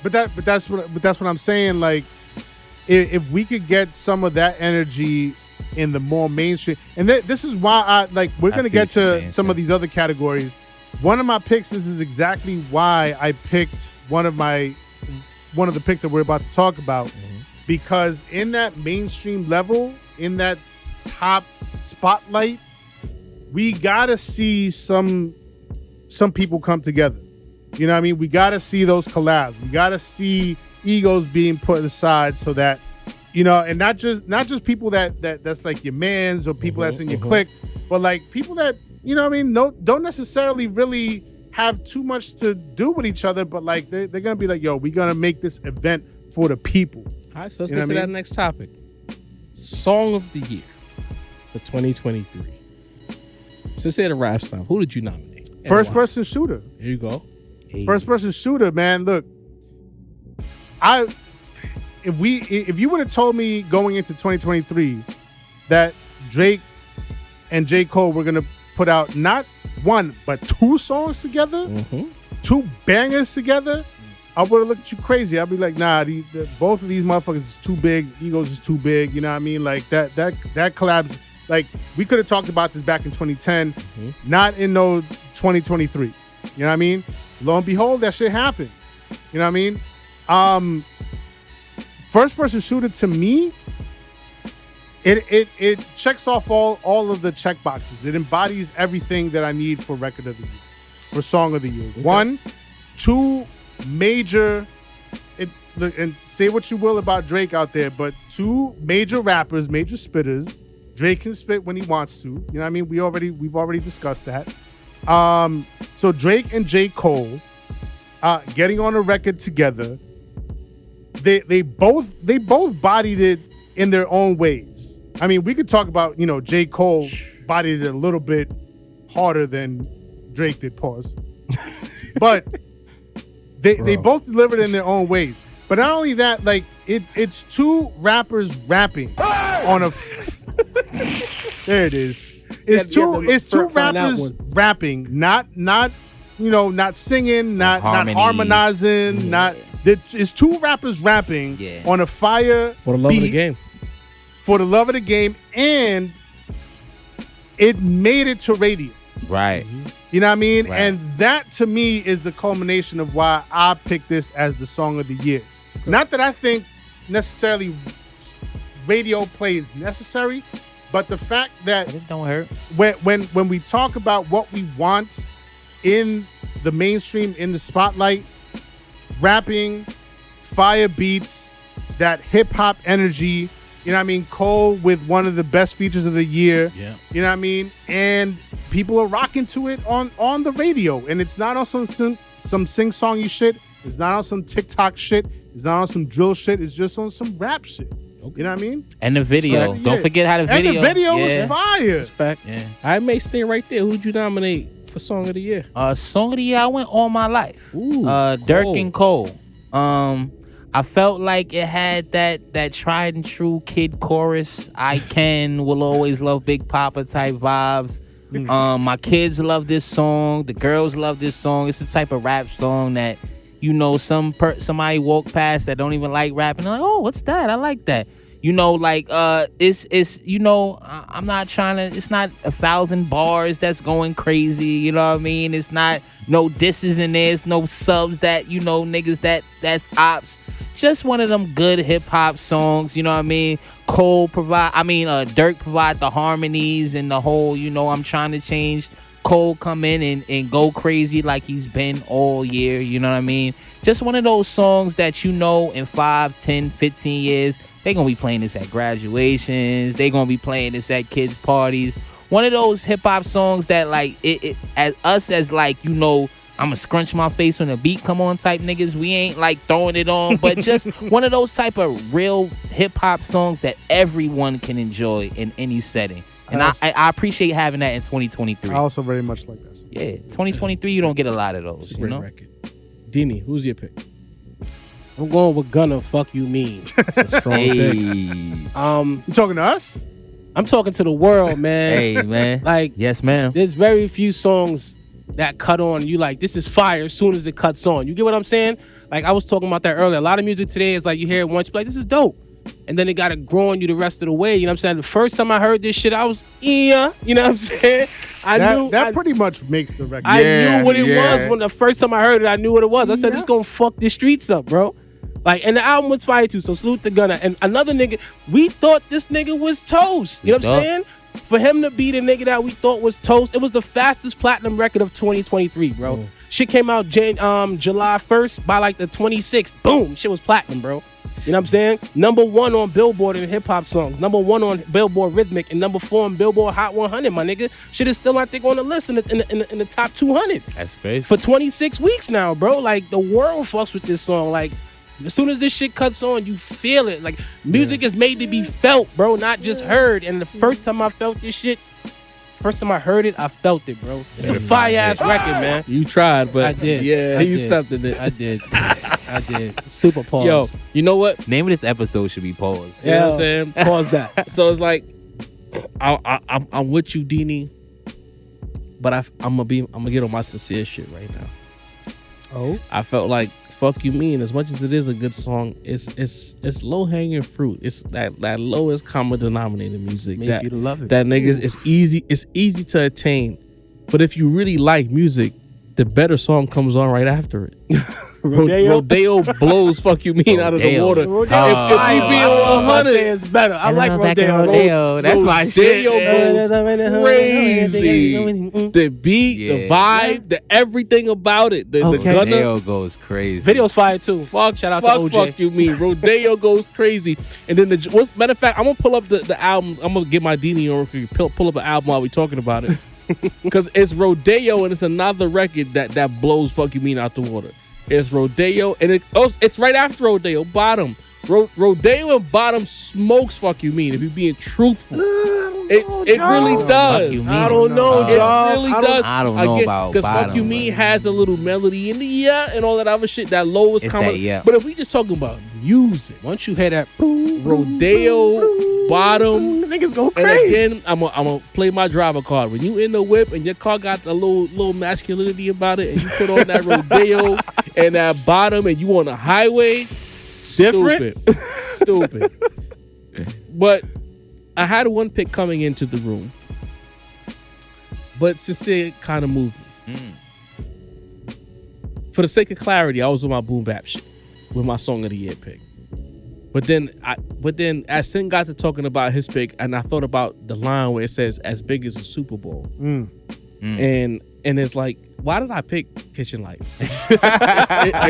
Speaker 3: But that's what I'm saying. Like, if we could get some of that energy in the more mainstream, and this is why we're gonna get to some of these other categories. One of my picks, this is exactly why I picked one of the picks that we're about to talk about, because in that mainstream level, in that top spotlight, we gotta see some people come together. You know what I mean? We gotta see those collabs. We gotta see egos being put aside so that, you know, and not just people that's like your mans or people that's in your clique, but like people that, you know what I mean, don't necessarily really have too much to do with each other, but like they're gonna be like, yo, we're gonna make this event for the people.
Speaker 2: All right, so let's get to that next topic. Song of the Year for 2023. Since it's a rap time, who did you nominate?
Speaker 3: First person shooter.
Speaker 2: Here you go.
Speaker 4: Hey.
Speaker 3: First person shooter, man. Look, if you would have told me going into 2023 that Drake and J. Cole were gonna put out not one but two songs together, two bangers together, I would have looked at you crazy. I'd be like, nah, both of these motherfuckers is too big. Egos is too big. You know what I mean? Like that collabs. Like we could have talked about this back in 2010, not in 2023. You know what I mean? Lo and behold, that shit happened. You know what I mean? First person shooter to me, it checks off all of the check boxes. It embodies everything that I need for record of the year, for song of the year. Okay. 1, 2 major, and say what you will about Drake out there, but 2 major rappers, major spitters. Drake can spit when he wants to. You know what I mean? We've already discussed that. So Drake and J. Cole getting on a record together. They both bodied it in their own ways. I mean, we could talk about, you know, J. Cole bodied it a little bit harder than Drake did, pause. But they both delivered in their own ways. But not only that, like it's 2 rappers rapping on a there it is. It's two rappers rapping, not you know, not singing, not harmonizing, it's 2 rappers rapping on a fire
Speaker 2: for the love of the game.
Speaker 3: For the love of the game, and it made it to radio.
Speaker 4: Right.
Speaker 3: You know what I mean?
Speaker 4: Right.
Speaker 3: And that to me is the culmination of why I picked this as the song of the year. Not that I think necessarily radio play is necessary, but the fact that
Speaker 4: But it don't hurt.
Speaker 3: when we talk about what we want in the mainstream in the spotlight, rapping, fire beats, that hip hop energy. You know what I mean? Cole with one of the best features of the year.
Speaker 2: Yeah.
Speaker 3: You know what I mean? And people are rocking to it on the radio. And it's not on some sing-songy shit. It's not on some TikTok shit. It's not on some drill shit. It's just on some rap shit. Okay. You know what I mean?
Speaker 4: And the video. Don't forget how the video.
Speaker 3: And the video was fire.
Speaker 5: Respect.
Speaker 4: Yeah.
Speaker 2: I may stay right there. Who'd you nominate for Song of the Year?
Speaker 4: Song of the Year, I went All My Life.
Speaker 2: Ooh,
Speaker 4: Dirk and Cole. I felt like it had that tried and true kid chorus. I will always love Big Papa type vibes. My kids love this song. The girls love this song. It's the type of rap song that, you know, somebody walk past that don't even like rapping. They're like, oh, what's that? I like that. You know, like it's you know, I'm not trying to. It's not 1,000 bars that's going crazy. You know what I mean? It's not no disses in there. It's no subs that, you know, niggas that's ops. Just one of them good hip hop songs. You know what I mean? Dirk provide the harmonies and the whole, you know, I'm trying to change. Cole come in and go crazy like he's been all year. You know what I mean? Just one of those songs that, you know, in 5, 10, 15 years, they gonna be playing this at graduations. They gonna be playing this at kids' parties. One of those hip hop songs that, like, it as us as, like, you know, I'ma scrunch my face when the beat come on type niggas. We ain't like throwing it on, but just one of those type of real hip hop songs that everyone can enjoy in any setting. And I appreciate having that in 2023.
Speaker 3: I also very much like that song.
Speaker 4: Yeah, 2023, you don't get a lot of those.
Speaker 2: It's a great record. Dini, who's your pick?
Speaker 5: I'm going with Gunna, Fuck You Mean. It's a strong pick.
Speaker 3: You talking to us?
Speaker 5: I'm talking to the world, man.
Speaker 4: Hey, man.
Speaker 5: Like,
Speaker 4: yes, ma'am.
Speaker 5: There's very few songs that cut on. You like, this is fire as soon as it cuts on. You get what I'm saying? Like, I was talking about that earlier. A lot of music today is like, you hear it once, you're like, this is dope. And then it got to grow on you the rest of the way. You know what I'm saying? The first time I heard this shit, I was, yeah. You know what I'm saying?
Speaker 3: That pretty much makes the record.
Speaker 5: I knew what it was when the first time I heard it. I knew what it was. I said, this gonna fuck the streets up, bro. Like, and the album was fire too. So salute to Gunna. And another nigga, we thought this nigga was toast. You know what I'm saying? For him to be the nigga that we thought was toast, it was the fastest platinum record of 2023, bro. Shit came out July 1st. By like the 26th, boom, shit was platinum, bro. You know what I'm saying? Number 1 on Billboard in hip hop songs. Number 1 on Billboard Rhythmic, and number 4 on Billboard Hot 100. My nigga, shit is still, I think, on the list in the top 200.
Speaker 4: That's crazy.
Speaker 5: For 26 weeks now, bro. Like, the world fucks with this song. Like, as soon as this shit cuts on, you feel it. Like, music is made to be felt, bro, not just heard. And the first time I felt this shit, first time I heard it, I felt it, bro. It's a fire-ass record, man.
Speaker 2: You tried, but
Speaker 5: I did.
Speaker 2: Yeah, you stepped in it.
Speaker 5: I did. Super pause.
Speaker 2: Yo, you know what?
Speaker 4: Name of this episode should be Pause.
Speaker 2: You know what I'm saying?
Speaker 5: Pause that.
Speaker 2: So it's like, I'm with you, Dini, but I'm gonna get on my sincere shit right now.
Speaker 3: Oh,
Speaker 2: I felt like Fuck You Mean, as much as it is a good song, it's low hanging fruit. It's that lowest common denominator music.
Speaker 5: Made for you to love it.
Speaker 2: That niggas, it's easy to attain. But if you really like music, the better song comes on right after it. Rodeo blows Fuck You Mean out of the water. If we be on 100,
Speaker 5: it's better. I like Rodeo.
Speaker 4: That's my shit.
Speaker 2: Rodeo goes crazy. The beat, the vibe, the everything about it. The Gunna
Speaker 4: Rodeo goes crazy.
Speaker 5: Video's fire too. Shout out to OJ.
Speaker 2: Fuck You Mean. Rodeo goes crazy. And then matter of fact, I'm gonna pull up the album. I'm gonna get my Dini on. Pull up an album while we talking about it. Because it's Rodeo and it's another record that blows Fuck You Mean out the water. It's Rodeo and it's right after Rodeo, Bottom. Rodeo and Bottom smokes Fuck You Mean, if you're being truthful. It really does.
Speaker 5: I don't know,
Speaker 2: It really does.
Speaker 4: I don't know about
Speaker 2: because
Speaker 4: Bottom.
Speaker 2: Fuck You Mean has a little melody in the and all that other shit. That lowest common. But if we just talking about music,
Speaker 5: once you hear that
Speaker 2: Rodeo, Bottom,
Speaker 5: niggas go crazy.
Speaker 2: And again, I'm gonna play my driver card. When you in the whip and your car got a little masculinity about it, and you put on that Rodeo and that Bottom, and you on the highway,
Speaker 5: different,
Speaker 2: stupid. But I had one pick coming into the room, but Sincere kind of moved me. For the sake of clarity, I was on my boom bap shit with my Song of the Year pick. But then as Sin got to talking about his pick, and I thought about the line where it says "as big as a Super Bowl," and it's like why did I pick Kitchen Lights? Like,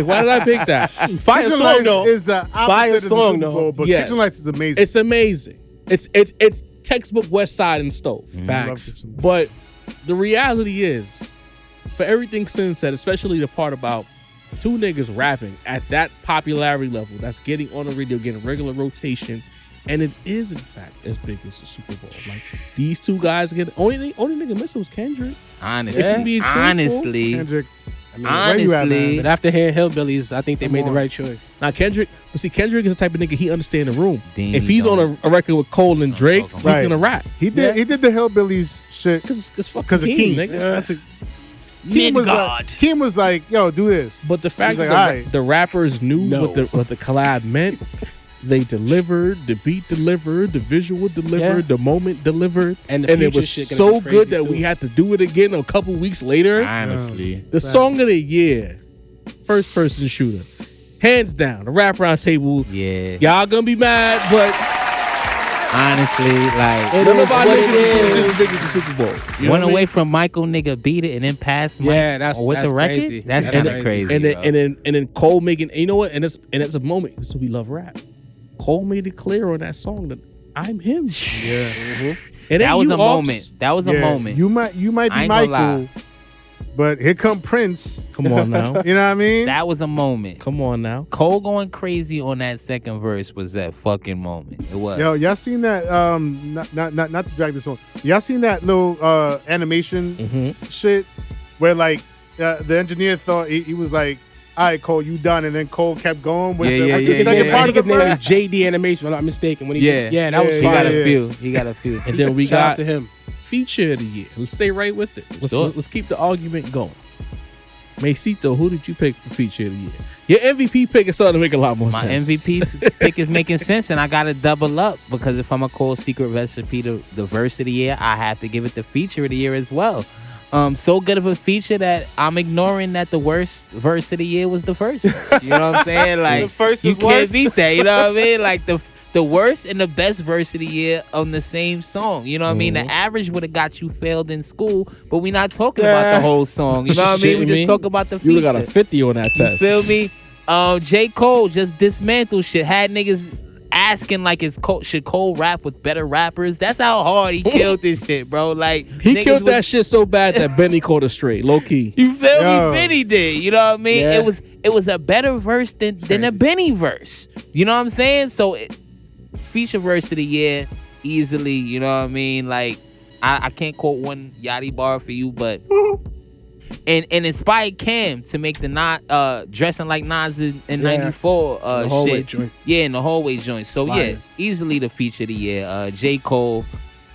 Speaker 2: why did I pick that?
Speaker 5: Fire
Speaker 3: Kitchen
Speaker 5: song
Speaker 3: Lights
Speaker 5: though.
Speaker 3: is the opposite
Speaker 5: Fire
Speaker 3: of the
Speaker 5: song,
Speaker 3: Super
Speaker 5: though.
Speaker 3: Bowl, but
Speaker 2: Yes.
Speaker 3: Kitchen Lights is amazing.
Speaker 2: It's amazing. It's textbook West Side and Stove.
Speaker 5: Facts.
Speaker 2: But the reality is, for everything Sin said, especially the part about two niggas rapping at that popularity level, that's getting on the radio, getting regular rotation, and it is in fact as big as the Super Bowl. Like these two guys get only nigga missing was Kendrick.
Speaker 4: Honestly,
Speaker 2: If you being truthful,
Speaker 4: honestly,
Speaker 3: Kendrick. I mean, where you at,
Speaker 4: honestly.
Speaker 3: man?
Speaker 5: But after hearing Hillbillies, I think they made the
Speaker 3: on.
Speaker 5: right choice.
Speaker 2: now Kendrick, but see, Kendrick is the type of nigga he understand the room.
Speaker 4: Damn,
Speaker 2: If he's on a record with Cole and Drake, he's
Speaker 3: Right.
Speaker 2: gonna rap
Speaker 3: He did the Hillbillies shit
Speaker 2: because it's fucking
Speaker 3: because of
Speaker 2: Keem,
Speaker 3: Keem.
Speaker 2: nigga.
Speaker 3: That's a Keem was like, yo, do this.
Speaker 2: But the fact
Speaker 3: He's like,
Speaker 2: that
Speaker 3: "Alright."
Speaker 2: the rappers knew
Speaker 5: No.
Speaker 2: what the collab meant, they delivered, the beat delivered, the visual delivered, the moment delivered,
Speaker 5: And the
Speaker 2: it
Speaker 5: future
Speaker 2: was
Speaker 5: shit gonna
Speaker 2: so
Speaker 5: be
Speaker 2: good
Speaker 5: crazy,
Speaker 2: that we
Speaker 5: too.
Speaker 2: had to do it again a couple weeks later.
Speaker 4: honestly.
Speaker 2: The song of the year, first person shooter, hands down. The Rap Round Table.
Speaker 4: Yeah.
Speaker 2: Y'all gonna be mad, but
Speaker 4: Honestly, like
Speaker 5: It
Speaker 2: none
Speaker 5: is
Speaker 2: of our
Speaker 5: what
Speaker 2: niggas
Speaker 5: it
Speaker 2: is
Speaker 5: is.
Speaker 2: as big as the Super Bowl. You know
Speaker 4: went
Speaker 2: what I mean?
Speaker 4: away from Michael nigga beat it and then passed Mike
Speaker 5: Yeah, that's
Speaker 4: with the record.
Speaker 5: crazy.
Speaker 4: That's
Speaker 5: That's
Speaker 4: kind of
Speaker 5: crazy.
Speaker 4: crazy.
Speaker 2: And then Cole making, you know what? And it's a moment. So we love rap. Cole made it clear on that song that I'm him.
Speaker 3: Yeah.
Speaker 2: It
Speaker 4: that
Speaker 2: ain't
Speaker 4: was
Speaker 2: you,
Speaker 4: a
Speaker 2: Ops.
Speaker 4: moment. That was a
Speaker 3: Yeah,
Speaker 4: moment.
Speaker 3: You might
Speaker 4: I
Speaker 3: be
Speaker 4: ain't gonna
Speaker 3: Michael,
Speaker 4: lie.
Speaker 3: but here come Prince.
Speaker 2: Come on now.
Speaker 3: You know what I mean?
Speaker 4: That was a moment.
Speaker 2: Come on now.
Speaker 4: Cole going crazy on that second verse was that fucking moment. It was.
Speaker 3: Yo, y'all seen that? Not to drag this on. Y'all seen that little animation shit where like the engineer thought he was like, "All right, Cole, you done," and then Cole kept going with the second part of the
Speaker 5: His name
Speaker 3: verse.
Speaker 5: is JD Animation, if I'm not mistaken. When he that was
Speaker 4: he
Speaker 5: fire.
Speaker 4: got a
Speaker 3: yeah.
Speaker 4: few. He got a few.
Speaker 2: And then we
Speaker 5: Shout out
Speaker 2: got
Speaker 5: to him.
Speaker 2: feature of the year. Let's stay right with it.
Speaker 4: do it.
Speaker 2: Let's keep the argument going. Macito, who did you pick for feature of the year? Your MVP pick is starting to make a lot more
Speaker 4: My
Speaker 2: sense.
Speaker 4: MVP pick is making sense, and I got to double up because if I'm going to call Secret Recipe the verse of the year, I have to give it the feature of the year as well. So good of a feature that I'm ignoring that the worst verse of the year was the first verse. You know what I'm saying? Like,
Speaker 5: The first
Speaker 4: you
Speaker 5: is
Speaker 4: can't
Speaker 5: worse.
Speaker 4: beat that. You know what I mean? Like, the worst and the best verse of the year on the same song. You know what I mean? The average would have got you failed in school, but we're not talking about the whole song. You know what I mean? We
Speaker 2: Shitting
Speaker 4: just
Speaker 2: me?
Speaker 4: talk about the feature.
Speaker 2: You got a 50 on that
Speaker 4: You
Speaker 2: test.
Speaker 4: feel me? J. Cole just dismantled shit. Had niggas asking like, should Cole rap with better rappers? That's how hard he killed this shit, bro. Like
Speaker 2: He
Speaker 4: niggas
Speaker 2: killed that
Speaker 4: was-
Speaker 2: shit so bad that Benny caught it straight, low key.
Speaker 4: You feel
Speaker 3: Yo.
Speaker 4: me? Benny did. You know what I mean?
Speaker 5: Yeah.
Speaker 4: It was a better verse than a Benny verse. You know what I'm saying? So feature verse of the year easily. You know what I mean? Like I can't quote one Yachty bar for you, but. And inspired Cam to make the dressing like Nas in '94
Speaker 5: The hallway
Speaker 4: shit.
Speaker 5: joint.
Speaker 4: Yeah, in the hallway joint. So
Speaker 5: Fire.
Speaker 4: yeah, easily the feature of the year. J. Cole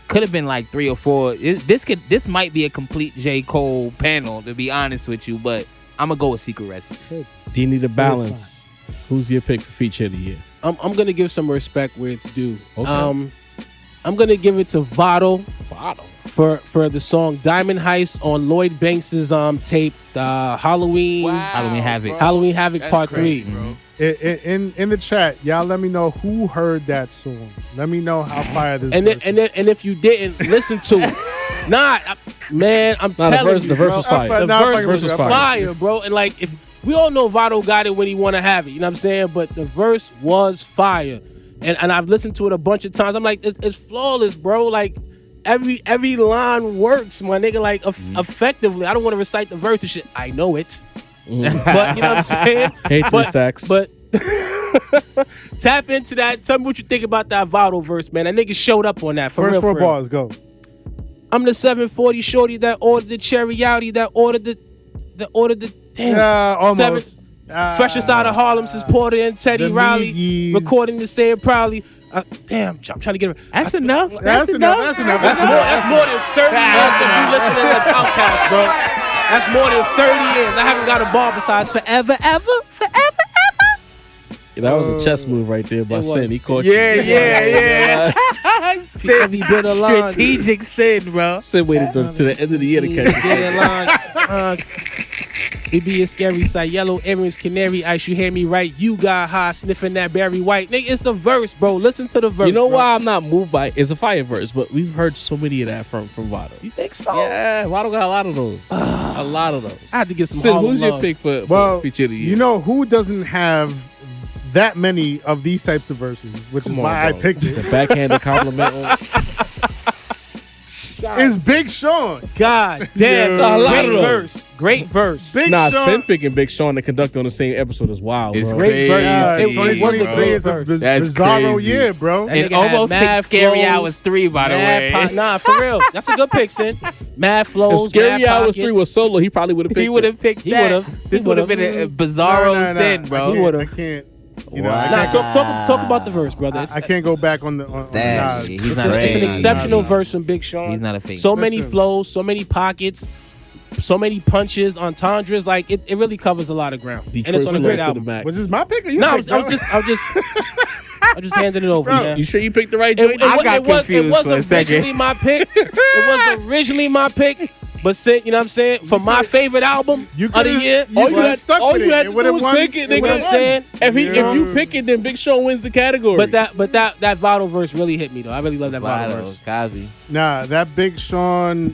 Speaker 4: could have been like 3 or 4. This might be a complete J. Cole panel, to be honest with you, but I'm gonna go with Secret Recipe.
Speaker 2: Do you need a balance? Who's your pick for feature of the year?
Speaker 5: I'm gonna give some respect where it's due.
Speaker 2: Okay.
Speaker 5: I'm gonna give it to Votto for the song Diamond Heist on Lloyd Banks's tape, Halloween Havoc Part 3.
Speaker 3: In the chat, y'all let me know who heard that song. Let me know how fire this
Speaker 5: And
Speaker 3: verse is.
Speaker 5: and if you didn't listen to it, man, I'm
Speaker 2: Nah,
Speaker 5: telling
Speaker 2: the
Speaker 5: you,
Speaker 2: verse
Speaker 5: bro,
Speaker 2: was fire.
Speaker 5: The
Speaker 3: Nah, I'm
Speaker 5: verse
Speaker 3: fucking
Speaker 5: was
Speaker 3: with you.
Speaker 5: fire, bro. And like, if we all know Votto got it when he want to have it, you know what I'm saying? But the verse was fire, and I've listened to it a bunch of times. I'm like, it's flawless, bro. Like every line works, my nigga. Like effectively. I don't want to recite the verse and shit. I know it, but you know what I'm saying?
Speaker 2: Hate three stacks.
Speaker 5: But tap into that. Tell me what you think about that Votto verse, man. That nigga showed up on that. For
Speaker 3: First
Speaker 5: real,
Speaker 3: 4
Speaker 5: for real.
Speaker 3: bars, go.
Speaker 5: I'm the 740 shorty that ordered the cherry outie, that ordered the damn.
Speaker 3: Almost.
Speaker 5: Freshest out of Harlem since Porter and Teddy
Speaker 3: the
Speaker 5: Riley.
Speaker 3: Miggies.
Speaker 5: Recording to say it proudly. Damn, I'm trying to get it.
Speaker 4: That's enough.
Speaker 3: That's enough. That's enough.
Speaker 5: That's more than 30 years of you listening to Outkast, bro. That's more than 30 years. I haven't got a bar besides forever, ever.
Speaker 2: Yeah, that was a chess move right there by
Speaker 5: It
Speaker 2: Sin.
Speaker 5: was.
Speaker 2: He caught you.
Speaker 4: Yeah.
Speaker 5: Every bit of line.
Speaker 4: Strategic sin, bro.
Speaker 2: Sin waited to the end of the year to catch
Speaker 5: Get
Speaker 2: it.
Speaker 5: in line. It be a scary sight. Yellow earrings, canary ice. You hear me right? You got high sniffing that Barry White. Nigga, it's the verse, bro. Listen to the verse.
Speaker 2: You know
Speaker 5: bro.
Speaker 2: why I'm not moved by it? It's a fire verse, but we've heard so many of that from Vado.
Speaker 5: You think so?
Speaker 2: Yeah, Vado got a lot of those. A lot of those.
Speaker 5: I had to get some
Speaker 2: Sid,
Speaker 5: Harlem
Speaker 2: who's
Speaker 5: love.
Speaker 2: your pick for
Speaker 3: Well,
Speaker 2: feature of the year?
Speaker 3: you know who doesn't have that many of these types of verses, which is
Speaker 2: Come on,
Speaker 3: why
Speaker 2: bro.
Speaker 3: I picked
Speaker 2: The
Speaker 3: it,
Speaker 2: backhanded compliment.
Speaker 3: is Big Sean.
Speaker 5: God damn.
Speaker 2: Yeah. A lot
Speaker 5: Great
Speaker 2: of those.
Speaker 5: verse. Great verse.
Speaker 3: Big
Speaker 2: Nah,
Speaker 3: Sean.
Speaker 2: Sin picking Big Sean to conduct on the same episode is wild,
Speaker 4: It's
Speaker 2: bro.
Speaker 5: Great verse.
Speaker 3: Yeah,
Speaker 4: Crazy.
Speaker 5: It was a
Speaker 3: 2023
Speaker 5: great
Speaker 3: is a
Speaker 5: verse.
Speaker 4: That's
Speaker 3: bizarro
Speaker 4: crazy.
Speaker 3: year, bro.
Speaker 5: That
Speaker 4: It
Speaker 5: nigga had
Speaker 4: almost
Speaker 5: mad
Speaker 4: picked Scary
Speaker 5: flows,
Speaker 4: Hours 3, by the
Speaker 5: mad
Speaker 4: way.
Speaker 5: Nah, for real. That's a good pick, Sin. Mad flows,
Speaker 2: If Scary
Speaker 5: mad
Speaker 2: Hours
Speaker 5: pockets.
Speaker 2: 3 was solo, he probably would have picked
Speaker 4: He would have picked
Speaker 5: He
Speaker 4: that.
Speaker 5: would've.
Speaker 4: This
Speaker 5: He
Speaker 4: would have
Speaker 5: would've.
Speaker 4: been a bizarro sin, bro.
Speaker 5: He would've.
Speaker 3: I can't. You
Speaker 4: Wow.
Speaker 3: know,
Speaker 5: Nah, talk about the verse, brother. It's,
Speaker 3: I can't go back on the. On
Speaker 4: That-
Speaker 3: Nas.
Speaker 4: he's
Speaker 5: it's,
Speaker 4: not
Speaker 5: a-
Speaker 4: a
Speaker 5: it's an
Speaker 4: fake.
Speaker 5: exceptional
Speaker 3: Nah.
Speaker 5: verse from Big Sean.
Speaker 4: He's not a fake.
Speaker 5: So many
Speaker 3: Listen.
Speaker 5: flows, so many pockets, so many punches, entendres. Like it really covers a lot of ground, and it's on a great album.
Speaker 3: Was this my pick or you?
Speaker 5: No, I
Speaker 3: picked,
Speaker 5: was just handing it over,
Speaker 3: Bro,
Speaker 5: man.
Speaker 2: You sure you picked the right
Speaker 5: It,
Speaker 2: joint?
Speaker 4: I got confused
Speaker 5: it was
Speaker 4: for a second.
Speaker 5: originally my pick. It was originally my pick, but you know what I'm saying? For my favorite album
Speaker 3: You
Speaker 5: of the
Speaker 3: could've-
Speaker 5: year,
Speaker 3: you could've stuck with it. It would've
Speaker 2: was
Speaker 3: won.
Speaker 2: pick it,
Speaker 3: It
Speaker 5: you know
Speaker 2: nigga.
Speaker 5: what I'm saying?
Speaker 2: If
Speaker 3: Yeah.
Speaker 2: you pick it, then Big Sean wins the category.
Speaker 5: But that Vado verse really hit me though. I really love that Vado verse.
Speaker 4: Cosby.
Speaker 3: Nah, that Big Sean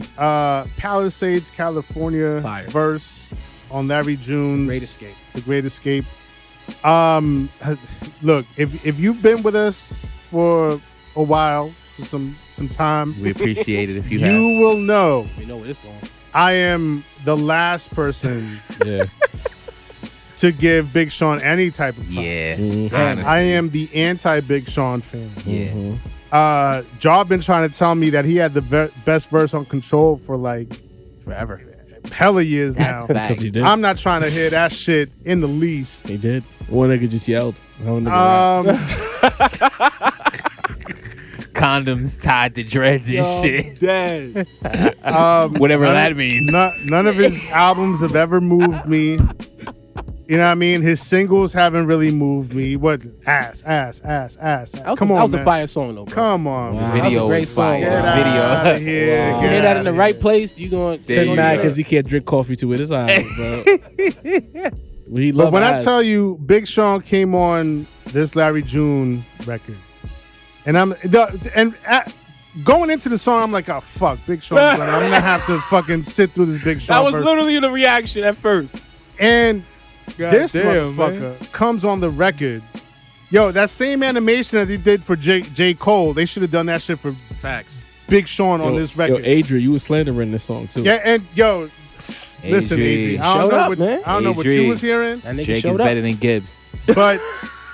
Speaker 3: Palisades, California
Speaker 5: Fire.
Speaker 3: verse on Larry June's
Speaker 5: Great Escape.
Speaker 3: The Great Escape. Look, if you've been with us for a while, for some time,
Speaker 4: We appreciate it if you
Speaker 3: you will know
Speaker 5: You know where this going.
Speaker 3: I am the last person
Speaker 2: yeah.
Speaker 3: to give Big Sean any type of props.
Speaker 4: Yeah.
Speaker 2: Mhm.
Speaker 4: Honestly.
Speaker 3: I am the anti-Big Sean fan.
Speaker 4: Yeah.
Speaker 3: Jaw been trying to tell me that he had the best verse on Control for like
Speaker 5: Forever.
Speaker 3: hella years
Speaker 4: That's
Speaker 3: now.
Speaker 4: facts.
Speaker 2: Because he did.
Speaker 3: I'm not trying to hear that shit in the least.
Speaker 2: He did. One nigga just yelled. One nigga
Speaker 4: Condoms tied to dreads and shit.
Speaker 5: Dead.
Speaker 4: Whatever
Speaker 3: none
Speaker 4: that
Speaker 3: of-
Speaker 4: means.
Speaker 3: None of his albums have ever moved me. You know what I mean? His singles haven't really moved me. What ass. Come on,
Speaker 5: that was
Speaker 3: man.
Speaker 5: a fire song though, bro.
Speaker 3: Come on, man.
Speaker 5: That was
Speaker 4: Video
Speaker 5: a great
Speaker 4: was
Speaker 5: song.
Speaker 4: fire.
Speaker 3: Get
Speaker 5: Wow.
Speaker 4: Video.
Speaker 3: outta here.
Speaker 2: Wow.
Speaker 5: You
Speaker 3: Get
Speaker 5: hear that in
Speaker 3: outta
Speaker 5: the
Speaker 3: here.
Speaker 5: right place, you going to
Speaker 2: Sit
Speaker 4: you
Speaker 2: mad
Speaker 4: go.
Speaker 2: because he can't drink coffee to it. It's all right, bro. We
Speaker 3: But
Speaker 2: love
Speaker 3: when I
Speaker 2: ass.
Speaker 3: tell you, Big Sean came on this Larry June record, and going into the song, I'm like, oh fuck, Big Sean. I'm gonna have to fucking sit through this Big Sean.
Speaker 5: That was
Speaker 3: verse.
Speaker 5: literally the reaction at first.
Speaker 3: And this
Speaker 6: damn,
Speaker 3: motherfucker comes on the record. Yo, that same animation that he did for J. Cole, they should have done that shit for
Speaker 5: Facts.
Speaker 3: Big Sean on this record.
Speaker 2: Yo, Adrian, you was slandering this song too.
Speaker 3: Yeah, and yo, listen, Adrian, I don't
Speaker 5: Showed
Speaker 3: know
Speaker 5: up,
Speaker 3: what
Speaker 5: man.
Speaker 3: I don't know what you
Speaker 4: Adrian.
Speaker 3: was hearing,
Speaker 5: That nigga
Speaker 4: Jake is
Speaker 5: showed up.
Speaker 4: better than Gibbs.
Speaker 3: but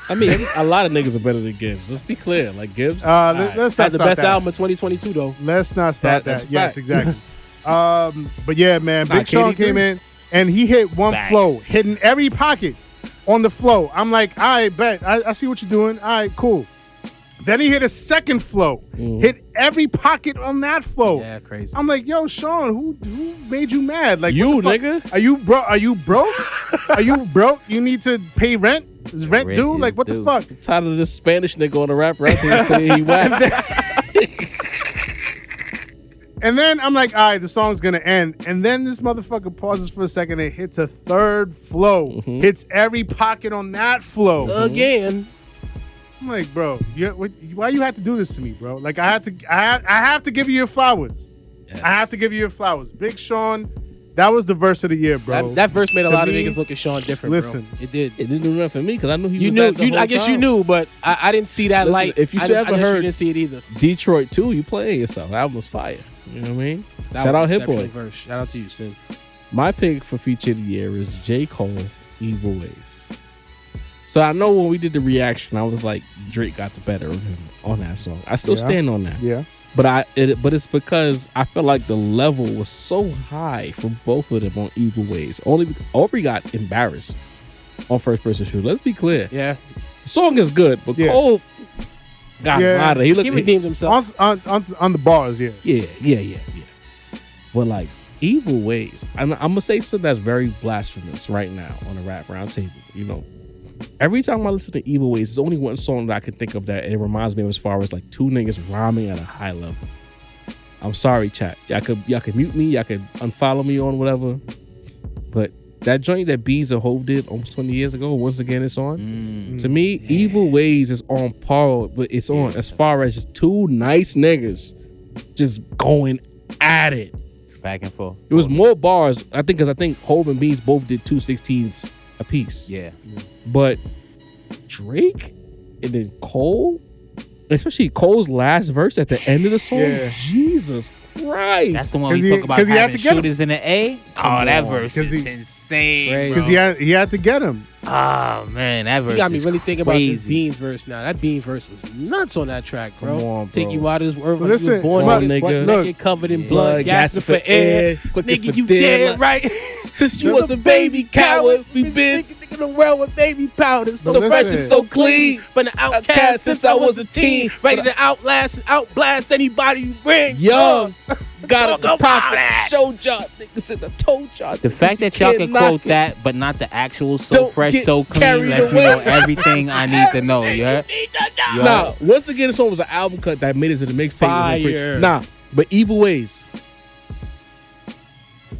Speaker 2: I mean, a lot of niggas are better than Gibbs. Let's be clear. Like Gibbs.
Speaker 3: let's not
Speaker 5: Had the
Speaker 3: start
Speaker 5: best
Speaker 3: that.
Speaker 5: album of 2022 though.
Speaker 3: Let's not start
Speaker 2: That's
Speaker 3: that.
Speaker 2: a
Speaker 3: Yes,
Speaker 2: fact.
Speaker 3: exactly. But yeah, man,
Speaker 2: Nah,
Speaker 3: Big Sean
Speaker 2: KD3.
Speaker 3: came in and he hit one
Speaker 4: Facts.
Speaker 3: flow, hitting every pocket on the flow. I'm like, I bet. I see what you're doing. All right, cool. Then he hit a second flow, hit every pocket on that flow.
Speaker 5: Yeah, crazy.
Speaker 3: I'm like, yo, Sean, who made you mad? Like,
Speaker 2: You,
Speaker 3: what the fuck?
Speaker 2: nigga.
Speaker 3: Are you broke? Are you broke? You need to pay rent? Is rent
Speaker 4: Rent
Speaker 3: due?
Speaker 4: is
Speaker 3: Like, what the
Speaker 4: due.
Speaker 3: fuck?
Speaker 2: Tired of this Spanish nigga on the rap saying he whack.
Speaker 3: And then I'm like, all right, the song's gonna end. And then this motherfucker pauses for a second and hits a third flow. Hits every pocket on that flow.
Speaker 5: Again.
Speaker 3: I'm like, bro, why you have to do this to me, bro? Like, I have to give you your flowers.
Speaker 2: Yes.
Speaker 3: I have to give you your flowers. Big Sean, that was the verse of the year, bro.
Speaker 5: That verse made a
Speaker 3: To
Speaker 5: lot
Speaker 3: me,
Speaker 5: of niggas look at Sean different,
Speaker 3: listen.
Speaker 5: bro. It did.
Speaker 2: It didn't do nothing for me because I knew he
Speaker 5: You
Speaker 2: was
Speaker 5: knew.
Speaker 2: that the whole
Speaker 5: I guess you
Speaker 2: time.
Speaker 5: knew, but I didn't see that
Speaker 2: Listen,
Speaker 5: light.
Speaker 2: if you
Speaker 5: I
Speaker 2: ever
Speaker 5: guess
Speaker 2: heard-
Speaker 5: you didn't see it either.
Speaker 2: Detroit too, you playing yourself. That album was fire. You know what I mean?
Speaker 5: That
Speaker 2: Shout
Speaker 5: was
Speaker 2: out
Speaker 5: an
Speaker 2: Hit
Speaker 5: exceptional
Speaker 2: Boy.
Speaker 5: verse. Shout out to you, Sin.
Speaker 2: My pick for feature of the year is J. Cole, Evil Ways. So I know when we did the reaction, I was like, Drake got the better of him on that song. I still
Speaker 3: Yeah.
Speaker 2: stand on that.
Speaker 3: Yeah.
Speaker 2: But it's because I felt like the level was so high for both of them on Evil Ways. Aubrey got embarrassed on first person shoot. Let's be clear.
Speaker 5: Yeah.
Speaker 2: The song is good, but
Speaker 3: Yeah.
Speaker 2: Cole got
Speaker 3: Yeah.
Speaker 2: him out of it.
Speaker 5: He redeemed himself.
Speaker 3: On the bars, yeah.
Speaker 2: Yeah. But like Evil Ways, I'm gonna say something that's very blasphemous right now on the Rap Roundtable. You know, every time I listen to Evil Ways, there's only one song that I can think of that it reminds me of as far as like two niggas rhyming at a high level. I'm sorry, chat. Y'all could mute me. Y'all could unfollow me on whatever. But that joint that Beans and Hove did almost 20 years ago, once again it's on. To me, Evil Ways is on par, but it's on as far as just two nice niggas just going at it.
Speaker 4: Back and forth.
Speaker 2: It was more bars, I think, because I think Hove and Beans both did 2:16s a piece.
Speaker 4: Yeah.
Speaker 2: But Drake and then Cole, especially Cole's last verse at the end of the song, Jesus Christ.
Speaker 4: That's the one we talk about having shooters in the A. Oh, that verse is insane.
Speaker 3: Because he had to get him.
Speaker 4: Oh, man, that verse is
Speaker 5: got me really thinking about this
Speaker 4: crazy.
Speaker 5: Beans verse now. That Beans verse was nuts on that track, bro.
Speaker 2: Come on, bro.
Speaker 5: Take you out of this earth.
Speaker 3: Listen,
Speaker 5: you were born naked, covered in blood, gasping for air. Nigga, you dead, right?
Speaker 2: Since you was a baby coward, we been
Speaker 5: thinking around with baby powder.
Speaker 2: so fresh and so clean.
Speaker 5: Been an outcast since I was a teen. Ready to outlast and outblast anybody you bring.
Speaker 2: Young, got the prophet, showed y'all niggas in the toe jar.
Speaker 4: The fact that y'all can quote that, but not the actual so
Speaker 2: Don't
Speaker 4: fresh,
Speaker 2: get
Speaker 4: so clean,
Speaker 2: carried
Speaker 4: lets me
Speaker 2: away.
Speaker 4: know everything I need to know. You heard? You
Speaker 2: Nah,
Speaker 4: heard?
Speaker 2: once again, the song was an album cut that made it to the mixtape.
Speaker 5: Fire.
Speaker 2: Nah, but Evil Ways.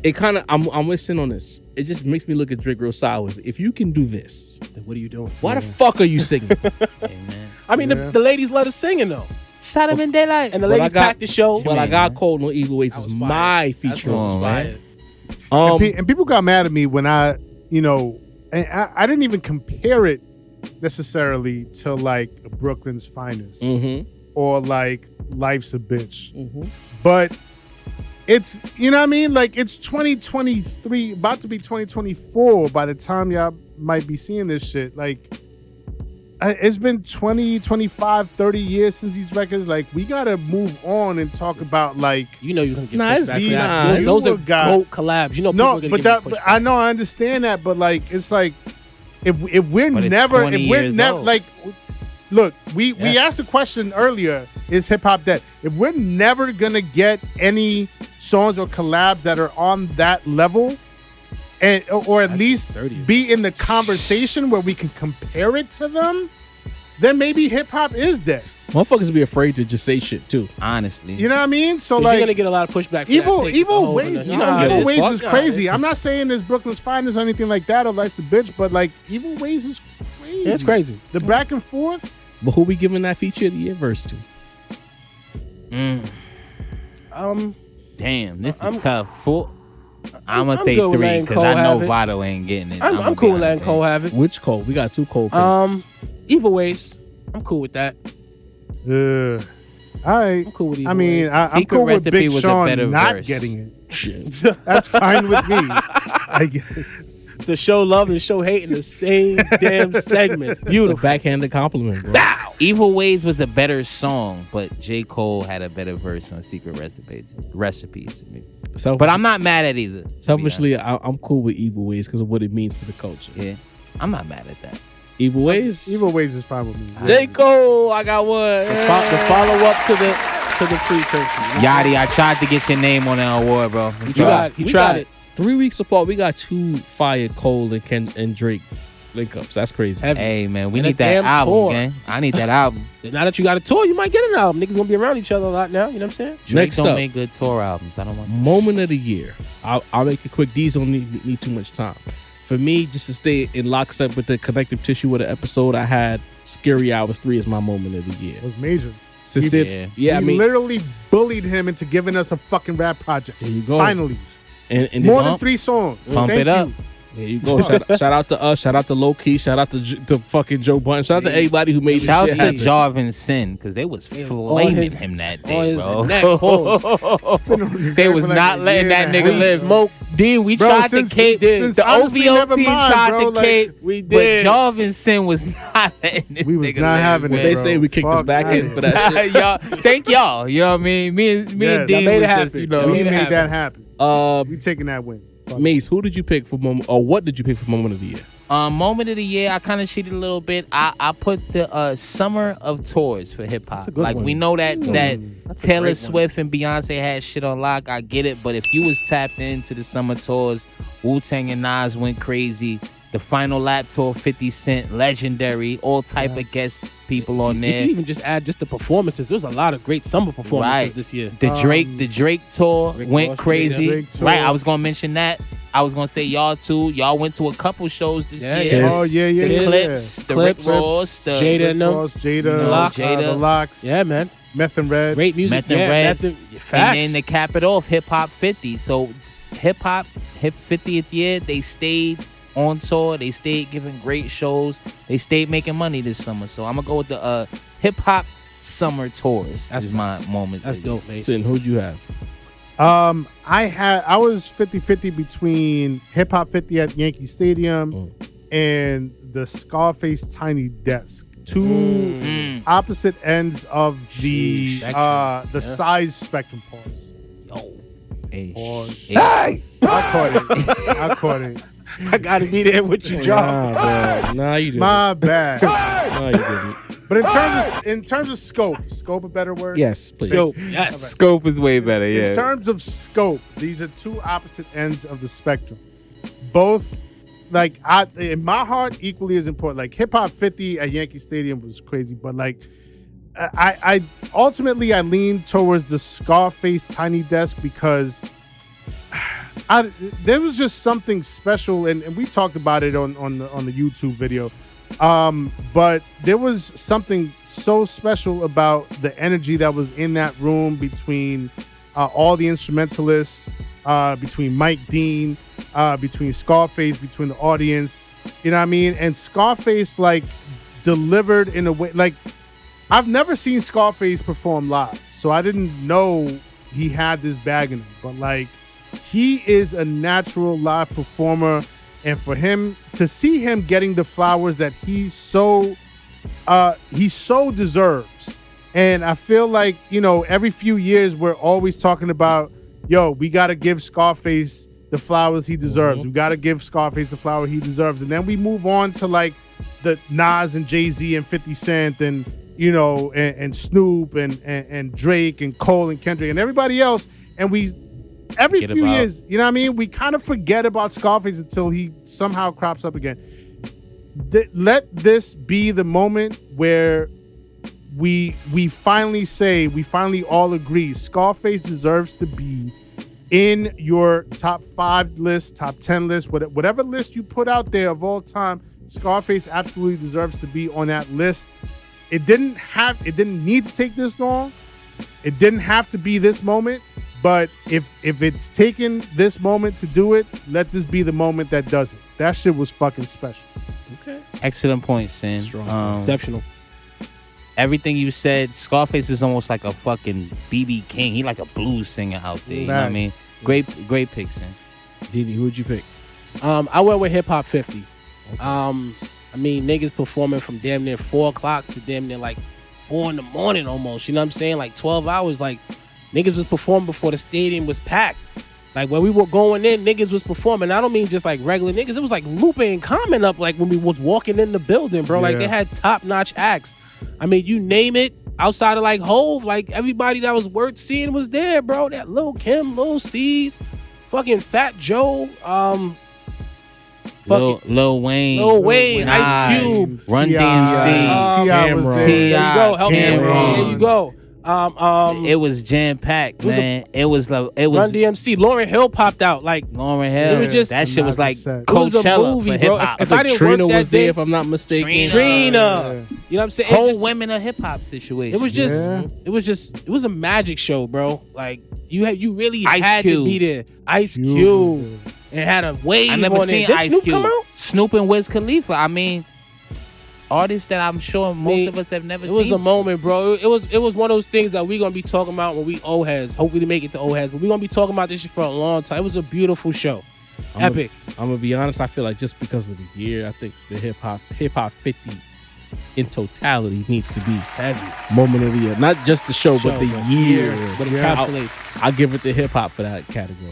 Speaker 2: It kind of, I'm listening on this. It just makes me look at Drake real sideways. If you can do this,
Speaker 5: Then what are you doing?
Speaker 2: why the fuck are you singing?
Speaker 4: Hey, man.
Speaker 5: I mean, the ladies let us singing though,
Speaker 4: Shot him in daylight.
Speaker 5: and the
Speaker 2: Well,
Speaker 5: ladies
Speaker 2: I got-
Speaker 5: packed the show.
Speaker 2: Well, I got Cole on Evil Ways
Speaker 5: That
Speaker 2: is
Speaker 5: was fire.
Speaker 2: my
Speaker 5: That's
Speaker 2: feature.
Speaker 5: what was
Speaker 4: on,
Speaker 5: fire.
Speaker 4: man.
Speaker 3: And people got mad at me when I didn't even compare it necessarily to like Brooklyn's Finest or like Life's a Bitch. But it's, you know what I mean? Like it's 2023, about to be 2024 by the time y'all might be seeing this shit. Like it's been 20, 25, 30 years since these records. Like we gotta move on and talk about like,
Speaker 5: You know you're gonna get
Speaker 2: Nah,
Speaker 5: pushed
Speaker 2: it's
Speaker 5: back for
Speaker 2: D9.
Speaker 5: that. Those
Speaker 3: You
Speaker 5: are
Speaker 3: got-
Speaker 5: GOAT collabs. You know, people
Speaker 3: no,
Speaker 5: are gonna
Speaker 3: but
Speaker 5: give
Speaker 3: that
Speaker 5: you
Speaker 3: but
Speaker 5: pushback.
Speaker 3: I know I understand that, but like it's like if we're
Speaker 4: But it's
Speaker 3: never
Speaker 4: 20
Speaker 3: if we're
Speaker 4: years
Speaker 3: never
Speaker 4: old.
Speaker 3: like look, we asked the question earlier, is hip hop dead? If we're never gonna get any songs or collabs that are on that level, and or at least
Speaker 5: 30.
Speaker 3: be in the conversation where we can compare it to them, then maybe hip hop is dead.
Speaker 2: Motherfuckers be afraid to just say shit too.
Speaker 4: Honestly.
Speaker 3: You know what I mean? So
Speaker 5: 'Cause
Speaker 3: like
Speaker 5: you're gonna get a lot of pushback. For
Speaker 3: Evil
Speaker 5: that take, the
Speaker 3: Evil
Speaker 5: hoes and
Speaker 3: Ways,
Speaker 5: the-
Speaker 3: you know,
Speaker 5: how it
Speaker 3: Evil
Speaker 5: is.
Speaker 3: Ways
Speaker 5: Fuck
Speaker 3: is
Speaker 5: yeah,
Speaker 3: crazy.
Speaker 5: it's-
Speaker 3: I'm not saying it's Brooklyn's Finest or anything like that or Life's a Bitch, but like Evil Ways is crazy.
Speaker 5: Yeah, it's crazy.
Speaker 3: The back and forth.
Speaker 2: But who we giving that feature of the year verse to?
Speaker 4: Damn, this is
Speaker 5: I'm-
Speaker 4: tough. I'm gonna
Speaker 5: I'm
Speaker 4: say
Speaker 5: good with
Speaker 4: 3
Speaker 5: letting
Speaker 4: because
Speaker 5: Cole
Speaker 4: I know
Speaker 5: have it.
Speaker 4: Vado ain't getting it.
Speaker 5: I'm cool with letting Cole have it.
Speaker 2: Which Cole? We got two Cole picks.
Speaker 5: Evil Ways. I'm cool with that.
Speaker 3: All right.
Speaker 5: I'm cool with Evil
Speaker 3: I mean,
Speaker 5: Ways.
Speaker 3: I'm
Speaker 4: Secret
Speaker 3: cool with
Speaker 4: Recipe
Speaker 3: Big
Speaker 4: was a
Speaker 3: Sean
Speaker 4: better
Speaker 3: not
Speaker 4: verse.
Speaker 3: getting it. That's fine with me. I guess.
Speaker 5: The show love and the show hate in the same damn segment.
Speaker 2: It's a
Speaker 5: Beautiful.
Speaker 2: backhanded compliment, bro.
Speaker 4: Evil Ways was a better song, but J. Cole had a better verse on Secret Recipes. But I'm not mad at either. to be
Speaker 2: Selfishly, I'm cool with Evil Ways because of what it means to the culture.
Speaker 4: honest. Yeah, I'm not mad at that.
Speaker 2: Evil Ways.
Speaker 3: Evil Ways is fine with me.
Speaker 2: J. Cole, I got one.
Speaker 5: The follow up to the pre-church.
Speaker 4: Yachty, I tried to get your name on that award, bro. I'm
Speaker 5: You
Speaker 4: sorry.
Speaker 5: tried it.
Speaker 2: 3 weeks apart, we got two fire Cole and Ken and Drake link ups. That's crazy.
Speaker 5: Heavy.
Speaker 4: Hey man, we
Speaker 5: And a
Speaker 4: need that
Speaker 5: damn
Speaker 4: album,
Speaker 5: tour.
Speaker 4: gang. I need that album.
Speaker 5: Now that you got a tour, you might get an album. Niggas gonna be around each other a lot now. You know what I'm saying?
Speaker 4: Drake
Speaker 2: Next
Speaker 4: don't
Speaker 2: up.
Speaker 4: make good tour albums. I don't want.
Speaker 2: Moment of the year. I'll make it quick. These don't need too much time. For me, just to stay in lockstep with the connective tissue of the episode, I had Scary Hours 3 as my moment of the year.
Speaker 3: It was major.
Speaker 2: Yeah, I
Speaker 3: we
Speaker 2: mean,
Speaker 3: literally bullied him into giving us a fucking rap project.
Speaker 2: There you go.
Speaker 3: Finally.
Speaker 2: and
Speaker 3: More
Speaker 2: then,
Speaker 3: than 3 songs.
Speaker 4: Pump
Speaker 3: Thank
Speaker 4: it up.
Speaker 3: you.
Speaker 2: there you go. Shout out to us. Shout out to Low Key. Shout out to fucking Joe Button. Shout out to everybody who made
Speaker 4: Shouts
Speaker 2: this
Speaker 4: to
Speaker 2: shit happen.
Speaker 4: Jarvin Sin because they was flaming
Speaker 5: his-
Speaker 4: him that
Speaker 5: on
Speaker 4: day,
Speaker 5: his
Speaker 4: bro.
Speaker 5: neck, pause.
Speaker 4: They was
Speaker 3: For like
Speaker 4: not
Speaker 3: a
Speaker 4: letting
Speaker 3: year
Speaker 4: that
Speaker 3: and a
Speaker 4: nigga
Speaker 3: half.
Speaker 4: live.
Speaker 5: Smoke.
Speaker 4: Then we
Speaker 3: Bro,
Speaker 4: tried
Speaker 3: since-
Speaker 4: to cape.
Speaker 3: since
Speaker 4: The
Speaker 3: honestly,
Speaker 4: OVO
Speaker 3: never
Speaker 4: team
Speaker 3: mind,
Speaker 4: tried
Speaker 3: bro,
Speaker 4: to
Speaker 3: like,
Speaker 4: cape.
Speaker 5: we
Speaker 4: But
Speaker 5: did.
Speaker 4: Jarvin Sin was not letting this
Speaker 3: We was
Speaker 4: nigga
Speaker 3: not
Speaker 4: live,
Speaker 3: having it,
Speaker 4: man.
Speaker 2: They
Speaker 3: bro.
Speaker 2: say we kicked
Speaker 3: Fuck
Speaker 2: us back
Speaker 3: outta
Speaker 2: in
Speaker 3: here.
Speaker 2: for that shit.
Speaker 4: y'all, thank y'all. You know what I mean? Me and
Speaker 3: Yes,
Speaker 4: Dean
Speaker 5: made
Speaker 4: was
Speaker 5: it
Speaker 4: just,
Speaker 5: happen.
Speaker 4: you know.
Speaker 3: We
Speaker 5: made it
Speaker 3: made that happen. We taking that win. Fuck.
Speaker 2: Mace, who did you pick for moment, or what did you pick for moment of the year?
Speaker 4: Moment of the year, I kind of cheated a little bit. I put the summer of tours for hip hop.
Speaker 5: a good
Speaker 4: Like
Speaker 5: one.
Speaker 4: we know that
Speaker 5: That's a
Speaker 4: Taylor
Speaker 5: great one.
Speaker 4: Swift and Beyonce had shit on lock. I get it, but if you was tapped into the summer tours, Wu-Tang and Nas went crazy. The final lap tour, 50 Cent, legendary, all type of guest people on
Speaker 5: If
Speaker 4: there.
Speaker 5: you even just add just the performances, there's a lot of great summer performances
Speaker 4: Right.
Speaker 5: this year.
Speaker 4: The Drake tour
Speaker 5: Rick
Speaker 4: went
Speaker 5: Ross,
Speaker 4: crazy.
Speaker 3: Drake tour.
Speaker 4: Right, I was gonna mention that. I was gonna say y'all too. Y'all went to a couple shows this year.
Speaker 2: Kiss.
Speaker 3: Oh yeah, yeah,
Speaker 4: The
Speaker 3: yeah.
Speaker 4: Clips, the Rick Ross, the
Speaker 5: Jada and them.
Speaker 3: Jada,
Speaker 4: The Locks.
Speaker 3: the Locks.
Speaker 5: Yeah, man.
Speaker 3: Meth and Red.
Speaker 5: Great music.
Speaker 4: Meth and Red.
Speaker 5: Facts.
Speaker 4: And then to cap it off, Hip Hop 50. So Hip 50th year, they stayed on tour. They stayed giving great shows. They stayed making money this summer. So I'm gonna go with the Hip Hop Summer Tours. That's my moment.
Speaker 5: That's dope, man.
Speaker 2: Sin, who'd you have?
Speaker 3: I was 50-50 between Hip Hop 50 at Yankee Stadium and the Scarface Tiny Desk. Two opposite ends of the size spectrum. Pause.
Speaker 4: Hey.
Speaker 3: Pause.
Speaker 5: Hey!
Speaker 3: I caught it.
Speaker 5: I gotta be there with you, John.
Speaker 2: Nah, you didn't.
Speaker 3: My bad.
Speaker 2: No, you didn't.
Speaker 3: But in terms of scope a better word?
Speaker 2: Yes, please.
Speaker 5: Scope. Yes.
Speaker 6: Scope is way better, yeah.
Speaker 3: In terms of scope, these are two opposite ends of the spectrum. Both, like, in my heart, equally as important. Like, Hip Hop 50 at Yankee Stadium was crazy, but like, I ultimately leaned towards the Scarface Tiny Desk because there was just something special, and we talked about it on the YouTube video. But there was something so special about the energy that was in that room between all the instrumentalists, between Mike Dean, between Scarface, between the audience. You know what I mean? And Scarface like delivered in a way like I've never seen Scarface perform live, so I didn't know he had this bag in him. But like, he is a natural live performer. And for him to see him getting the flowers that he so deserves. And I feel like, you know, every few years we're always talking about, yo, we got to give Scarface the flowers he deserves. We got to give Scarface the flower he deserves. And then we move on to like the Nas and Jay-Z and 50 Cent and, you know, and Snoop and Drake and Cole and Kendrick and everybody else. And every few years, you know what I mean? We kind of forget about Scarface until he somehow crops up again. Let this be the moment where we finally all agree Scarface deserves to be in your top 5 list, top 10 list, whatever list you put out there of all time. Scarface absolutely deserves to be on that list. It didn't need to take this long. It didn't have to be this moment. But if it's taken this moment to do it, let this be the moment that does it. That shit was fucking special.
Speaker 2: Okay.
Speaker 4: Excellent point, Sin.
Speaker 5: Exceptional.
Speaker 4: Everything you said, Scarface is almost like a fucking B.B. King. He like a blues singer out there. You know what I mean? Great pick, Sin.
Speaker 2: Didi, who'd you pick?
Speaker 5: I went with Hip Hop 50. Okay. I mean, niggas performing from damn near 4 o'clock to damn near like 4 in the morning almost. You know what I'm saying? Like 12 hours. Like, niggas was performing before the stadium was packed. Like, when we were going in, niggas was performing. I don't mean just like regular niggas. It was like Lupe and Common up like when we was walking in the building, bro. Like, they had top-notch acts. I mean, you name it, outside of like Hove, like everybody that was worth seeing was there, bro. That Lil Kim, Lil C's, fucking Fat Joe,
Speaker 4: Lil Wayne,
Speaker 5: Nas, Ice Cube,
Speaker 4: Run DMC,
Speaker 3: T.I. was there.
Speaker 5: There you go, help me. There you go.
Speaker 4: It was jam packed, man. It was
Speaker 5: Run DMC. Lauryn Hill popped out. Like
Speaker 4: Lauryn Hill.
Speaker 5: It was just
Speaker 4: that shit was like
Speaker 5: it was a
Speaker 4: Coachella
Speaker 5: movie,
Speaker 4: for
Speaker 5: bro.
Speaker 4: hip hop.
Speaker 5: If I didn't
Speaker 2: Trina
Speaker 5: work that
Speaker 2: was
Speaker 5: day,
Speaker 2: there, if I'm not mistaken.
Speaker 5: Trina. You know what I'm saying?
Speaker 4: Whole women of hip hop situation.
Speaker 5: It was just it was a magic show, bro. Like you really
Speaker 4: Ice
Speaker 5: had
Speaker 4: Cube.
Speaker 5: to be there. Ice Cube. It had a wave
Speaker 4: I never
Speaker 5: on
Speaker 4: seen
Speaker 5: it. Did
Speaker 4: Ice
Speaker 5: Snoop
Speaker 4: Cube.
Speaker 5: come out?
Speaker 4: Snoop and Wiz Khalifa. I mean, artists that I'm sure most of us have never seen.
Speaker 5: It was a moment, bro. It was one of those things that we're gonna be talking about when we old heads. Hopefully make it to old heads, but we're gonna be talking about this shit for a long time. It was a beautiful show. Epic.
Speaker 2: I'm gonna be honest, I feel like just because of the year, I think the hip hop 50 in totality needs to be
Speaker 5: Heavy.
Speaker 2: moment of the year. Not just the show, but the year.
Speaker 5: But it encapsulates.
Speaker 2: I'll give it to hip hop for that category.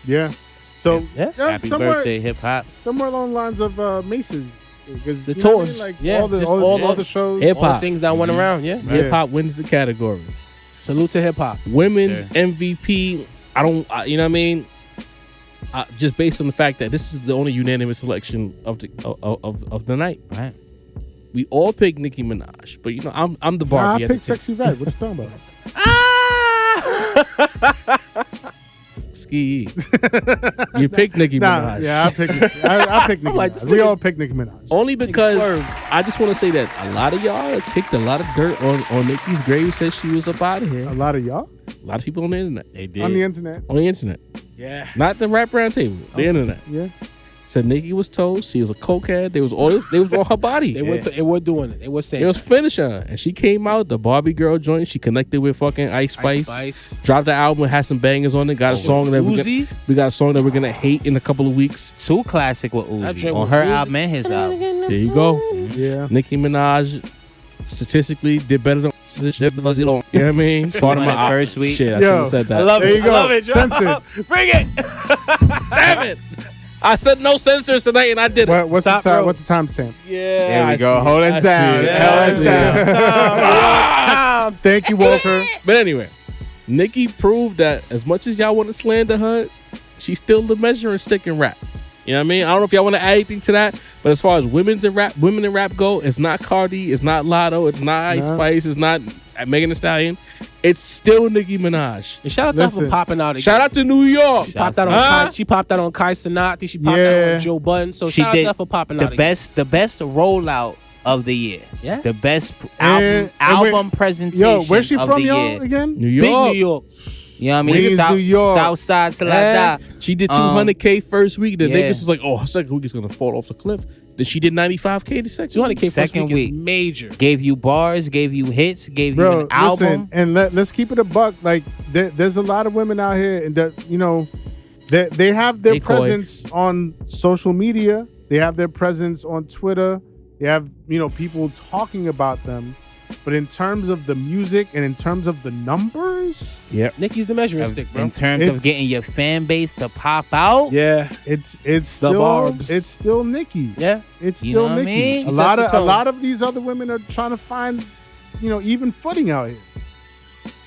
Speaker 3: Yeah. So
Speaker 4: Happy birthday, hip hop.
Speaker 3: Somewhere along the lines of Macy's. Because
Speaker 5: The
Speaker 3: you know what I
Speaker 5: tours.
Speaker 3: mean? Like
Speaker 5: Yeah,
Speaker 3: all the
Speaker 5: just
Speaker 3: all the shows.
Speaker 2: Hip
Speaker 5: All the
Speaker 2: hop.
Speaker 5: things that went around, yeah.
Speaker 2: Hip hop wins the category.
Speaker 5: Salute to hip hop.
Speaker 2: Women's
Speaker 4: Sure.
Speaker 2: MVP. You know what I mean? Just based on the fact that this is the only unanimous selection of the night.
Speaker 4: Right.
Speaker 2: We all picked Nicki Minaj, but you know I'm the Barbie.
Speaker 3: I
Speaker 2: at the
Speaker 3: picked
Speaker 2: table.
Speaker 3: Sexy Red. What you talking about?
Speaker 2: Excuse Nicki. You pick Nicki Minaj.
Speaker 3: Yeah, I pick Nicki Minaj. We all pick Nicki Minaj.
Speaker 2: Only because I just want to say that a lot of y'all kicked a lot of dirt on Nicki's grave, said she was up out of here.
Speaker 3: A lot of y'all?
Speaker 2: A lot of people on the internet.
Speaker 5: They did.
Speaker 3: On the internet?
Speaker 2: On the internet.
Speaker 5: Yeah.
Speaker 2: Not the rap round table. The internet.
Speaker 3: Yeah.
Speaker 2: Said Nicki was told she was a cokehead. They was on her body.
Speaker 5: They were doing it. They were saying
Speaker 2: it was finishing her. And she came out, the Barbie girl joint. She connected with fucking Ice Spice. Dropped the album, had some bangers on it. Got a song that we got a song that we're gonna hate in a couple of weeks.
Speaker 4: Too classic with Uzi on her album and his album.
Speaker 2: There you go.
Speaker 3: Yeah.
Speaker 2: Nicki Minaj statistically did better than you know what I mean?
Speaker 4: Part of my first week.
Speaker 2: Shit, I should have said that.
Speaker 5: I love
Speaker 3: There
Speaker 5: it.
Speaker 3: you go.
Speaker 5: I love it.
Speaker 3: Censored.
Speaker 5: Bring it.
Speaker 2: Damn it! I said no censors tonight, and I did it.
Speaker 3: What's the timestamp?
Speaker 2: Yeah,
Speaker 6: There we go. Hold us down. Hold us down.
Speaker 3: Thank you, Walter.
Speaker 2: But anyway, Nicki proved that as much as y'all want to slander her, she's still the measuring stick in rap. You know what I mean? I don't know if y'all want to add anything to that, but as far as women in rap go, it's not Cardi, it's not Lotto, it's not Ice Spice, it's not Megan Thee Stallion. It's still Nicki Minaj.
Speaker 5: And shout out to her for popping out again.
Speaker 2: Shout out to New York.
Speaker 5: She popped out on she popped out on Kai Cenat. She popped out on Joe Budden. So
Speaker 4: she
Speaker 5: shout out
Speaker 4: did
Speaker 5: to her for popping out again.
Speaker 4: the best rollout of the year.
Speaker 5: Yeah.
Speaker 4: The best
Speaker 3: And
Speaker 4: album presentation.
Speaker 3: Yo, where's she
Speaker 4: of
Speaker 3: from,
Speaker 4: the
Speaker 3: y'all,
Speaker 4: year.
Speaker 3: again?
Speaker 2: New
Speaker 5: Big
Speaker 2: York.
Speaker 5: New York.
Speaker 4: You know what I mean?
Speaker 3: Queens, New York.
Speaker 4: South side till I die.
Speaker 2: She did 200K first week. The
Speaker 4: Yeah.
Speaker 2: niggas was like, oh, second week is going to fall off the cliff. Then she did 95K the second
Speaker 5: 200K first
Speaker 4: Second
Speaker 5: week
Speaker 4: week.
Speaker 5: is major.
Speaker 4: Gave you bars, gave you hits, gave you
Speaker 3: Bro,
Speaker 4: an album.
Speaker 3: listen, and let's keep it a buck. Like, there's a lot of women out here, and that, you know, they have their
Speaker 2: They coy.
Speaker 3: presence on social media. They have their presence on Twitter. They have, you know, people talking about them. But in terms of the music and in terms of the numbers,
Speaker 5: Nicki's the measuring stick, bro.
Speaker 4: In terms of getting your fan base to pop out.
Speaker 5: Yeah.
Speaker 3: it's still
Speaker 5: barbs.
Speaker 3: it's still Nicki.
Speaker 5: Yeah.
Speaker 3: It's
Speaker 4: You
Speaker 3: still
Speaker 4: know what I
Speaker 3: Nicki.
Speaker 4: mean?
Speaker 3: A
Speaker 5: She
Speaker 3: lot
Speaker 5: sets the
Speaker 3: of
Speaker 5: tone.
Speaker 3: these other women are trying to find, you know, even footing out here,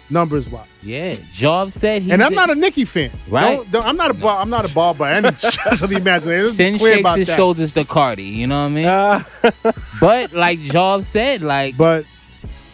Speaker 3: numbers wise.
Speaker 4: Yeah. Job said he
Speaker 3: And I'm not a Nicki fan.
Speaker 4: Right.
Speaker 3: I'm not a ball by any stretch of the imagination. Let's be
Speaker 4: Sin
Speaker 3: clear
Speaker 4: shakes
Speaker 3: about
Speaker 4: his
Speaker 3: that.
Speaker 4: shoulders to Cardi. You know what I mean? But like Job said, like
Speaker 3: But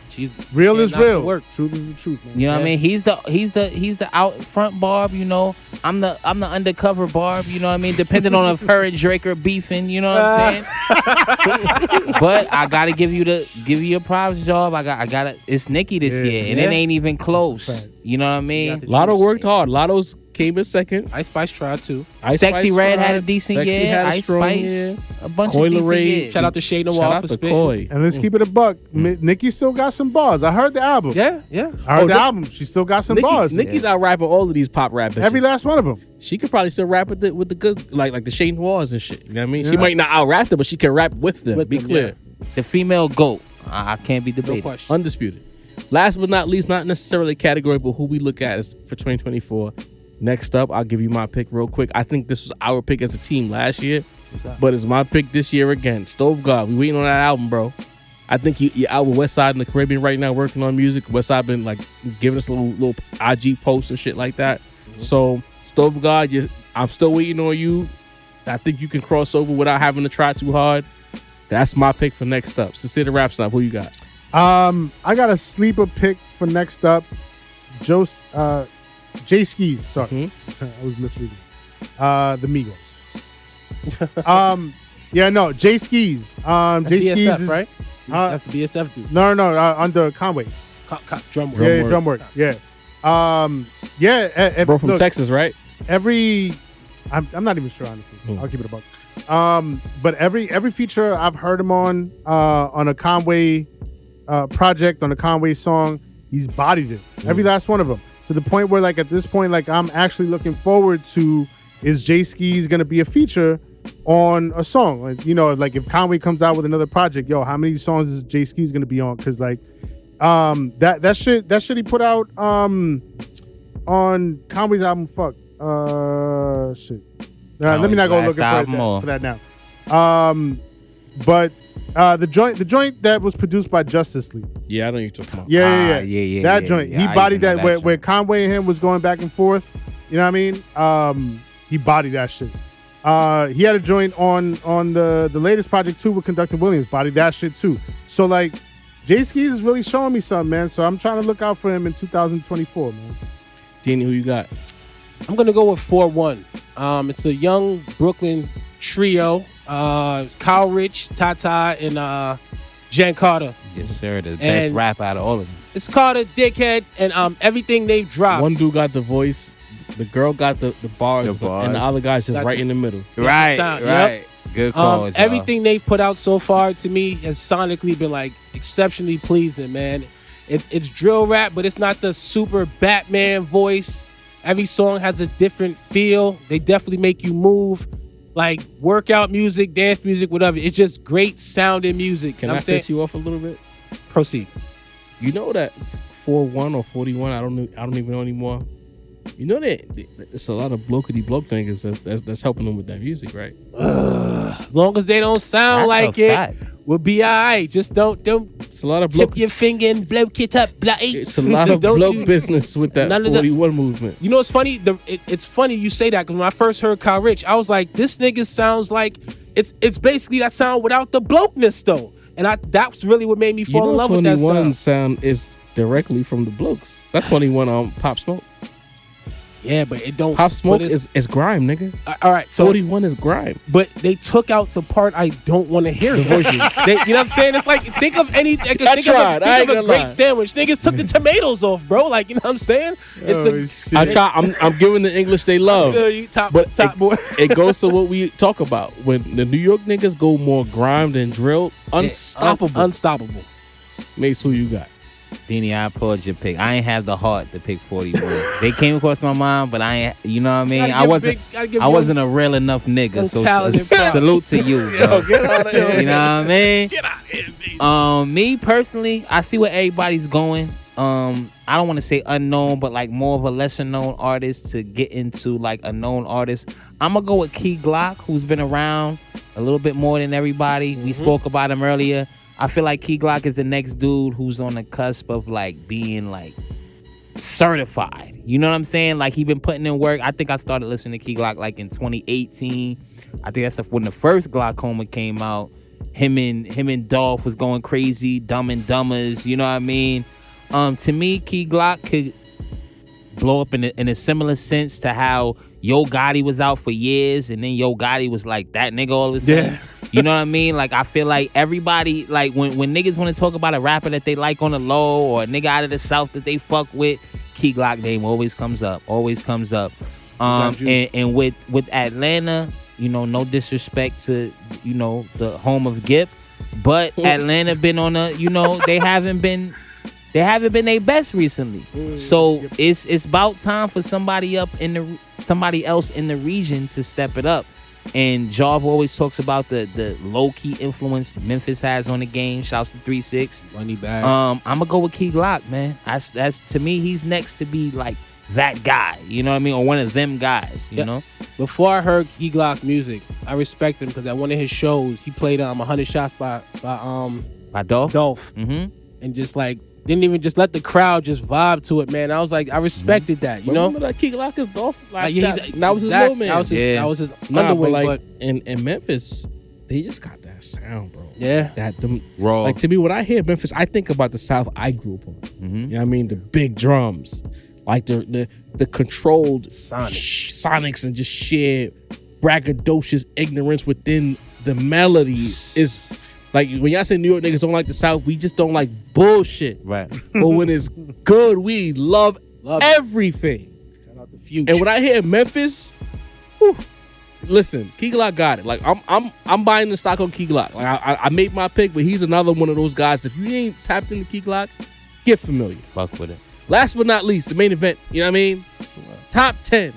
Speaker 5: She's
Speaker 3: real is
Speaker 5: not the
Speaker 3: real.
Speaker 5: work.
Speaker 3: Truth is the truth, man.
Speaker 4: you know what I mean? He's the out front Barb, you know. I'm the undercover Barb, you know what I mean? Depending on if her and Drake are beefing, you know what I'm saying? But I gotta give you your props, Job. I got it's Nicki this year, and it ain't even close. You know what I mean?
Speaker 2: Lotto worked hard. Lotto's came in second.
Speaker 5: Ice Spice tried too.
Speaker 2: Ice
Speaker 4: Sexy
Speaker 2: Spice
Speaker 4: Red had a
Speaker 2: tried.
Speaker 4: decent
Speaker 2: Sexy
Speaker 4: year.
Speaker 2: had a
Speaker 4: Ice
Speaker 2: strong
Speaker 4: Spice,
Speaker 2: year.
Speaker 4: a bunch
Speaker 2: Coil
Speaker 4: of decent
Speaker 2: Ray.
Speaker 4: years.
Speaker 5: Shout out to Shade
Speaker 2: Shout
Speaker 5: Noir
Speaker 2: out
Speaker 5: for
Speaker 2: to
Speaker 5: spitting.
Speaker 2: Coy.
Speaker 3: And let's keep it a buck. Nicki still got some bars. I heard the album.
Speaker 5: Yeah, yeah.
Speaker 3: I heard the
Speaker 2: Nick-
Speaker 3: album. She still got some bars.
Speaker 2: Nicki's out rapping all of these pop rap bitches.
Speaker 3: Every last one of them.
Speaker 2: She could probably still rap with the good like the Shane Noirs and shit. You know what I mean? She might not out rap them, but she can rap with them.
Speaker 5: With
Speaker 2: Be
Speaker 5: them,
Speaker 2: clear.
Speaker 4: The female GOAT. I can't be
Speaker 5: No
Speaker 4: debated.
Speaker 5: question.
Speaker 2: Undisputed. Last but not least, not necessarily a category, but who we look at is for 2024. Next up, I'll give you my pick real quick. I think this was our pick as a team last year, but it's my pick this year again. Stove God. We waiting on that album, bro. I think you're out with West Side in the Caribbean right now working on music. West Side been like giving us a little IG posts and shit like that. So Stove God, I'm still waiting on you. I think you can cross over without having to try too hard. That's my pick for next up. Sincere Rap Snap, who you got?
Speaker 3: I got a sleeper pick for next up. Jay Skis. Sorry, I was misreading. The Migos. Jay Skis.
Speaker 5: That's
Speaker 3: Jay
Speaker 5: BSF,
Speaker 3: Skis is
Speaker 5: right? That's the BSF dude.
Speaker 3: No, under Conway.
Speaker 5: Drum work.
Speaker 3: Yeah, drum work. Yeah.
Speaker 2: Bro from
Speaker 3: look,
Speaker 2: Texas, right?
Speaker 3: I'm not even sure, honestly. I'll keep it a buck. But every feature I've heard him on a Conway project, on a Conway song, he's bodied it. Every last one of them. To the point where, like, at this point, like, I'm actually looking forward to, is Jay Skis gonna be a feature on a song? Like, you know, like if Conway comes out with another project, yo, how many songs is Jay Skis gonna be on? Cause like that shit he put out on Conway's album, let me not go looking for that now. But the joint that was produced by Justice League.
Speaker 2: Yeah, I know you're talking about.
Speaker 3: Yeah. That
Speaker 4: yeah,
Speaker 3: joint.
Speaker 4: yeah.
Speaker 3: He
Speaker 4: I
Speaker 3: bodied
Speaker 4: even
Speaker 3: that
Speaker 4: know
Speaker 3: where
Speaker 4: joint.
Speaker 3: Conway and him was going back and forth. You know what I mean? He bodied that shit. He had a joint on the latest project too with Conductor Williams. Bodied that shit too. So like, Jay Skis is really showing me something, man. So I'm trying to look out for him in 2024, man.
Speaker 2: Danny, who you got?
Speaker 5: I'm gonna go with 4-1. It's a young Brooklyn trio. Kyle Rich, Tata, and Jen Carter.
Speaker 4: Yes, sir. The best rap out of all of them.
Speaker 5: It's Carter, Dickhead, and everything they've dropped.
Speaker 2: One dude got the voice, the girl got the bars, and the other guy's just right in the middle.
Speaker 4: Right,
Speaker 5: sound,
Speaker 4: right.
Speaker 5: Yep.
Speaker 4: Good call.
Speaker 5: Everything they've put out so far to me has sonically been like exceptionally pleasing, man. It's drill rap, but it's not the super Batman voice. Every song has a different feel. They definitely make you move. Like workout music, dance music, whatever. It's just great sounding music.
Speaker 2: Can I piss you off a little bit?
Speaker 5: Proceed.
Speaker 2: You know that 4-1 or 41, I don't even know anymore. You know that it's a lot of blokety bloke things that's helping them with that music, right?
Speaker 5: As long as they don't sound like it, we'll be all right. Just don't
Speaker 2: it's a lot of
Speaker 5: tip your finger and bloke it up.
Speaker 2: It's a lot of bloke business with that 41 movement.
Speaker 5: You know what's funny? It's funny you say that because when I first heard Kyle Rich, I was like, this nigga sounds like it's basically that sound without the blokeness though. And that's really what made me fall in love with that sound.
Speaker 2: 21 sound is directly from the blokes. That's 21 on Pop Smoke.
Speaker 5: Yeah, but it don't.
Speaker 2: Pop Smoke is grime, nigga.
Speaker 5: All right, so
Speaker 2: 41 is grime.
Speaker 5: But they took out the part I don't want to hear. You know what I'm saying? It's like think of any. Think of a great sandwich. Niggas took the tomatoes off, bro. Like you know what I'm saying?
Speaker 2: I'm giving the English they love.
Speaker 5: Top boy.
Speaker 2: It goes to what we talk about when the New York niggas go more grime than drill. Unstoppable.
Speaker 5: Unstoppable.
Speaker 2: Mace, who you got?
Speaker 4: Deanie, I applaud your pick. I ain't have the heart to pick 41. They came across my mind, but I ain't, you know what I mean? I wasn't a real enough nigga. So salute to you, bro.
Speaker 2: Yo, get out of here.
Speaker 4: You know what I mean?
Speaker 2: Get out of here, baby.
Speaker 4: Me personally, I see where everybody's going. I don't want to say unknown, but like more of a lesser known artist to get into like a known artist. I'm gonna go with Key Glock, who's been around a little bit more than everybody. We spoke about him earlier. I feel like Key Glock is the next dude who's on the cusp of like being like certified. You know what I'm saying? Like he been putting in work. I think I started listening to Key Glock like in 2018. I think that's when the first Glaucoma came out. Him and Dolph was going crazy, Dumb and Dumbers. You know what I mean? To me, Key Glock could blow up in a similar sense to how Yo Gotti was out for years, and then Yo Gotti was like that nigga all of a sudden. Yeah. You know what I mean? Like I feel like everybody, like when niggas want to talk about a rapper that they like on the low or a nigga out of the South that they fuck with, Key Glock name always comes up. And with Atlanta, you know, no disrespect to, you know, the home of Gip, but Atlanta been on a, you know, they haven't been their best recently. So it's about time for somebody else in the region to step it up. And Jarv always talks about the low-key influence Memphis has on the game. Shouts to 3-6.
Speaker 5: Money back.
Speaker 4: I'm gonna go with Key Glock, man. That's to me, he's next to be like that guy. You know what I mean? Or one of them guys, you know?
Speaker 5: Before I heard Key Glock music, I respect him because at one of his shows, he played 100 shots by
Speaker 4: Dolph.
Speaker 5: Mm-hmm. And just like didn't even just let the crowd just vibe to it, man. I was like, I respected that, you know?
Speaker 2: Remember that Key Glock is Dolph? Like that was his little man.
Speaker 5: That was his underwing.
Speaker 2: But in Memphis, they just got that sound, bro.
Speaker 5: Yeah.
Speaker 2: Raw. Like to me, when I hear Memphis, I think about the South I grew up on. Mm-hmm. You know what I mean? The big drums. Like the controlled sonics and just sheer braggadocious ignorance within the melodies is like when y'all say New York niggas don't like the South, we just don't like bullshit.
Speaker 4: Right.
Speaker 2: But when it's good, we love everything.
Speaker 5: Shout out the Future.
Speaker 2: And when I hear Memphis, listen, Key Glock got it. Like I'm buying the stock on Key Glock. Like I made my pick, but he's another one of those guys. If you ain't tapped into Key Glock, get familiar.
Speaker 4: Fuck with it.
Speaker 2: Last but not least, the main event. You know what I mean? Top 10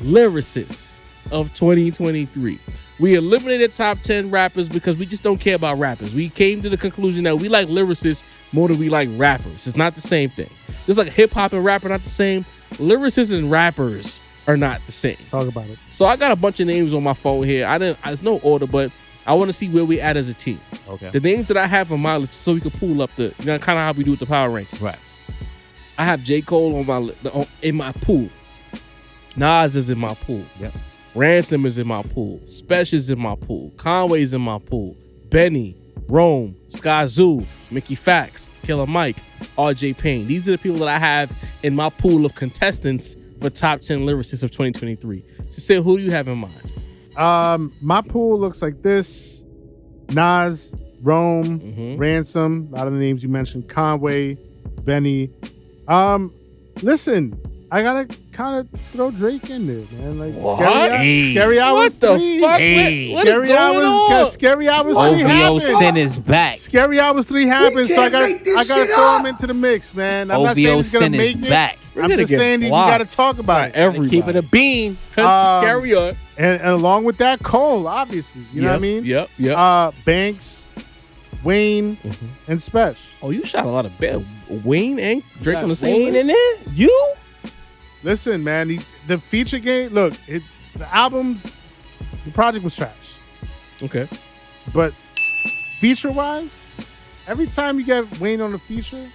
Speaker 2: lyricists of 2023. We eliminated top 10 rappers because we just don't care about rappers. We came to the conclusion that we like lyricists more than we like rappers. It's not the same thing. Just like hip hop and rap are not the same, lyricists and rappers are not the same.
Speaker 3: Talk about it.
Speaker 2: So I got a bunch of names on my phone here. There's no order, but I want to see where we at as a team.
Speaker 4: Okay.
Speaker 2: The names that I have on my list so we can pull up the, you know, kind of how we do with the power rankings.
Speaker 4: Right.
Speaker 2: I have J. Cole in my pool. Nas is in my pool.
Speaker 4: Yep.
Speaker 2: Ransom is in my pool. Special is in my pool. Conway's in my pool. Benny, Rome, Sky Zoo, Mickey Fax, Killer Mike, RJ Payne. These are the people that I have in my pool of contestants for top 10 lyricists of 2023. Sincere, who do you have in mind?
Speaker 3: My pool looks like this: Nas, Rome, Ransom. A lot of the names you mentioned: Conway, Benny. Listen, I gotta kind of throw Drake in there, man. Like Scary Hours 3.
Speaker 2: What the fuck? What is going on?
Speaker 3: Scary Hours 3
Speaker 4: OVO
Speaker 3: happened.
Speaker 4: Sin is back.
Speaker 3: Scary Hours 3 happened, so I gotta throw him into the mix, man. I'm not saying
Speaker 4: OVO
Speaker 3: he's gonna
Speaker 4: Sin is
Speaker 3: make it.
Speaker 4: back.
Speaker 3: I'm just saying we gotta talk about it.
Speaker 2: Everybody.
Speaker 5: Keep it a bean.
Speaker 2: Carry on.
Speaker 3: And along with that, Cole, obviously. You know what I mean?
Speaker 2: Yep.
Speaker 3: Banks, Wayne, and Spesh.
Speaker 2: Oh, you shot a lot of bad. Wayne and Drake on the same
Speaker 5: Wayne
Speaker 2: list?
Speaker 5: in there? You?
Speaker 3: Listen, man, the feature game, look, the project was trash.
Speaker 2: Okay.
Speaker 3: But feature-wise, every time you get Wayne on the feature,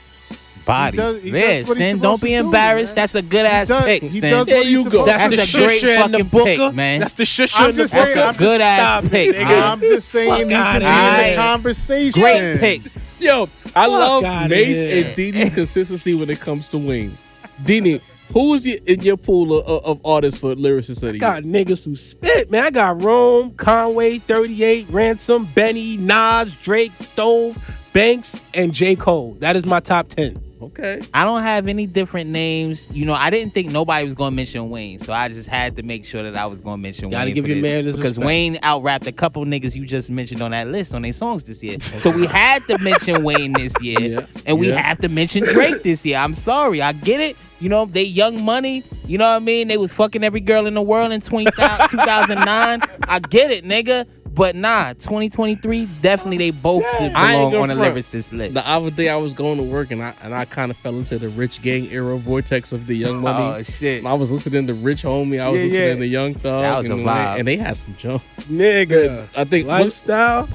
Speaker 4: Body.
Speaker 3: he does
Speaker 4: Yeah,
Speaker 3: what he's
Speaker 4: Sin,
Speaker 3: supposed
Speaker 4: don't
Speaker 3: to
Speaker 4: be
Speaker 3: do,
Speaker 4: embarrassed.
Speaker 3: man.
Speaker 4: That's a good ass pick,
Speaker 3: He
Speaker 4: Sin.
Speaker 3: does what
Speaker 2: There
Speaker 3: he's
Speaker 2: you go.
Speaker 3: supposed to
Speaker 4: That's
Speaker 3: do.
Speaker 4: a great
Speaker 5: shusher and the
Speaker 4: fucking
Speaker 5: booker.
Speaker 4: pick, man.
Speaker 5: That's the shusher
Speaker 3: I'm
Speaker 5: and the
Speaker 3: just
Speaker 5: booker.
Speaker 3: saying,
Speaker 4: That's a good ass pick, man.
Speaker 3: I'm just saying he
Speaker 5: Fuck
Speaker 3: could be
Speaker 5: outta
Speaker 3: in
Speaker 5: here.
Speaker 3: the conversation.
Speaker 4: Great pick.
Speaker 2: Yo, I love
Speaker 5: outta
Speaker 2: Mace
Speaker 5: here.
Speaker 2: and Dini's consistency when it comes to Wayne. Dini, who's in your pool of artists for lyricists of the
Speaker 5: Got
Speaker 2: year?
Speaker 5: niggas who spit, man. I got Rome, Conway, 38, Ransom, Benny, Nas, Drake, Stove, Banks, and J. Cole. That is my top 10.
Speaker 2: Okay.
Speaker 4: I don't have any different names. You know, I didn't think nobody was going to mention Wayne, so I just had to make sure that I was going to mention
Speaker 5: Gotta
Speaker 4: Wayne.
Speaker 5: give
Speaker 4: for
Speaker 5: your
Speaker 4: this,
Speaker 5: man his
Speaker 4: because
Speaker 5: respect.
Speaker 4: Wayne out-rapped a couple niggas you just mentioned on that list on their songs this year. So we had to mention Wayne this year,
Speaker 2: Yeah.
Speaker 4: and we have to mention Drake this year. I'm sorry, I get it. You know, they Young Money. You know what I mean? They was fucking every girl in the world in 2009. I get it, nigga. But nah, 2023, definitely they both
Speaker 2: I ain't
Speaker 4: belong
Speaker 2: gonna
Speaker 4: on the
Speaker 2: front.
Speaker 4: lyricist list.
Speaker 2: The other day I was going to work and I kind of fell into the Rich Gang era vortex of the Young Money.
Speaker 4: Oh, shit.
Speaker 2: I was listening to Rich Homie. I was listening to Young Thug.
Speaker 4: That was a vibe.
Speaker 2: And they had some jump.
Speaker 5: Nigga.
Speaker 2: I think
Speaker 5: Lifestyle.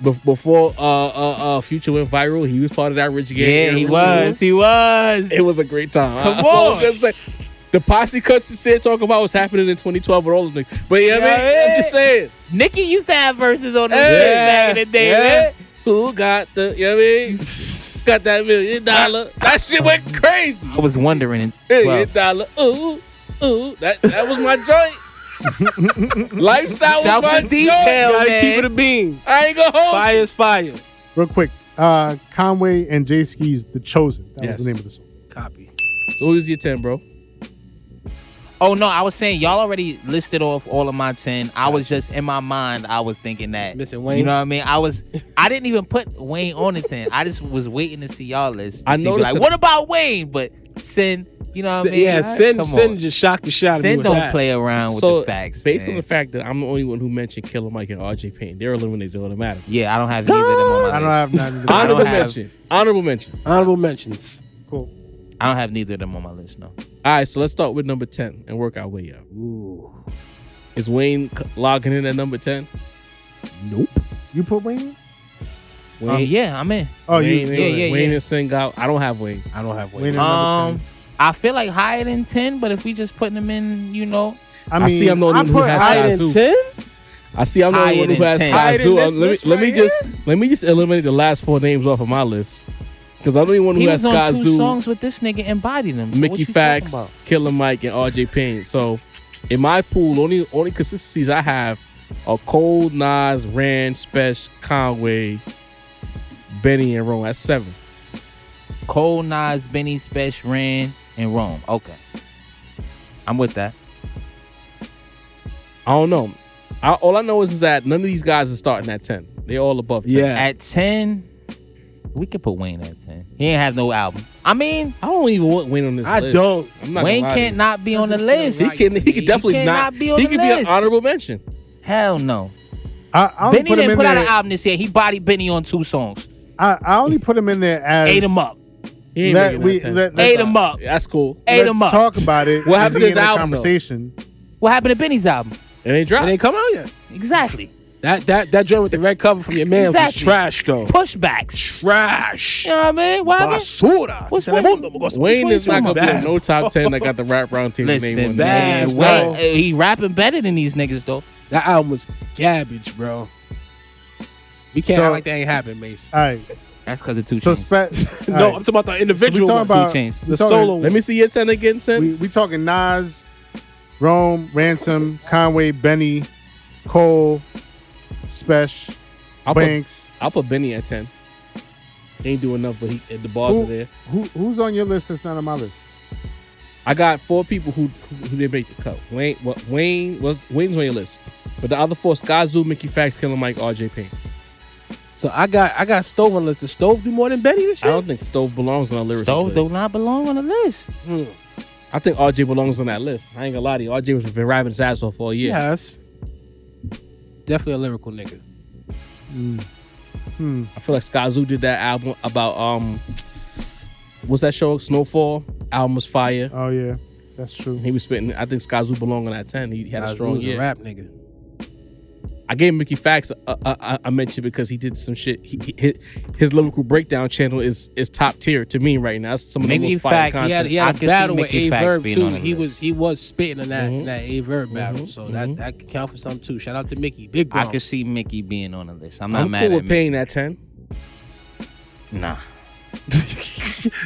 Speaker 2: before Future went viral, he was part of that Rich Gang
Speaker 4: Yeah,
Speaker 2: era.
Speaker 4: he was.
Speaker 2: It was a great time.
Speaker 4: Come
Speaker 2: I
Speaker 4: on.
Speaker 2: was just saying, the posse cuts to say talk about what's happening in 2012 with all of them. But yeah, man, I'm just saying.
Speaker 4: Nicki used to have verses on the
Speaker 2: Hey,
Speaker 4: shit back in the day, man.
Speaker 2: Who got the, you know what I mean? Got that $1 million. That shit went crazy.
Speaker 4: I was wondering in
Speaker 2: $1 million. Ooh. That was my joint. Lifestyle
Speaker 4: Shout
Speaker 2: was my
Speaker 4: for detail,
Speaker 2: joint.
Speaker 5: Gotta keep it
Speaker 4: man.
Speaker 5: a bean.
Speaker 2: I ain't gonna hold
Speaker 5: Fire is fire.
Speaker 3: Real quick, Conway and Jay Ski's The Chosen. That was the name of the song.
Speaker 5: Copy.
Speaker 2: So who's your 10, bro?
Speaker 4: Oh, no, I was saying, y'all already listed off all of my 10. I was just, in my mind, I was thinking that.
Speaker 5: Missing Wayne.
Speaker 4: You know what I mean? I didn't even put Wayne on the 10. I just was waiting to see y'all list.
Speaker 2: I
Speaker 4: know,
Speaker 2: noticed
Speaker 4: like, what about Wayne? But Sin, you know what I mean?
Speaker 5: Yeah,
Speaker 4: Come
Speaker 5: Sin
Speaker 4: on.
Speaker 5: just shocked the shot.
Speaker 4: Sin don't play around with the facts,
Speaker 2: based
Speaker 4: man.
Speaker 2: on the fact that I'm the only one who mentioned Killer Mike and RJ Payne, they're eliminated automatically.
Speaker 4: Yeah, I don't have neither of them on my list.
Speaker 3: I don't have none.
Speaker 4: I
Speaker 2: Honorable
Speaker 4: don't have-
Speaker 2: mention. Honorable mention.
Speaker 5: Honorable mentions.
Speaker 3: Cool.
Speaker 4: I don't have neither of them on my list, no.
Speaker 2: All right, so let's start with number 10 and work our way up. Ooh. Is Wayne logging in at number 10?
Speaker 5: Nope.
Speaker 3: You put Wayne in?
Speaker 2: Wayne,
Speaker 4: Yeah, I'm in.
Speaker 3: Oh,
Speaker 2: Wayne,
Speaker 3: you.
Speaker 2: Wayne and Sing out. I don't have Wayne.
Speaker 5: I don't have
Speaker 3: Wayne
Speaker 5: Wayne.
Speaker 3: in number 10.
Speaker 4: I feel like higher than 10, but if we just putting them in, you know,
Speaker 2: I see I'm the only one who has
Speaker 5: Higher than
Speaker 2: Skyzoo.
Speaker 5: 10?
Speaker 2: I see I'm the only
Speaker 4: Higher
Speaker 2: one who
Speaker 4: than
Speaker 2: has
Speaker 4: 10.
Speaker 5: Higher than
Speaker 2: Skyzoo.
Speaker 5: this list
Speaker 2: Let me just eliminate the last 4 names off of my list. Because I'm the only one who
Speaker 4: he
Speaker 2: has
Speaker 4: was on 2
Speaker 2: Skyzoo,
Speaker 4: songs with this nigga embodied them. So what
Speaker 2: Mickey
Speaker 4: you
Speaker 2: Fax,
Speaker 4: talking about?
Speaker 2: Killer Mike, and RJ Payne. So in my pool, only consistencies I have are Cole, Nas, Rand, Spesh, Conway, Benny, and Rome. That's 7.
Speaker 4: Cole, Nas, Benny, Spesh, Rand, and Rome. Okay. I'm with that.
Speaker 2: I don't know. All I know is that none of these guys are starting at 10. They all above 10.
Speaker 5: Yeah.
Speaker 4: At 10, we could put Wayne at 10. He ain't have no album. I mean,
Speaker 2: I don't even want Wayne on this
Speaker 5: I
Speaker 2: list.
Speaker 5: don't.
Speaker 2: I'm not
Speaker 4: Wayne
Speaker 2: gonna lie to
Speaker 4: can't
Speaker 2: you.
Speaker 4: not be on the
Speaker 5: Doesn't feel
Speaker 4: list.
Speaker 5: right.
Speaker 2: He can definitely
Speaker 4: He
Speaker 2: not.
Speaker 4: cannot be on
Speaker 2: He
Speaker 4: the
Speaker 2: could be an
Speaker 4: list.
Speaker 2: honorable mention.
Speaker 4: Hell no.
Speaker 3: I only
Speaker 4: Benny
Speaker 3: put him
Speaker 4: didn't
Speaker 3: in
Speaker 4: put out
Speaker 3: there.
Speaker 4: an album this year. He bodied Benny on 2 songs.
Speaker 3: I only put him in there as
Speaker 4: Ate him up.
Speaker 2: He ain't making that 10.
Speaker 3: let's
Speaker 4: Ate him up.
Speaker 2: That's cool.
Speaker 4: Ate
Speaker 3: let's
Speaker 4: him up.
Speaker 3: talk about it.
Speaker 2: What
Speaker 3: Is
Speaker 2: happened
Speaker 3: he
Speaker 2: to his
Speaker 3: in the
Speaker 2: album, though?
Speaker 3: conversation?
Speaker 4: What happened to Benny's album?
Speaker 2: It ain't
Speaker 5: It
Speaker 2: dropped.
Speaker 5: ain't come out yet.
Speaker 4: Exactly.
Speaker 5: That joint with the red cover from your man was
Speaker 4: Exactly.
Speaker 5: trash though.
Speaker 4: Pushbacks.
Speaker 5: Trash.
Speaker 4: You know what I mean? What happened?
Speaker 5: Basura.
Speaker 4: What's
Speaker 5: Se le
Speaker 4: wrong?
Speaker 5: mundo, because-
Speaker 2: Wayne is not gonna be
Speaker 5: Bad.
Speaker 2: in no top 10 that got the rap round table name
Speaker 4: Listen,
Speaker 2: on
Speaker 5: bad.
Speaker 2: it.
Speaker 4: man.
Speaker 5: bro.
Speaker 4: He rapping better than these niggas, though.
Speaker 5: That album was garbage, bro. We can't
Speaker 3: So-
Speaker 5: act like that ain't happened, Mace.
Speaker 3: All right.
Speaker 4: That's because of 2
Speaker 3: So
Speaker 4: Chainz.
Speaker 5: No, I'm talking about the individual
Speaker 3: So we
Speaker 5: one.
Speaker 3: talking about-
Speaker 4: 2 Chainz.
Speaker 5: The solo one.
Speaker 2: Let me see your 10 again, Sin.
Speaker 3: We talking Nas, Rome, Ransom, Conway, Benny, Cole, Spesh, Banks.
Speaker 2: I'll put Benny at 10. He ain't doing enough, but the bars are there.
Speaker 3: Who's on your list that's not on my list?
Speaker 2: I got 4 people who didn't make the cut. Wayne's on your list, but the other 4: Skyzoo, Mickey Fax, Killer Mike, RJ Payne.
Speaker 5: So I got Stove on the list. Does Stove do more than Benny this
Speaker 2: I
Speaker 5: year?
Speaker 2: don't think Stove belongs on a lyricist
Speaker 4: Stove
Speaker 2: list.
Speaker 4: do not belong on the list.
Speaker 2: I think RJ belongs on that list. I ain't gonna lie to you. RJ was been rapping his ass off all year.
Speaker 5: Yes. Definitely a lyrical nigga.
Speaker 2: I feel like Skyzoo did that album about what's that show? Snowfall. Album was fire.
Speaker 3: Oh yeah, that's true.
Speaker 2: He was spitting. I think Skyzoo belonged on that 10. He had a strong
Speaker 5: Skyzoo's
Speaker 2: year.
Speaker 5: a rap nigga.
Speaker 2: I gave Mickey Fax a mention because he did some shit. His lyrical breakdown channel is top tier to me right now. That's some of the
Speaker 4: Mickey
Speaker 2: most fire
Speaker 4: Fax,
Speaker 2: content.
Speaker 5: He
Speaker 4: I
Speaker 5: had
Speaker 4: could
Speaker 5: a
Speaker 4: see
Speaker 5: battle with
Speaker 4: Mickey
Speaker 5: A
Speaker 4: Fax
Speaker 5: Verb
Speaker 4: being
Speaker 5: too.
Speaker 4: on the
Speaker 5: He
Speaker 4: list.
Speaker 5: was spitting in that A Verb battle. So that could count for something too. Shout out to Mickey. Big bro.
Speaker 4: I could see Mickey being on the list. I'm not
Speaker 2: I'm
Speaker 4: mad
Speaker 2: cool
Speaker 4: at
Speaker 2: with
Speaker 4: me.
Speaker 2: paying that 10.
Speaker 4: Nah.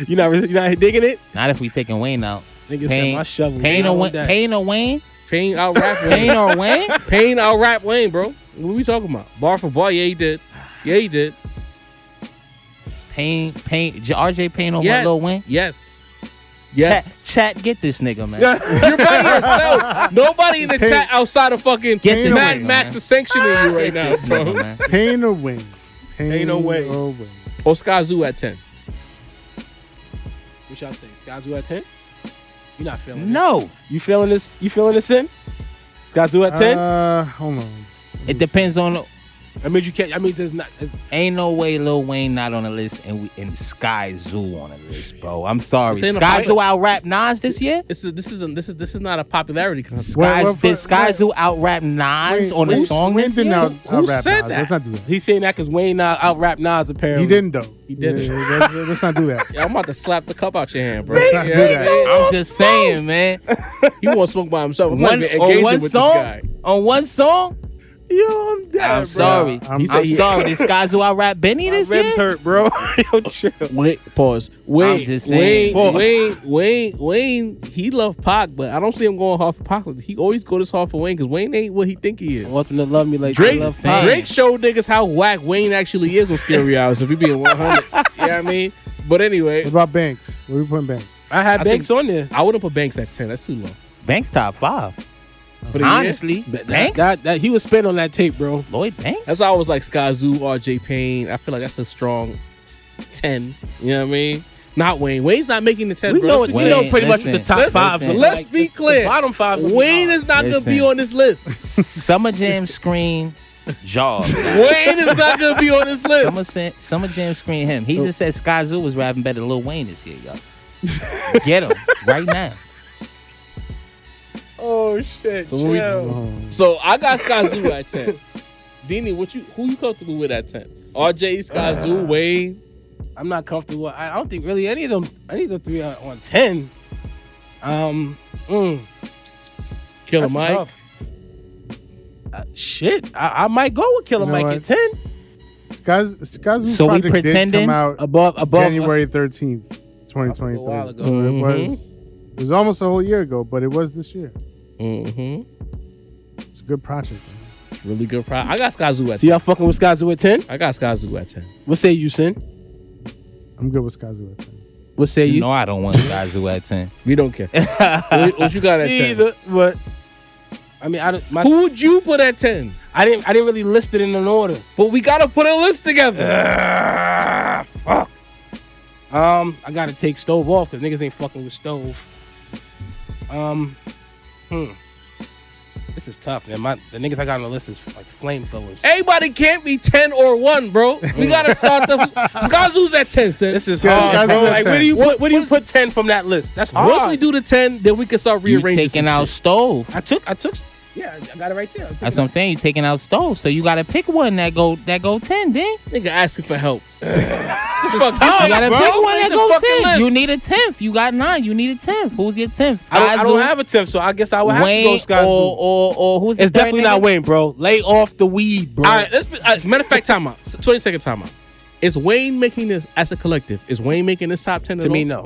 Speaker 5: You not digging it?
Speaker 4: Not if we taking Wayne out.
Speaker 5: Nigga said my shovel.
Speaker 4: Payne or Wayne?
Speaker 5: Payne.
Speaker 2: Payne out rap Wayne.
Speaker 4: Payne or Wayne?
Speaker 2: Payne out rap Wayne, bro. What we talking about? Bar for bar? Yeah, he did. Yeah, he did.
Speaker 4: RJ Payne over
Speaker 2: Yes.
Speaker 4: Lil Wayne?
Speaker 2: Yes. Yes.
Speaker 4: Chat, get this nigga, man.
Speaker 2: You're by yourself. Nobody in the chat outside of fucking
Speaker 4: Get this
Speaker 2: Mad
Speaker 4: nigga,
Speaker 2: Max
Speaker 4: man.
Speaker 2: is sanctioning you right
Speaker 4: Get
Speaker 2: now,
Speaker 4: this nigga,
Speaker 2: bro.
Speaker 4: man.
Speaker 3: Payne or Wayne?
Speaker 5: Payne or Wayne?
Speaker 2: Or Skyzoo at 10.
Speaker 5: What y'all say? Skyzoo at 10? You not feeling it?
Speaker 4: No.
Speaker 5: You feeling this? You feeling this in? Skyzoo at 10?
Speaker 3: Hold on.
Speaker 4: It depends on...
Speaker 5: I mean, you can't. I mean, there's not.
Speaker 4: Ain't no way Lil Wayne not on the list and Skyzoo on the list, bro. I'm sorry.
Speaker 2: This ain't a
Speaker 4: Skyzoo
Speaker 2: fight.
Speaker 4: out rap Nas this year?
Speaker 2: This is not a popularity contest.
Speaker 4: Did Skyzoo out rap Nas on the song
Speaker 3: Wayne
Speaker 4: this
Speaker 3: didn't
Speaker 4: year?
Speaker 3: out rap
Speaker 2: said
Speaker 3: Nas.
Speaker 2: that?
Speaker 3: Let's not do that.
Speaker 5: He's saying that because Wayne out rap Nas apparently.
Speaker 3: He didn't though.
Speaker 2: He did.
Speaker 3: Let's not do that.
Speaker 2: Yeah, I'm about to slap the cup out your hand, bro.
Speaker 3: Let's not do that.
Speaker 4: I'm just saying, man.
Speaker 2: He won't smoke by himself. I'm not
Speaker 4: On
Speaker 2: even engaging
Speaker 4: one
Speaker 2: with
Speaker 4: song?
Speaker 2: this guy.
Speaker 4: On one song?
Speaker 5: Yo, I'm dead.
Speaker 4: I'm sorry.
Speaker 3: I'm
Speaker 4: sorry. Did Skyzoo out rap Benny this year?
Speaker 5: Ribs hurt, bro. Yo, chill.
Speaker 2: Wait, pause. Wayne,
Speaker 4: just saying.
Speaker 2: Wayne, he love Pac, but I don't see him going hard for Pac. He always go this hard for Wayne because Wayne ain't what he think he is.
Speaker 5: I want them to love me like
Speaker 2: Drake,
Speaker 5: they love Pac.
Speaker 2: Drake showed niggas how whack Wayne actually is on Scary Hours. If we being 100, you know what I mean? But anyway,
Speaker 3: What about Banks? Where we putting Banks?
Speaker 5: I had
Speaker 2: I
Speaker 5: Banks
Speaker 2: think-
Speaker 5: on there.
Speaker 2: I wouldn't put Banks at 10. That's too low.
Speaker 4: Banks top 5.
Speaker 2: For the year?
Speaker 4: Honestly, Banks?
Speaker 5: That he was spitting on that tape, bro.
Speaker 4: Lloyd Banks?
Speaker 2: That's why I was like Skyzoo, RJ Payne. I feel like that's a strong 10. You know what I mean? Not Wayne. Wayne's not making the 10,
Speaker 5: We
Speaker 2: bro.
Speaker 5: know,
Speaker 2: Let's be
Speaker 5: we
Speaker 2: clear.
Speaker 5: know pretty much what the top
Speaker 2: Listen,
Speaker 5: five.
Speaker 4: listen.
Speaker 2: Let's be clear.
Speaker 5: The bottom five.
Speaker 2: Wayne is not going to be
Speaker 4: Listen.
Speaker 2: on this list.
Speaker 4: Summer Jam Screen Jaws.
Speaker 2: Wayne is not going to be on this list.
Speaker 4: Summer Jam Screen him. He just said Skyzoo was rapping better than Lil Wayne this year, yo. Get him right now.
Speaker 5: Oh shit.
Speaker 2: So, so I got Skyzoo at 10. Deanie, who you comfortable with at 10? RJ, Skyzoo, Wayne.
Speaker 5: I'm not comfortable. I don't think really any of them. Any of the three are on 10.
Speaker 2: Killer
Speaker 5: That's
Speaker 2: Mike.
Speaker 5: tough. Shit, I might go with Killer
Speaker 3: You know
Speaker 5: Mike
Speaker 3: what?
Speaker 5: at 10.
Speaker 3: Skyzoo's
Speaker 4: So we
Speaker 3: project did
Speaker 4: pretending
Speaker 3: come out
Speaker 5: Above
Speaker 3: January 13th,
Speaker 5: A while
Speaker 3: 2023.
Speaker 5: ago.
Speaker 3: So it was almost a whole year ago, but it was this year.
Speaker 2: Mm-hmm.
Speaker 3: It's a good project, man.
Speaker 2: Really good pride. I got Skyzoo at
Speaker 5: So
Speaker 2: 10.
Speaker 5: y'all fucking with Skyzoo at 10?
Speaker 2: I got Skyzoo at 10.
Speaker 5: What say you, Sin?
Speaker 3: I'm good with Skyzoo at 10.
Speaker 5: What say
Speaker 4: You
Speaker 5: you?
Speaker 4: know I don't want Skyzoo at 10.
Speaker 2: We don't care. what you got at 10?
Speaker 5: Either, but I mean,
Speaker 2: Who would you put at 10?
Speaker 5: I didn't really list it in an order.
Speaker 2: But we got to put a list together.
Speaker 5: Fuck. I gotta take Stove off because niggas ain't fucking with Stove. This is tough, man. The niggas I got on the list is like flamethrowers.
Speaker 2: Everybody can't be 10 or 1, bro. We got to start the... Skyzoo's at 10, Sid.
Speaker 5: This is
Speaker 3: Skyzoo's
Speaker 5: hard, bro.
Speaker 3: at
Speaker 5: Like,
Speaker 3: 10.
Speaker 5: where do you put 10 from that list? That's hard.
Speaker 2: Once we do the 10, then we can start
Speaker 4: You
Speaker 2: rearranging
Speaker 4: taking
Speaker 2: some
Speaker 4: out
Speaker 2: shit.
Speaker 4: Stove.
Speaker 5: I took. Yeah, I got it right there.
Speaker 4: That's what I'm saying. You taking out Stove. So you got to pick one that go 10, then.
Speaker 2: Nigga asking for help.
Speaker 4: You gotta
Speaker 2: bro.
Speaker 4: pick one
Speaker 2: Make
Speaker 4: that
Speaker 2: the
Speaker 4: goes
Speaker 2: fucking
Speaker 4: 10.
Speaker 2: list.
Speaker 4: You need a 10th. You got 9. You need a 10th. Who's your 10th?
Speaker 5: I don't
Speaker 4: Skyzoo,
Speaker 5: have a 10th, so I guess I would have
Speaker 4: Wayne,
Speaker 5: to go Skyzoo.
Speaker 4: or who's the
Speaker 5: It's
Speaker 4: third
Speaker 5: definitely
Speaker 4: nigga?
Speaker 5: not Wayne, bro. Lay off the weed, bro.
Speaker 2: All right, matter of fact, time out. 20-second time out. Is Wayne making this as a collective? Is Wayne making this top 10
Speaker 5: To me, no.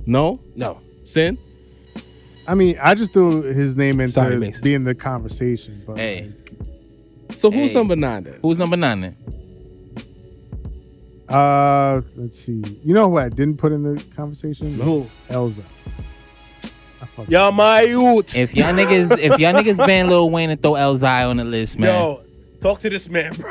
Speaker 2: No?
Speaker 5: No.
Speaker 2: Sin?
Speaker 3: I mean, I just threw his name into
Speaker 5: Sorry, Mason.
Speaker 3: being the conversation. But
Speaker 4: Hey.
Speaker 2: So who's number 9 then?
Speaker 4: Who's number 9 then?
Speaker 3: let's see. You know who I didn't put in the conversation?
Speaker 5: Who?
Speaker 3: Elza.
Speaker 5: Yo, my youth.
Speaker 4: If y'all niggas ban Lil Wayne and throw Elzai on the list, man.
Speaker 5: Yo, talk to this man, bro.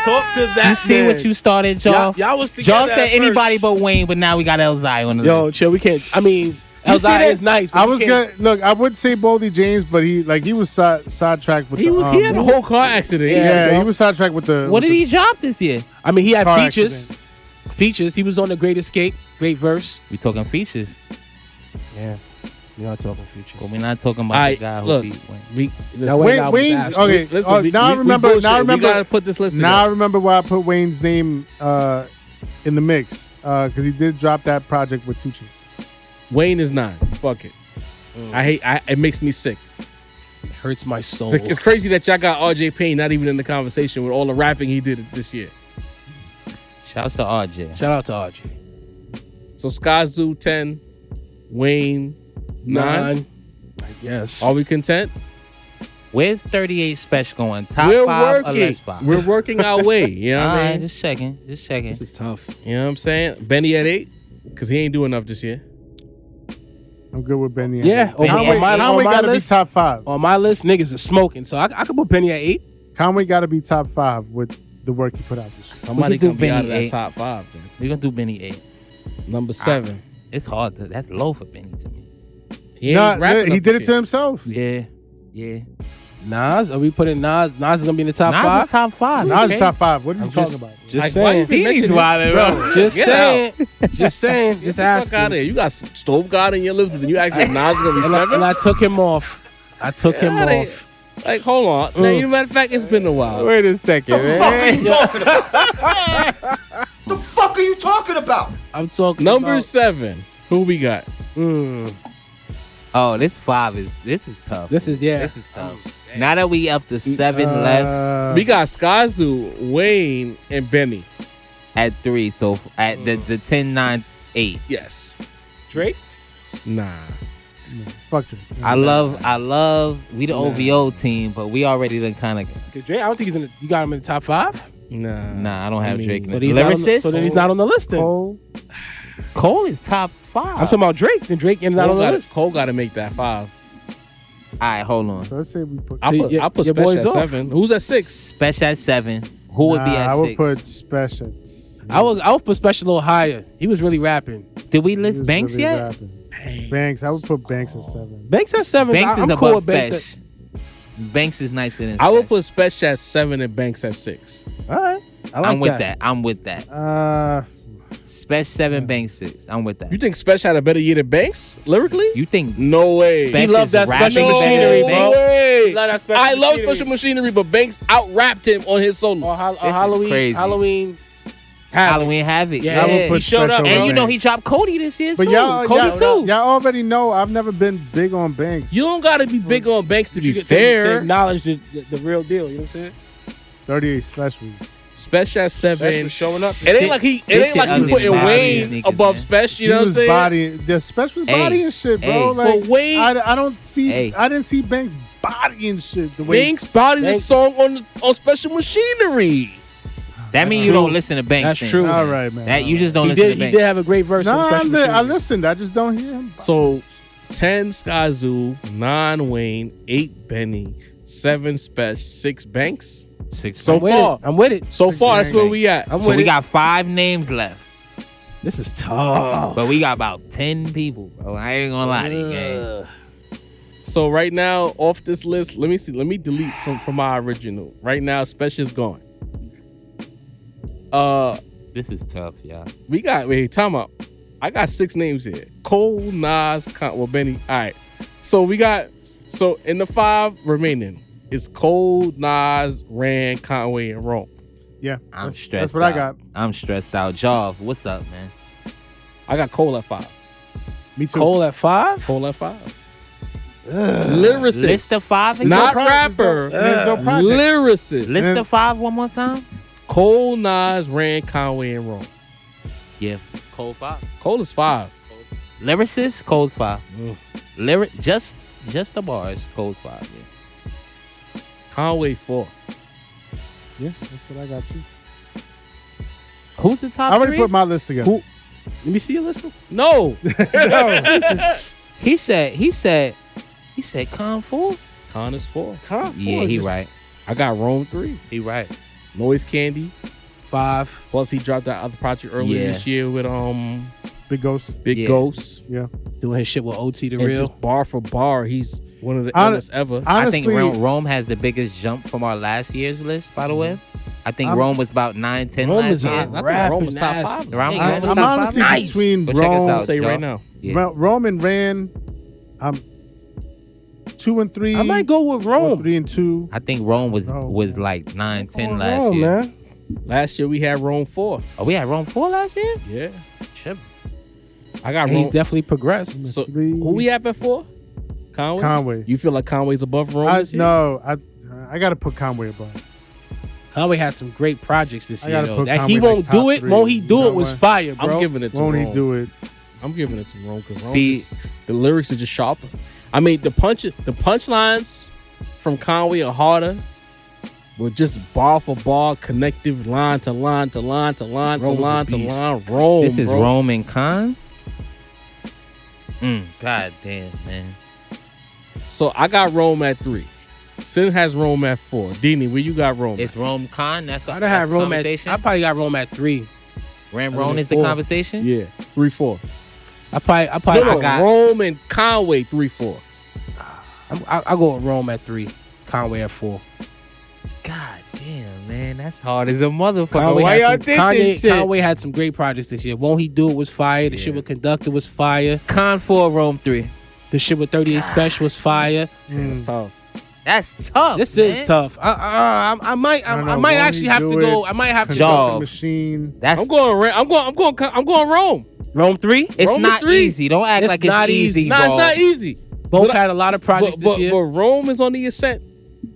Speaker 5: Talk to that
Speaker 4: You see
Speaker 5: man.
Speaker 4: what you started, Jaw?
Speaker 5: Y'all was together
Speaker 4: Jaw said
Speaker 5: at
Speaker 4: anybody
Speaker 5: first.
Speaker 4: but Wayne, but now we got Elzai on the
Speaker 5: Yo,
Speaker 4: list.
Speaker 5: chill. We can't. I mean,
Speaker 4: You see
Speaker 5: Elzai
Speaker 4: that?
Speaker 5: is nice. But
Speaker 3: I
Speaker 5: we
Speaker 3: was
Speaker 5: can't-
Speaker 3: gonna look. I would say Boldy James, but he was sidetracked with
Speaker 2: He
Speaker 3: the.
Speaker 2: had a whole car accident.
Speaker 3: Yeah,
Speaker 2: bro.
Speaker 3: he was sidetracked with the.
Speaker 4: What
Speaker 3: with
Speaker 4: did he drop this year?
Speaker 5: I mean, he had
Speaker 3: Car
Speaker 5: features.
Speaker 3: accident.
Speaker 5: Features. He was on The Great Escape. Great verse.
Speaker 4: We talking features,
Speaker 5: Yeah. We're not talking features.
Speaker 4: but we're not talking about the
Speaker 2: Alright,
Speaker 4: guy who
Speaker 2: look.
Speaker 4: beat Wayne.
Speaker 2: We,
Speaker 5: Now,
Speaker 2: listen,
Speaker 5: Wayne, I
Speaker 3: Wayne,
Speaker 5: was
Speaker 3: Wayne.
Speaker 5: asking.
Speaker 3: Okay,
Speaker 2: listen,
Speaker 3: now I remember.
Speaker 2: bullshit.
Speaker 3: Now I
Speaker 2: We
Speaker 3: remember.
Speaker 2: gotta put this list together.
Speaker 3: Now I remember why I put Wayne's name in the mix because he did drop that project with 2 Chainz.
Speaker 2: Wayne is 9. Fuck it. It makes me sick.
Speaker 5: It hurts my soul.
Speaker 2: It's crazy that y'all got RJ Payne not even in the conversation with all the rapping he did this year.
Speaker 4: Shouts to RJ.
Speaker 5: Shout out to RJ.
Speaker 2: So Skyzoo 10, Wayne 9.
Speaker 5: I guess.
Speaker 2: Are we content?
Speaker 4: Where's 38 Special going? Top
Speaker 2: We're
Speaker 4: 5 or
Speaker 2: working.
Speaker 4: less 5?
Speaker 2: We're working our way. You know what I
Speaker 4: Alright,
Speaker 2: mean?
Speaker 4: just checking.
Speaker 5: This is tough.
Speaker 2: You know what I'm saying? Benny at 8 because he ain't doing enough this year.
Speaker 3: I'm good with Benny.
Speaker 5: Yeah.
Speaker 4: Benny
Speaker 5: on
Speaker 4: at
Speaker 5: my,
Speaker 4: eight.
Speaker 5: on
Speaker 3: Conway
Speaker 5: my
Speaker 3: got to be
Speaker 5: list,
Speaker 3: top 5.
Speaker 5: on my list, niggas is smoking. So I could put Benny at 8.
Speaker 3: Conway got to be top 5 with the work he put out this year.
Speaker 2: Somebody
Speaker 4: We can
Speaker 2: can
Speaker 4: do
Speaker 2: be out
Speaker 4: Benny
Speaker 2: of that
Speaker 4: 8.
Speaker 2: top 5 then.
Speaker 4: We're gonna do Benny 8.
Speaker 2: Number 7.
Speaker 4: It's hard to. That's low for Benny to me.
Speaker 2: He ain't
Speaker 3: Nah,
Speaker 2: rapping
Speaker 3: he
Speaker 2: up
Speaker 3: did
Speaker 2: this
Speaker 3: it to
Speaker 2: year.
Speaker 3: himself.
Speaker 4: Yeah.
Speaker 5: Nas, are we putting Nas? Nas is gonna be in the top
Speaker 4: Nas
Speaker 5: 5.
Speaker 4: is top 5.
Speaker 3: Nas
Speaker 4: okay?
Speaker 3: is top 5. What are you
Speaker 5: I'm
Speaker 3: talking
Speaker 5: just,
Speaker 3: about?
Speaker 5: just
Speaker 2: Like, why you
Speaker 5: saying.
Speaker 2: think mention him?
Speaker 4: bro.
Speaker 5: Just
Speaker 2: Get
Speaker 5: saying. Just saying.
Speaker 2: Get
Speaker 5: Just
Speaker 2: the fuck out of
Speaker 5: asking.
Speaker 2: here. You got Stove God in your list, but then you actually Nas is gonna be
Speaker 5: And
Speaker 2: 7.
Speaker 5: I took him off. I took him
Speaker 2: Get outta
Speaker 5: off.
Speaker 2: Like, hold on. Now, you know, matter of fact, it's been a while.
Speaker 6: Wait a second, man.
Speaker 7: The fuck are you talking about?
Speaker 5: I'm talking
Speaker 2: Number
Speaker 5: about,
Speaker 2: 7. Who we got?
Speaker 4: Oh, this 5 is. This is tough.
Speaker 5: This is, yeah.
Speaker 4: This is tough. Now that we up to 7 left
Speaker 2: We got Skyzoo, Wayne, and Benny.
Speaker 4: at 3, so at the 10, 9, 8.
Speaker 2: Yes.
Speaker 5: Drake.
Speaker 2: Nah.
Speaker 3: Fuck it.
Speaker 4: I love. We the OVO team, but we already done kind of.
Speaker 5: Cause Drake, I don't think he's in. You got him in the top 5.
Speaker 2: Nah.
Speaker 4: Nah, I don't have Drake. In
Speaker 5: So
Speaker 4: it.
Speaker 5: he's not on the-
Speaker 4: Lyricist.
Speaker 5: so then he's not on the list. Then
Speaker 3: Cole.
Speaker 4: Cole is top 5.
Speaker 5: I'm talking about Drake. Then Drake is not on the list.
Speaker 2: Cole got to make that 5.
Speaker 4: All right, hold on.
Speaker 3: So let's say we put.
Speaker 2: I put
Speaker 5: your
Speaker 2: Special
Speaker 5: boy's
Speaker 2: at
Speaker 5: off.
Speaker 2: 7. Who's at 6?
Speaker 4: Special at 7. Who would be at
Speaker 3: I would
Speaker 4: 6?
Speaker 3: put Special.
Speaker 5: I would put Special a little higher. He was really rapping.
Speaker 4: Did we list Banks yet?
Speaker 3: Banks. I would put Banks at 7.
Speaker 5: Banks at 7.
Speaker 4: Banks
Speaker 5: I'm
Speaker 4: is
Speaker 5: cool
Speaker 4: above
Speaker 5: with Banks.
Speaker 4: Special. Banks is nicer than
Speaker 2: I would
Speaker 4: Special.
Speaker 2: put Special at 7 and Banks at 6.
Speaker 5: All right. I like
Speaker 4: I'm with that. I'm with that. Special 7, Banks 6. I'm with that.
Speaker 2: You think Special had a better year than Banks lyrically?
Speaker 4: You think
Speaker 2: No way.
Speaker 4: Special
Speaker 5: He loved that
Speaker 4: is rapping
Speaker 5: Special
Speaker 4: better
Speaker 5: Machinery,
Speaker 4: than
Speaker 5: bro.
Speaker 4: Banks?
Speaker 2: way.
Speaker 5: Love that Special
Speaker 2: I love
Speaker 5: Machinery.
Speaker 2: Special Machinery, but Banks out-rapped him on his solo.
Speaker 5: On
Speaker 4: This is
Speaker 5: Halloween.
Speaker 4: crazy. Halloween Havoc.
Speaker 5: Yeah,
Speaker 3: I would
Speaker 5: he showed up,
Speaker 3: Special
Speaker 4: And
Speaker 3: with
Speaker 4: you know
Speaker 3: Banks.
Speaker 4: he dropped Cody this year
Speaker 3: But
Speaker 4: too.
Speaker 3: y'all
Speaker 4: Cody too.
Speaker 3: y'all already know I've never been big on Banks.
Speaker 2: You don't got to be big on Banks to
Speaker 5: You
Speaker 2: be
Speaker 5: get to
Speaker 2: fair.
Speaker 5: acknowledge the real deal. You know what I'm saying?
Speaker 3: 38 Specials.
Speaker 2: Special at 7.
Speaker 5: Special showing up.
Speaker 2: It ain't like he
Speaker 4: This shit ugly
Speaker 2: putting
Speaker 4: than
Speaker 2: Wayne
Speaker 4: Niggas,
Speaker 2: above
Speaker 4: man.
Speaker 2: Special. You
Speaker 3: He
Speaker 2: know what I'm
Speaker 3: was
Speaker 2: saying?
Speaker 3: bodying the Special was
Speaker 4: Hey,
Speaker 3: bodying shit, bro.
Speaker 4: hey.
Speaker 3: Like
Speaker 2: But Wayne-
Speaker 3: I don't see.
Speaker 4: Hey.
Speaker 3: I didn't see Banks bodying shit the way
Speaker 2: Banks bodied the
Speaker 5: Banks-
Speaker 2: song on Special Machinery.
Speaker 4: That means you don't listen to Banks.
Speaker 5: That's
Speaker 4: then.
Speaker 5: true.
Speaker 3: All right, man.
Speaker 4: That you just don't
Speaker 5: He
Speaker 4: listen
Speaker 5: did.
Speaker 4: to
Speaker 5: He
Speaker 4: Banks.
Speaker 5: did have a great verse on
Speaker 3: No,
Speaker 5: Special
Speaker 3: I
Speaker 5: Machinery.
Speaker 3: listened. I just don't hear him.
Speaker 2: So 10 Skyzoo, 9 Wayne, 8 Benny, 7 Special, 6 Banks.
Speaker 4: 6.
Speaker 2: So
Speaker 5: I'm with
Speaker 2: far,
Speaker 5: it. I'm with it.
Speaker 2: so far that's where we at.
Speaker 5: I'm
Speaker 4: So
Speaker 5: with
Speaker 4: we
Speaker 5: it.
Speaker 4: got 5 names left,
Speaker 5: This is tough.
Speaker 4: but we got about 10 people, bro. I ain't gonna lie to you, gang.
Speaker 2: So right now, off this list, let me see. Let me delete from my original. Right now, Special's gone.
Speaker 4: This is tough, y'all.
Speaker 2: We got time out. I got 6 names here. Cole, Nas, Benny. All right. So we got in the 5 remaining is Cole, Nas, Rand, Conway, and Rome.
Speaker 3: Yeah,
Speaker 4: I'm stressed.
Speaker 3: That's what I
Speaker 4: out.
Speaker 3: got.
Speaker 4: I'm stressed out. Jav, what's up, man?
Speaker 2: I got Cole at 5.
Speaker 3: Me too.
Speaker 5: Cole at 5.
Speaker 2: Cole at 5. Lyricist.
Speaker 4: List of 5 again?
Speaker 2: Not
Speaker 3: There's no
Speaker 2: rapper.
Speaker 3: There's no project.
Speaker 2: Lyricist.
Speaker 4: List of 5 one more time.
Speaker 2: Cole, Nas, Ran, Conway, and Rome.
Speaker 4: Yeah, Cole 5.
Speaker 2: Cole is 5.
Speaker 4: Lyricist, Cole's 5. Just the bars, Cole's 5. Yeah.
Speaker 2: Conway 4.
Speaker 3: Yeah, that's what I got too.
Speaker 4: Who's the top
Speaker 3: I already
Speaker 4: three?
Speaker 3: put my list together.
Speaker 5: Let me see your list.
Speaker 2: No.
Speaker 4: He said Con 4.
Speaker 2: Con is 4.
Speaker 4: Yeah, he right.
Speaker 2: I got Rome 3.
Speaker 4: He right.
Speaker 2: Noise Candy.
Speaker 5: 5.
Speaker 2: Plus he dropped that other project earlier this year with
Speaker 3: Big Ghost.
Speaker 2: Big Ghost.
Speaker 3: Yeah.
Speaker 5: Doing his shit with OT the
Speaker 2: And
Speaker 5: real.
Speaker 2: just bar for bar, he's one of the illest ever.
Speaker 3: Honestly,
Speaker 4: I think Rome has the biggest jump from our last year's list, by the way. I think Rome was about 9, 10
Speaker 5: Rome
Speaker 4: last
Speaker 5: is
Speaker 4: year.
Speaker 2: I think Rome was top 5.
Speaker 4: Rome was
Speaker 3: I'm
Speaker 4: top
Speaker 3: honestly
Speaker 4: 5.
Speaker 3: between
Speaker 4: Go check us
Speaker 3: Rome.
Speaker 4: out,
Speaker 2: I'll say
Speaker 4: Joe.
Speaker 2: right now.
Speaker 4: Yeah.
Speaker 3: Rome and Ran. 2 and 3.
Speaker 5: I might go with
Speaker 3: or
Speaker 5: Rome.
Speaker 3: 3 and 2.
Speaker 4: I think Rome was like 9, 10 last year.
Speaker 5: Man.
Speaker 2: Last year we had Rome 4.
Speaker 4: Oh, we had Rome 4 last year?
Speaker 2: Yeah.
Speaker 4: Tripping.
Speaker 2: I got
Speaker 5: And he's
Speaker 2: Rome.
Speaker 5: definitely progressed.
Speaker 2: So,
Speaker 3: 3.
Speaker 2: who we have at 4? Conway?
Speaker 3: Conway.
Speaker 2: You feel like Conway's above Rome this year?
Speaker 3: No, I got to put Conway above.
Speaker 5: Conway had some great projects this
Speaker 3: I
Speaker 5: year,
Speaker 3: gotta
Speaker 5: though.
Speaker 3: put
Speaker 5: That
Speaker 3: Conway
Speaker 5: he
Speaker 3: like
Speaker 5: won't
Speaker 3: top
Speaker 5: do it.
Speaker 3: 3.
Speaker 5: Won't he do
Speaker 3: You know
Speaker 5: it was
Speaker 3: what?
Speaker 5: fire, bro.
Speaker 2: I'm giving it to
Speaker 3: Won't
Speaker 2: Rome.
Speaker 3: he do it?
Speaker 2: I'm giving it to Rome because Rome
Speaker 4: Speed.
Speaker 2: is, the lyrics are just sharper. I mean, the punchlines from Conway are harder. We're just bar for bar, connective, line to line to line to line to
Speaker 5: Rome's a
Speaker 2: line to
Speaker 5: beast.
Speaker 2: line. Rome.
Speaker 4: This is
Speaker 2: bro.
Speaker 4: Rome and Con? God damn, man.
Speaker 2: So I got Rome at 3. Sin has Rome at 4. Dini, where you got Rome?
Speaker 4: It's Rome Con. That's the,
Speaker 5: I'd
Speaker 4: that's
Speaker 5: have
Speaker 4: the
Speaker 5: Rome at.
Speaker 4: conversation.
Speaker 5: I probably got Rome at 3.
Speaker 4: Rome is the
Speaker 5: 4.
Speaker 4: conversation?
Speaker 2: Yeah, 3, 4.
Speaker 5: I probably
Speaker 2: No,
Speaker 5: I got.
Speaker 2: Rome and Conway 3, 4.
Speaker 5: I go with Rome at 3. Conway at 4.
Speaker 4: God damn, man. That's hard as a motherfucker.
Speaker 5: Conway
Speaker 4: Why
Speaker 5: had
Speaker 4: y'all
Speaker 5: some-
Speaker 4: did
Speaker 5: Kanye-
Speaker 4: this shit?
Speaker 5: Conway had some great projects this year. Won't He Do It was fire. The shit with Conductor was fire.
Speaker 4: Con 4, Rome 3.
Speaker 5: The shit with 38 Special was fire.
Speaker 2: That's tough.
Speaker 4: That's tough.
Speaker 5: This
Speaker 4: man.
Speaker 5: is tough. I might
Speaker 3: don't know.
Speaker 5: might
Speaker 3: Won't
Speaker 5: actually
Speaker 3: He
Speaker 5: have
Speaker 3: Do
Speaker 5: to go.
Speaker 3: It?
Speaker 5: I might have to
Speaker 3: Conductor
Speaker 5: go.
Speaker 4: Job.
Speaker 3: Machine.
Speaker 4: That's
Speaker 2: I'm going Rome.
Speaker 5: Rome 3.
Speaker 4: It's
Speaker 2: Rome is
Speaker 4: not
Speaker 2: 3.
Speaker 4: easy. Don't act
Speaker 5: It's
Speaker 4: like it's
Speaker 5: not
Speaker 4: easy,
Speaker 5: easy.
Speaker 2: Nah, it's
Speaker 4: bro.
Speaker 2: not easy.
Speaker 5: Both
Speaker 2: But-
Speaker 5: had a lot of projects
Speaker 2: But
Speaker 5: this year.
Speaker 2: Rome is on the ascent.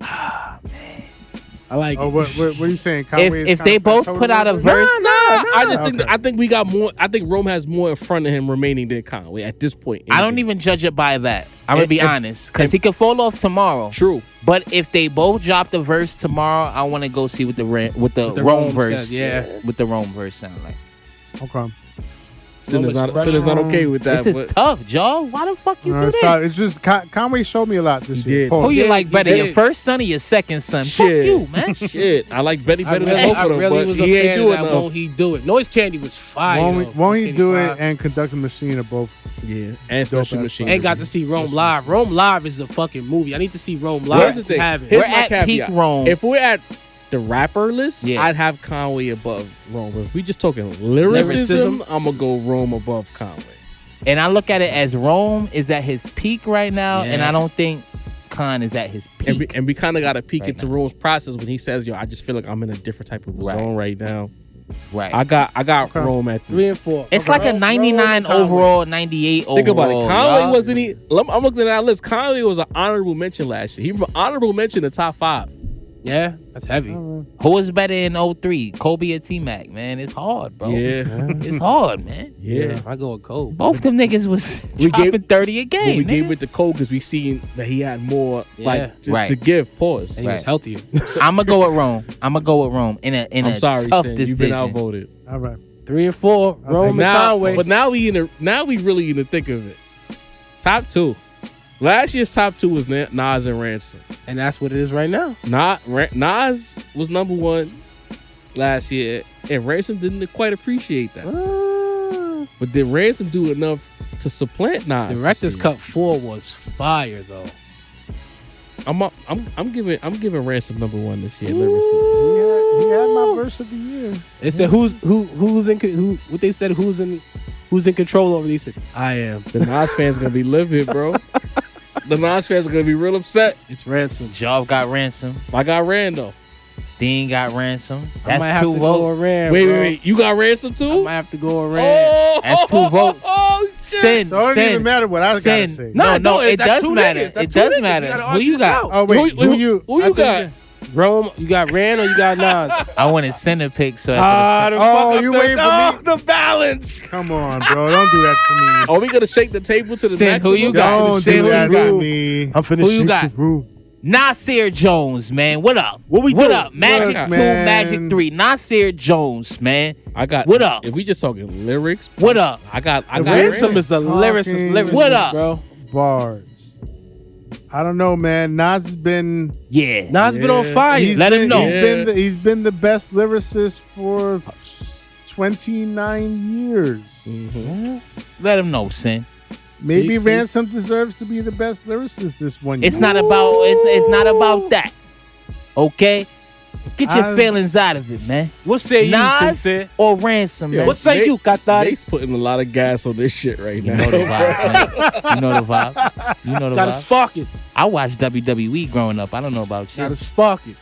Speaker 5: I like
Speaker 3: Oh,
Speaker 5: it.
Speaker 3: what are you saying? Conway is
Speaker 4: If they
Speaker 3: kinda
Speaker 4: both
Speaker 3: plateaued
Speaker 4: put out a
Speaker 3: little bit?
Speaker 4: verse,
Speaker 2: I just think
Speaker 3: Okay.
Speaker 2: I think we got more. I think Rome has more in front of him remaining than Conway at this point.
Speaker 4: I don't even judge it by that. I'm gonna be honest, because he could fall off tomorrow.
Speaker 2: True.
Speaker 4: But if they both drop the verse tomorrow, I want to go see what the Rome
Speaker 5: Rome
Speaker 4: verse,
Speaker 5: says, yeah.
Speaker 4: what the Rome verse sound like.
Speaker 3: Okay.
Speaker 2: Sin is not okay with that.
Speaker 4: This is tough, Joe. Why the fuck you do this?
Speaker 3: So it's just Conway showed me a lot this
Speaker 2: He
Speaker 3: year.
Speaker 2: did.
Speaker 3: Pause.
Speaker 4: Who you like
Speaker 5: he
Speaker 4: better,
Speaker 5: did.
Speaker 4: your first son or your second son?
Speaker 2: Shit.
Speaker 4: Fuck you, man.
Speaker 2: Shit, I like Betty better than
Speaker 5: I
Speaker 2: both of them,
Speaker 5: really
Speaker 2: but
Speaker 5: was a
Speaker 2: he ain't
Speaker 5: fan of
Speaker 2: doing
Speaker 5: that.
Speaker 2: enough.
Speaker 5: Won't He Do It? Noise Candy was fire.
Speaker 3: Won't he do it?
Speaker 5: 85.
Speaker 3: And Conductor Machine are both.
Speaker 2: Yeah, and Special
Speaker 3: Dope-ass
Speaker 2: Machine.
Speaker 5: Ain't got to see Rome live. Rome live is a fucking movie. I need to see Rome live.
Speaker 2: Here's the thing.
Speaker 5: Have it.
Speaker 2: Here's
Speaker 4: We're
Speaker 2: my
Speaker 4: at
Speaker 2: caveat.
Speaker 4: peak Rome.
Speaker 2: If we're at the rapper list,
Speaker 4: Yeah.
Speaker 2: I'd have Conway above Rome. But if we just talking lyricism,
Speaker 5: Lyricism?
Speaker 2: I'm gonna go Rome above Conway.
Speaker 4: And I look at it as Rome is at his peak right now, and
Speaker 5: Yeah.
Speaker 4: I don't think Khan is at his peak.
Speaker 2: And we kind of got to peek
Speaker 4: Right
Speaker 2: into
Speaker 4: now.
Speaker 2: Rome's process when he says, "Yo, I just feel like I'm in a different type of
Speaker 4: Right.
Speaker 2: zone right now."
Speaker 4: Right.
Speaker 2: I got Rome at 3.
Speaker 5: 3 and 4.
Speaker 4: It's
Speaker 5: Okay.
Speaker 4: like a
Speaker 5: Rome
Speaker 4: 99
Speaker 5: and Conway.
Speaker 4: overall, 98 overall.
Speaker 2: Think about it. Conway
Speaker 4: y'all.
Speaker 2: wasn't he? I'm looking at that list. Conway was an honorable mention last year. He was an honorable mention in the top 5.
Speaker 5: Yeah, that's heavy.
Speaker 4: Who was better in 03? Kobe or T-Mac, man? It's hard, bro.
Speaker 2: Yeah,
Speaker 4: It's hard, man.
Speaker 2: yeah.
Speaker 5: I go with Cole.
Speaker 4: Both them niggas was
Speaker 2: We
Speaker 4: dropping
Speaker 2: gave-
Speaker 4: 30 a
Speaker 2: But
Speaker 4: game,
Speaker 2: we
Speaker 4: nigga.
Speaker 2: gave it to Cole because we seen that he had more
Speaker 5: Yeah.
Speaker 2: to give. Pause.
Speaker 5: And he was
Speaker 4: Right.
Speaker 5: healthier.
Speaker 4: I'm gonna go with Rome. I'm gonna go with Rome in a
Speaker 2: I'm sorry,
Speaker 4: tough
Speaker 2: Sin.
Speaker 4: decision.
Speaker 2: You've been outvoted.
Speaker 3: All right.
Speaker 5: 3 and 4. Rome and
Speaker 2: Now,
Speaker 5: Conway.
Speaker 2: but now we really in the thick of it. Top 2. Last year's top 2 was Nas and Ransom.
Speaker 5: And that's what it is right now.
Speaker 2: Nas was number 1 last year, and Ransom didn't quite appreciate that. But did Ransom do enough to supplant Nas?
Speaker 5: Director's
Speaker 2: this year?
Speaker 5: Cut 4 was fire though.
Speaker 2: I'm giving Ransom number 1 this year. Lyricist.
Speaker 3: He had my verse of the year.
Speaker 5: They said who's in what they said who's in control over these. They said, I am.
Speaker 2: The Nas fans gonna be livid, bro. The Nas fans are gonna be real upset.
Speaker 5: It's Ransom.
Speaker 4: Job got ransom.
Speaker 2: I got Rando.
Speaker 4: Dean got ransom.
Speaker 5: I might
Speaker 4: That's
Speaker 5: have
Speaker 4: 2
Speaker 5: to go
Speaker 4: votes.
Speaker 5: with Rand,
Speaker 2: Wait,
Speaker 5: bro.
Speaker 2: wait. You got Ransom
Speaker 5: I
Speaker 2: too?
Speaker 5: might have to go with Rand.
Speaker 4: That's 2 votes.
Speaker 2: Oh, shit.
Speaker 4: Sin.
Speaker 3: So it don't
Speaker 4: sin,
Speaker 3: even matter what I gotta
Speaker 4: sin.
Speaker 3: say.
Speaker 4: No,
Speaker 5: No,
Speaker 4: it
Speaker 5: that's
Speaker 4: does
Speaker 5: two
Speaker 4: matter.
Speaker 5: niggas. That's
Speaker 4: It
Speaker 5: two
Speaker 4: does
Speaker 5: niggas.
Speaker 4: matter.
Speaker 5: You gotta
Speaker 4: Who
Speaker 5: argue
Speaker 4: you
Speaker 5: this
Speaker 4: got?
Speaker 5: out.
Speaker 3: Oh wait, who you?
Speaker 2: Who
Speaker 3: I
Speaker 2: you
Speaker 3: think
Speaker 2: got?
Speaker 5: Rome, you got Ran or you got Nas?
Speaker 4: I wanted center pick, so
Speaker 3: You waiting for me?
Speaker 5: The balance.
Speaker 3: Come on, bro. Don't do that to me.
Speaker 2: Are we gonna shake the table to the
Speaker 4: Sin,
Speaker 2: maximum?
Speaker 4: who you got?
Speaker 3: Don't
Speaker 4: Sin,
Speaker 3: do
Speaker 4: who
Speaker 3: that
Speaker 4: you got?
Speaker 3: to me.
Speaker 5: I'm finna
Speaker 4: Who you
Speaker 5: shake
Speaker 4: got?
Speaker 5: the room.
Speaker 4: Nasir Jones, man. What up?
Speaker 5: What we
Speaker 4: What
Speaker 5: doing?
Speaker 4: up? Magic
Speaker 3: Look,
Speaker 4: 2,
Speaker 3: man.
Speaker 4: Magic 3. Nasir Jones, man.
Speaker 2: I got.
Speaker 4: What up?
Speaker 2: If we just talking lyrics,
Speaker 4: What up?
Speaker 2: I got.
Speaker 5: Ransom is the lyricist,
Speaker 3: Talking-
Speaker 4: What up?
Speaker 5: bro.
Speaker 3: Bars. I don't know, man. Nas has been.
Speaker 4: Yeah.
Speaker 5: Nas been on fire.
Speaker 4: Let him know.
Speaker 3: He's been the best lyricist for 29 years.
Speaker 4: Let him know, Sin.
Speaker 3: Maybe
Speaker 5: See?
Speaker 3: Ransom deserves to be the best lyricist this one year.
Speaker 4: It's not about it's not about that. Okay? Get your feelings out of it, man.
Speaker 5: What say you,
Speaker 4: Nas
Speaker 5: Sincere?
Speaker 4: or Ransom, man.
Speaker 5: What say you, Katari?
Speaker 2: He's putting a lot of gas on this shit right
Speaker 4: You
Speaker 2: now.
Speaker 4: know the vibe, man. You know the vibe. You know the
Speaker 5: Gotta
Speaker 4: vibe.
Speaker 5: spark it.
Speaker 4: I watched WWE growing up. I don't know about you.
Speaker 5: Gotta spark it.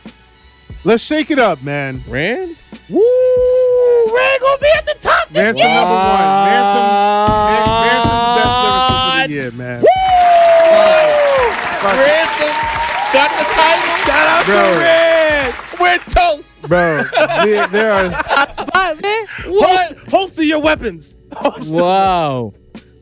Speaker 3: Let's shake it up, man.
Speaker 2: Rand?
Speaker 4: Woo! Ray gonna be at the top this
Speaker 3: Ransom
Speaker 4: year.
Speaker 3: number one. Ransom the best lyricist of the year, man.
Speaker 2: Ransom got the title.
Speaker 5: Shout out
Speaker 3: Bro.
Speaker 5: to Red.
Speaker 2: We're toast.
Speaker 3: Bro, there are
Speaker 4: Five, man.
Speaker 2: What?
Speaker 5: Holster your weapons. Holster.
Speaker 2: Wow.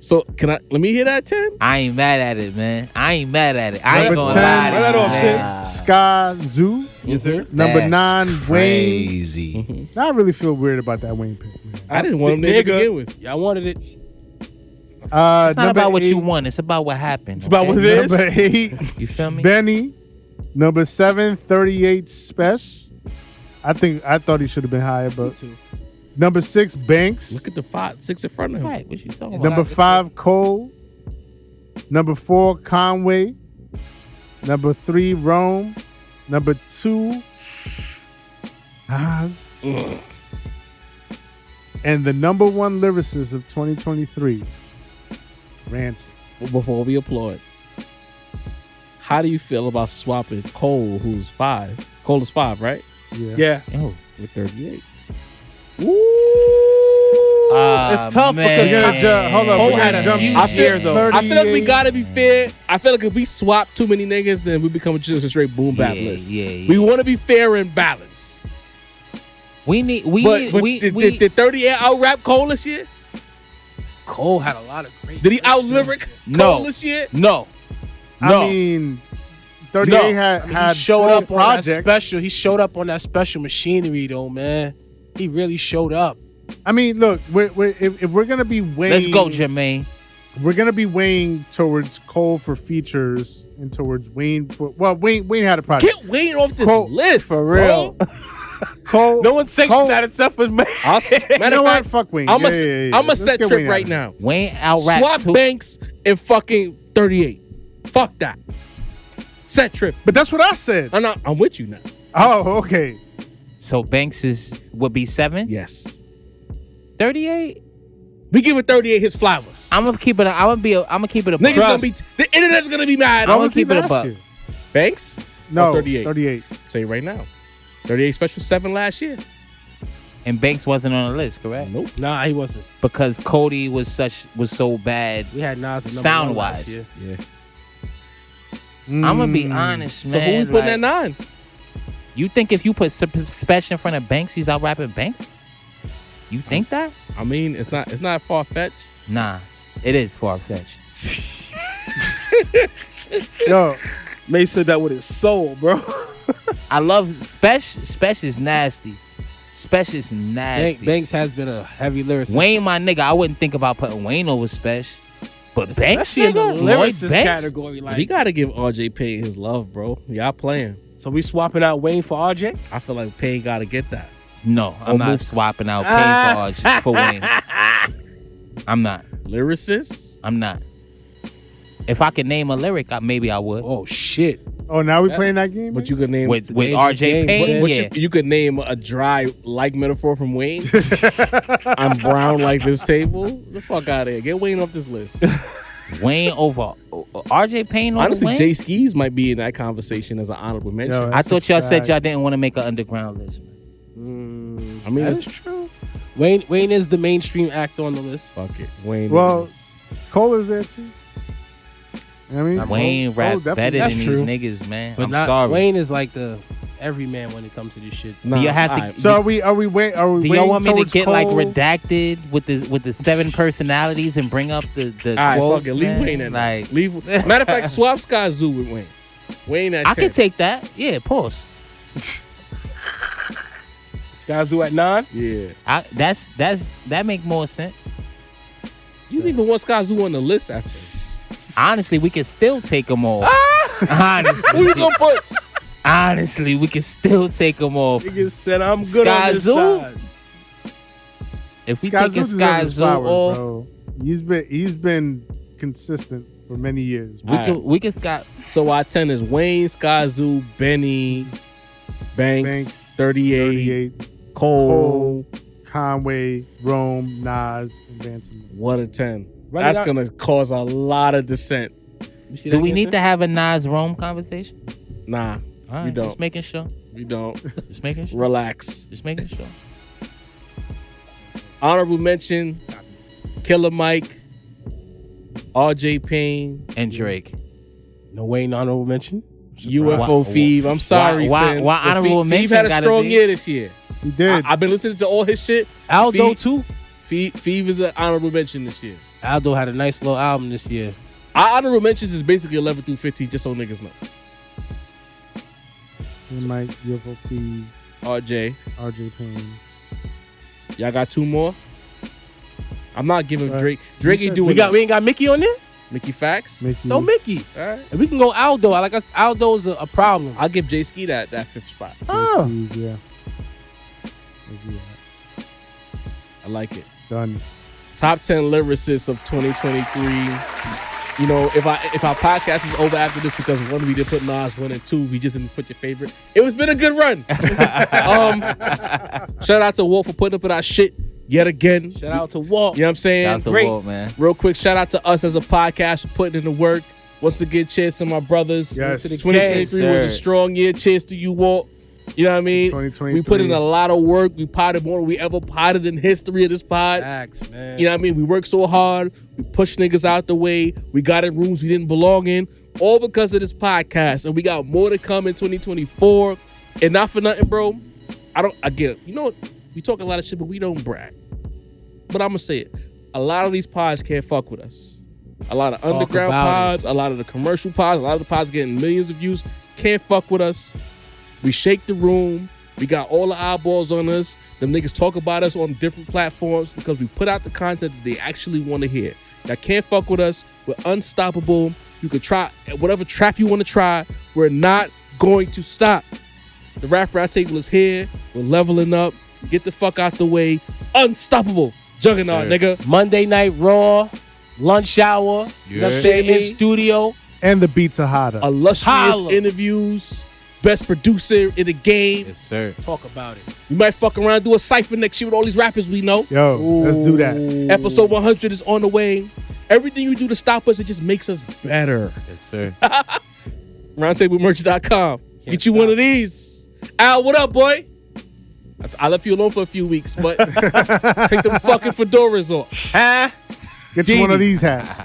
Speaker 2: So let me hear that 10?
Speaker 4: I ain't mad at it, man. I ain't mad at it. I ain't
Speaker 3: Number
Speaker 4: gonna
Speaker 3: 10.
Speaker 4: lie to
Speaker 5: Run that
Speaker 4: you,
Speaker 5: off,
Speaker 4: man.
Speaker 3: Ska Zoo.
Speaker 5: Yes, sir.
Speaker 3: Number
Speaker 7: That's
Speaker 3: 9, Wayne.
Speaker 7: Crazy.
Speaker 3: I really feel weird about that Wayne pick, man.
Speaker 2: I didn't want him there to begin with.
Speaker 5: Y'all wanted it.
Speaker 4: It's not
Speaker 3: number
Speaker 4: about what
Speaker 3: 8,
Speaker 4: you want. It's about what happened.
Speaker 5: It's about what it is.
Speaker 3: Number 8,
Speaker 4: You feel me?
Speaker 3: Benny. Number 7, 38 Special. I thought he should have been higher, but number 6, Banks.
Speaker 2: Look at the 5, 6 in front of him.
Speaker 4: Right, what you talking about?
Speaker 3: Number 5, Cole. Number 4, Conway. Number 3, Rome. Number 2, Nas. And the number 1 lyricist of 2023, Ransom.
Speaker 2: Well, before we applaud, how do you feel about swapping Cole, who's 5? Cole is 5, right?
Speaker 5: Yeah.
Speaker 4: Yo.
Speaker 2: With 38.
Speaker 5: It's tough because
Speaker 3: hold on.
Speaker 5: Cole
Speaker 3: we
Speaker 5: had
Speaker 3: gotta
Speaker 5: a
Speaker 3: jump.
Speaker 5: huge
Speaker 2: I feel,
Speaker 5: year, though.
Speaker 2: I feel like we
Speaker 3: 38.
Speaker 2: gotta be fair. I feel like if we swap too many niggas, then we become just a straight boom bap
Speaker 4: Yeah,
Speaker 2: list.
Speaker 4: yeah.
Speaker 2: We want to be fair and balanced.
Speaker 4: We need
Speaker 2: Did 38 out rap Cole this year?
Speaker 5: Cole had a lot of great.
Speaker 2: Did he out lyric Cole this year?
Speaker 4: No.
Speaker 3: I mean, 38 had
Speaker 5: he showed
Speaker 3: four
Speaker 5: up on
Speaker 3: projects.
Speaker 5: that special. He showed up on that special machinery, though, man. He really showed up.
Speaker 3: I mean, look, if we're gonna be weighing,
Speaker 4: Let's go, Jermaine.
Speaker 3: if we're gonna be weighing towards Cole for features and towards Wayne for Wayne had a project.
Speaker 2: Get Wayne off this
Speaker 3: Cole,
Speaker 2: list,
Speaker 5: for real.
Speaker 2: bro.
Speaker 3: Cole,
Speaker 5: No one sanctioned that except for me.
Speaker 2: Matter
Speaker 3: You know
Speaker 2: of
Speaker 3: what?
Speaker 2: fact,
Speaker 3: Fuck Wayne.
Speaker 2: I'm
Speaker 3: Yeah,
Speaker 2: a
Speaker 3: yeah, yeah.
Speaker 2: I'm a
Speaker 3: Let's
Speaker 2: set
Speaker 3: get
Speaker 2: trip
Speaker 3: Wayne out
Speaker 2: right
Speaker 3: of it.
Speaker 2: now.
Speaker 4: Wayne out rap
Speaker 2: Swap
Speaker 4: too.
Speaker 2: Banks and fucking 38. Fuck that. Set trip.
Speaker 3: But that's what I said.
Speaker 2: I'm with you now.
Speaker 3: Oh, okay.
Speaker 4: So Banks would be 7?
Speaker 2: Yes.
Speaker 4: 38?
Speaker 2: We giving 38 his flowers.
Speaker 4: I'm gonna keep it. I'm gonna keep it a
Speaker 2: Niggas
Speaker 4: buck.
Speaker 2: gonna be. The internet's gonna be mad.
Speaker 4: I'm
Speaker 3: What
Speaker 4: gonna
Speaker 3: was he
Speaker 4: keep it a
Speaker 3: last
Speaker 4: buck.
Speaker 3: year?
Speaker 2: Banks?
Speaker 3: No,
Speaker 2: Or 38.
Speaker 3: 38.
Speaker 2: Say right now. 38 special 7 last year.
Speaker 4: And Banks wasn't on the list, correct?
Speaker 2: Nope.
Speaker 5: Nah, he wasn't.
Speaker 4: Because Cody was so bad.
Speaker 5: We had Nas at number
Speaker 4: Sound
Speaker 5: 1 last
Speaker 4: wise.
Speaker 5: year.
Speaker 2: Yeah.
Speaker 4: I'm gonna be honest,
Speaker 2: So
Speaker 4: man.
Speaker 2: who we putting
Speaker 4: like,
Speaker 2: at 9?
Speaker 4: You think if you put Special in front of Banks, he's out rapping Banks? You think that?
Speaker 2: I mean, it's not far fetched.
Speaker 4: Nah, it is far fetched.
Speaker 3: Yo,
Speaker 5: May said that with his soul, bro.
Speaker 4: I love Special. Special is nasty. Special is nasty.
Speaker 5: Banks has been a heavy lyricist.
Speaker 4: Wayne, my nigga, I wouldn't think about putting Wayne over Special. But Banks,
Speaker 5: Especially in the
Speaker 4: nigga, Lloyd
Speaker 5: lyricist
Speaker 4: Banks?
Speaker 5: category.
Speaker 2: We
Speaker 5: Like,
Speaker 2: gotta give RJ Payne his love, bro. Y'all playing.
Speaker 5: so we swapping out Wayne for RJ?
Speaker 2: I feel like Payne gotta get that.
Speaker 4: No, I'm not
Speaker 2: move-
Speaker 4: swapping out Payne for Wayne. I'm not.
Speaker 2: Lyricists?
Speaker 4: I'm not. If I could name a lyric, maybe I would.
Speaker 5: Oh shit!
Speaker 3: oh, now we playing that game?
Speaker 2: But you could name
Speaker 4: With
Speaker 5: dangerous
Speaker 4: RJ
Speaker 5: game,
Speaker 4: Payne,
Speaker 2: But
Speaker 4: yeah.
Speaker 2: you could name a dry like metaphor from Wayne. I'm brown like this table. The fuck out of here. Get Wayne off this list.
Speaker 4: Wayne over RJ Payne over
Speaker 2: Honestly,
Speaker 4: Wayne?
Speaker 2: Jay Skis might be in that conversation as an honorable mention.
Speaker 3: Yo,
Speaker 4: I
Speaker 3: that's
Speaker 4: thought
Speaker 3: a
Speaker 4: y'all said
Speaker 3: fact.
Speaker 4: y'all didn't want to make an underground list.
Speaker 2: I mean,
Speaker 5: That's
Speaker 2: it's
Speaker 5: true. Wayne is the mainstream actor on the list.
Speaker 2: fuck it. Wayne.
Speaker 3: Well,
Speaker 2: is-
Speaker 3: Cole is there too. I mean,
Speaker 4: Wayne
Speaker 3: Cole
Speaker 4: rap
Speaker 3: definitely-
Speaker 4: better than
Speaker 5: That's
Speaker 4: these
Speaker 5: true.
Speaker 4: niggas, man.
Speaker 5: But
Speaker 4: I'm
Speaker 5: not
Speaker 4: sorry.
Speaker 5: Wayne is like the every man when it comes to this shit.
Speaker 2: Nah,
Speaker 4: Do you have to?
Speaker 2: alright.
Speaker 3: So are we waiting? Are we
Speaker 4: Do
Speaker 3: waiting
Speaker 4: y'all want me to
Speaker 3: towards
Speaker 4: get like
Speaker 3: Cole?
Speaker 4: redacted with the 7 personalities and bring up the
Speaker 2: All right,
Speaker 4: quotes?
Speaker 2: fuck it. Leave
Speaker 4: man?
Speaker 2: Wayne in there.
Speaker 4: Like,
Speaker 2: Leave. Matter of fact, swap Sky Zoo with Wayne. Wayne at 10.
Speaker 4: I can take that. Yeah, pause.
Speaker 5: Skyzoo at 9.
Speaker 2: Yeah.
Speaker 4: That make more sense.
Speaker 2: You didn't even want Sky Zoo on the list after this.
Speaker 4: Honestly, we could still take them off.
Speaker 2: Who
Speaker 4: Honestly,
Speaker 2: you gonna put?
Speaker 4: honestly, we could still take them off.
Speaker 5: Niggas said I'm good on this
Speaker 4: Skyzoo?
Speaker 5: side.
Speaker 4: If we
Speaker 3: Sky
Speaker 4: take a
Speaker 3: Zoo
Speaker 4: Sky
Speaker 3: deserves
Speaker 4: Zoo
Speaker 3: flowers,
Speaker 4: off,
Speaker 3: bro. He's been consistent for many years.
Speaker 4: we could Sky.
Speaker 2: So our 10 is Wayne, Sky Zoo, Benny, Banks, 38, Cole.
Speaker 3: Conway, Rome, Nas, and Vanson.
Speaker 2: What a 10.
Speaker 5: Run
Speaker 2: That's
Speaker 5: it out.
Speaker 2: going to cause a lot of dissent.
Speaker 5: You see
Speaker 4: Do
Speaker 5: that
Speaker 4: we need
Speaker 5: answer?
Speaker 4: to have a Nas Rome conversation?
Speaker 2: Nah,
Speaker 4: All
Speaker 2: we
Speaker 4: right,
Speaker 2: don't.
Speaker 4: just making sure.
Speaker 2: We don't.
Speaker 4: Just making sure.
Speaker 2: Relax.
Speaker 4: Just making sure.
Speaker 2: Honorable mention, Killer Mike, RJ Payne,
Speaker 4: And Drake.
Speaker 5: No Wayne honorable mention.
Speaker 2: UFO Feeve. I'm sorry,
Speaker 4: why
Speaker 2: Sin.
Speaker 4: why
Speaker 2: But
Speaker 4: honorable
Speaker 2: Feeve
Speaker 4: mention
Speaker 2: had a
Speaker 4: gotta
Speaker 2: strong
Speaker 4: be-
Speaker 2: year this year.
Speaker 3: He did.
Speaker 2: I've been listening to all his shit.
Speaker 5: Aldo
Speaker 2: Feeve-
Speaker 5: too.
Speaker 2: Feeve is an honorable mention this year.
Speaker 5: Aldo had a nice little album this year.
Speaker 2: Our honorable mentions is basically 11 through 15, just so niggas know.
Speaker 3: Mike, UFO Feed,
Speaker 2: RJ,
Speaker 3: RJ Payne.
Speaker 2: y'all got 2 more? I'm not giving
Speaker 3: Right.
Speaker 2: Drake. Drake
Speaker 3: You
Speaker 2: ain't
Speaker 3: said-
Speaker 2: doing
Speaker 5: We ain't got Mickey on there.
Speaker 2: Mickey Facts.
Speaker 3: Mickey.
Speaker 5: No Mickey.
Speaker 2: All right.
Speaker 5: And we can go Aldo. I like us. Aldo's a problem.
Speaker 2: I'll give J Ski that 5th spot.
Speaker 5: Oh.
Speaker 3: Keys, yeah. Let's do that.
Speaker 2: I like it.
Speaker 3: Done.
Speaker 2: Top 10 lyricists of 2023. You know, if our podcast is over after this because 1, we did put Nas 1 and 2, we just didn't put your favorite. It's been a good run. Shout out to Wolf for putting up with our shit yet again.
Speaker 5: Shout out to Walt.
Speaker 2: You know what I'm saying?
Speaker 4: Shout out to
Speaker 5: Great.
Speaker 4: Walt, man.
Speaker 2: Real quick, shout out to us as a podcast for putting in the work. Once again, cheers to my brothers.
Speaker 3: Yes.
Speaker 5: To the
Speaker 2: 2023
Speaker 4: gang,
Speaker 2: was a
Speaker 4: sir.
Speaker 2: strong year. Cheers to you, Walt. You know what I mean?
Speaker 3: 2023.
Speaker 2: We put in a lot of work. We potted more than we ever potted in history of this pod.
Speaker 5: Facts, man.
Speaker 2: You know what I mean? We worked so hard. We pushed niggas out the way. We got in rooms we didn't belong in. All because of this podcast. And we got more to come in 2024. And not for nothing, bro. You know what? We talk a lot of shit, but we don't brag. But I'm going to say it. A lot of these pods can't fuck with us. A lot of underground
Speaker 5: about
Speaker 2: pods, a lot of the commercial pods, a lot of the pods getting millions of views can't fuck with us. We shake the room. We got all the eyeballs on us. Them niggas talk about us on different platforms because we put out the content that they actually want to hear. That can't fuck with us. We're unstoppable. You could try whatever trap you want to try. We're not going to stop. The Rap Round Table is here. We're leveling up. Get the fuck out the way. Unstoppable. Juggernaut, nigga.
Speaker 5: Monday Night Raw, lunch hour. You know what I'm saying? In studio.
Speaker 3: And the beats are hotter.
Speaker 2: Illustrious
Speaker 5: Holla.
Speaker 2: interviews. Best producer in the game.
Speaker 4: Yes, sir.
Speaker 5: Talk about it.
Speaker 2: We might fuck around and do a cypher next year with all these rappers we know.
Speaker 3: Yo, let's do that.
Speaker 2: Episode 100 is on the way. Everything you do to stop us, it just makes us better.
Speaker 4: Yes, sir.
Speaker 2: Roundtablemerch.com. Get you one of these. Al, what up, boy? I left you alone for a few weeks, but take them fucking fedoras off.
Speaker 3: Get you one of these hats.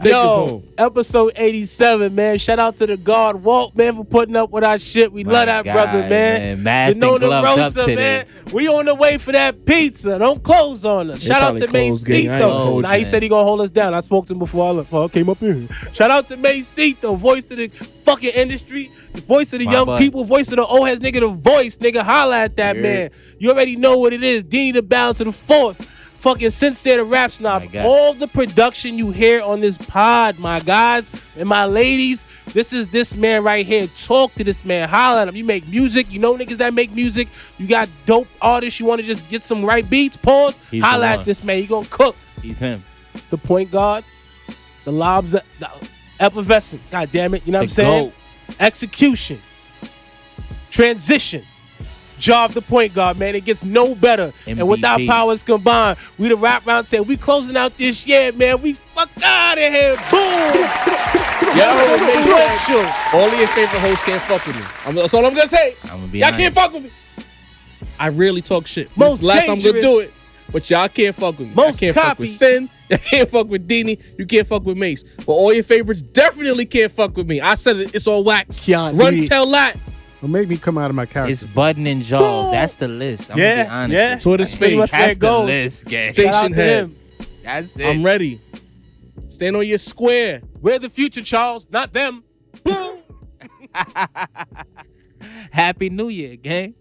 Speaker 2: Take us
Speaker 5: Yo,
Speaker 2: home.
Speaker 5: episode 87, man. Shout out to the God Walt, man, for putting up with our shit. We love that
Speaker 4: God,
Speaker 5: brother, man.
Speaker 4: Masked
Speaker 5: You know
Speaker 4: and
Speaker 5: the
Speaker 4: gloved up
Speaker 5: roaster,
Speaker 4: today.
Speaker 5: man. We on the way for that pizza. Don't close on us. Shout out
Speaker 2: probably
Speaker 5: to
Speaker 2: closed, gang. I ain't gonna
Speaker 5: Macito.
Speaker 2: hold
Speaker 5: Nah,
Speaker 2: you,
Speaker 5: he
Speaker 2: man.
Speaker 5: said he gonna hold us down. I spoke to him before I came up here. Shout out to Macito, voice of the fucking industry, the voice of the
Speaker 4: My
Speaker 5: young
Speaker 4: butt.
Speaker 5: people, voice of the old heads, nigga, the voice, nigga. Holla at that man. You already know what it is. Dean the balance of the force. Fucking Sincere the Rap Snob.
Speaker 4: My God.
Speaker 5: All the production you hear on this pod, my guys and my ladies, this is this man right here. Talk to this man. Holla at him. You make music. You know niggas that make music. You got dope artists. You want to just get some right beats. Pause.
Speaker 4: He's the
Speaker 5: Holla at
Speaker 4: one.
Speaker 5: this man. He gonna cook.
Speaker 4: He's him.
Speaker 5: The point guard, the lobs, the effervescent. God damn it. You know what I'm
Speaker 4: The
Speaker 5: saying?
Speaker 4: GOAT.
Speaker 5: Execution. Transition. Job the point guard, man. It gets no better. And with our
Speaker 4: MVP.
Speaker 5: powers combined, we the Rap Round Table. We closing out this year, man. We fuck out of here. Boom. Influential.
Speaker 2: Only your favorite host can't fuck with me. That's all I'm gonna say.
Speaker 4: I'm gonna be
Speaker 2: Y'all
Speaker 4: honest.
Speaker 2: can't fuck with me. I really talk shit.
Speaker 5: Most
Speaker 2: This is the last time I'm gonna
Speaker 5: dangerous.
Speaker 2: do it. But y'all can't fuck with me.
Speaker 5: Most
Speaker 2: y'all can't fuck
Speaker 5: copy.
Speaker 2: with Sin. Y'all can't fuck with Deanie. You can't fuck with Mace. But all your favorites definitely can't fuck with me. I said it. It's on wax.
Speaker 5: Keanu
Speaker 2: Run,
Speaker 5: Reeves.
Speaker 2: tell that.
Speaker 3: Don't make me come out of my character.
Speaker 4: It's Budden and Jaw. That's the list. I'm gonna be honest.
Speaker 5: Yeah.
Speaker 4: With you.
Speaker 2: Twitter space.
Speaker 4: That's the list, gang.
Speaker 2: Station head.
Speaker 4: That's it.
Speaker 2: I'm ready. Stand on your square.
Speaker 5: We're the future, Charles, not them.
Speaker 4: Happy New Year, gang.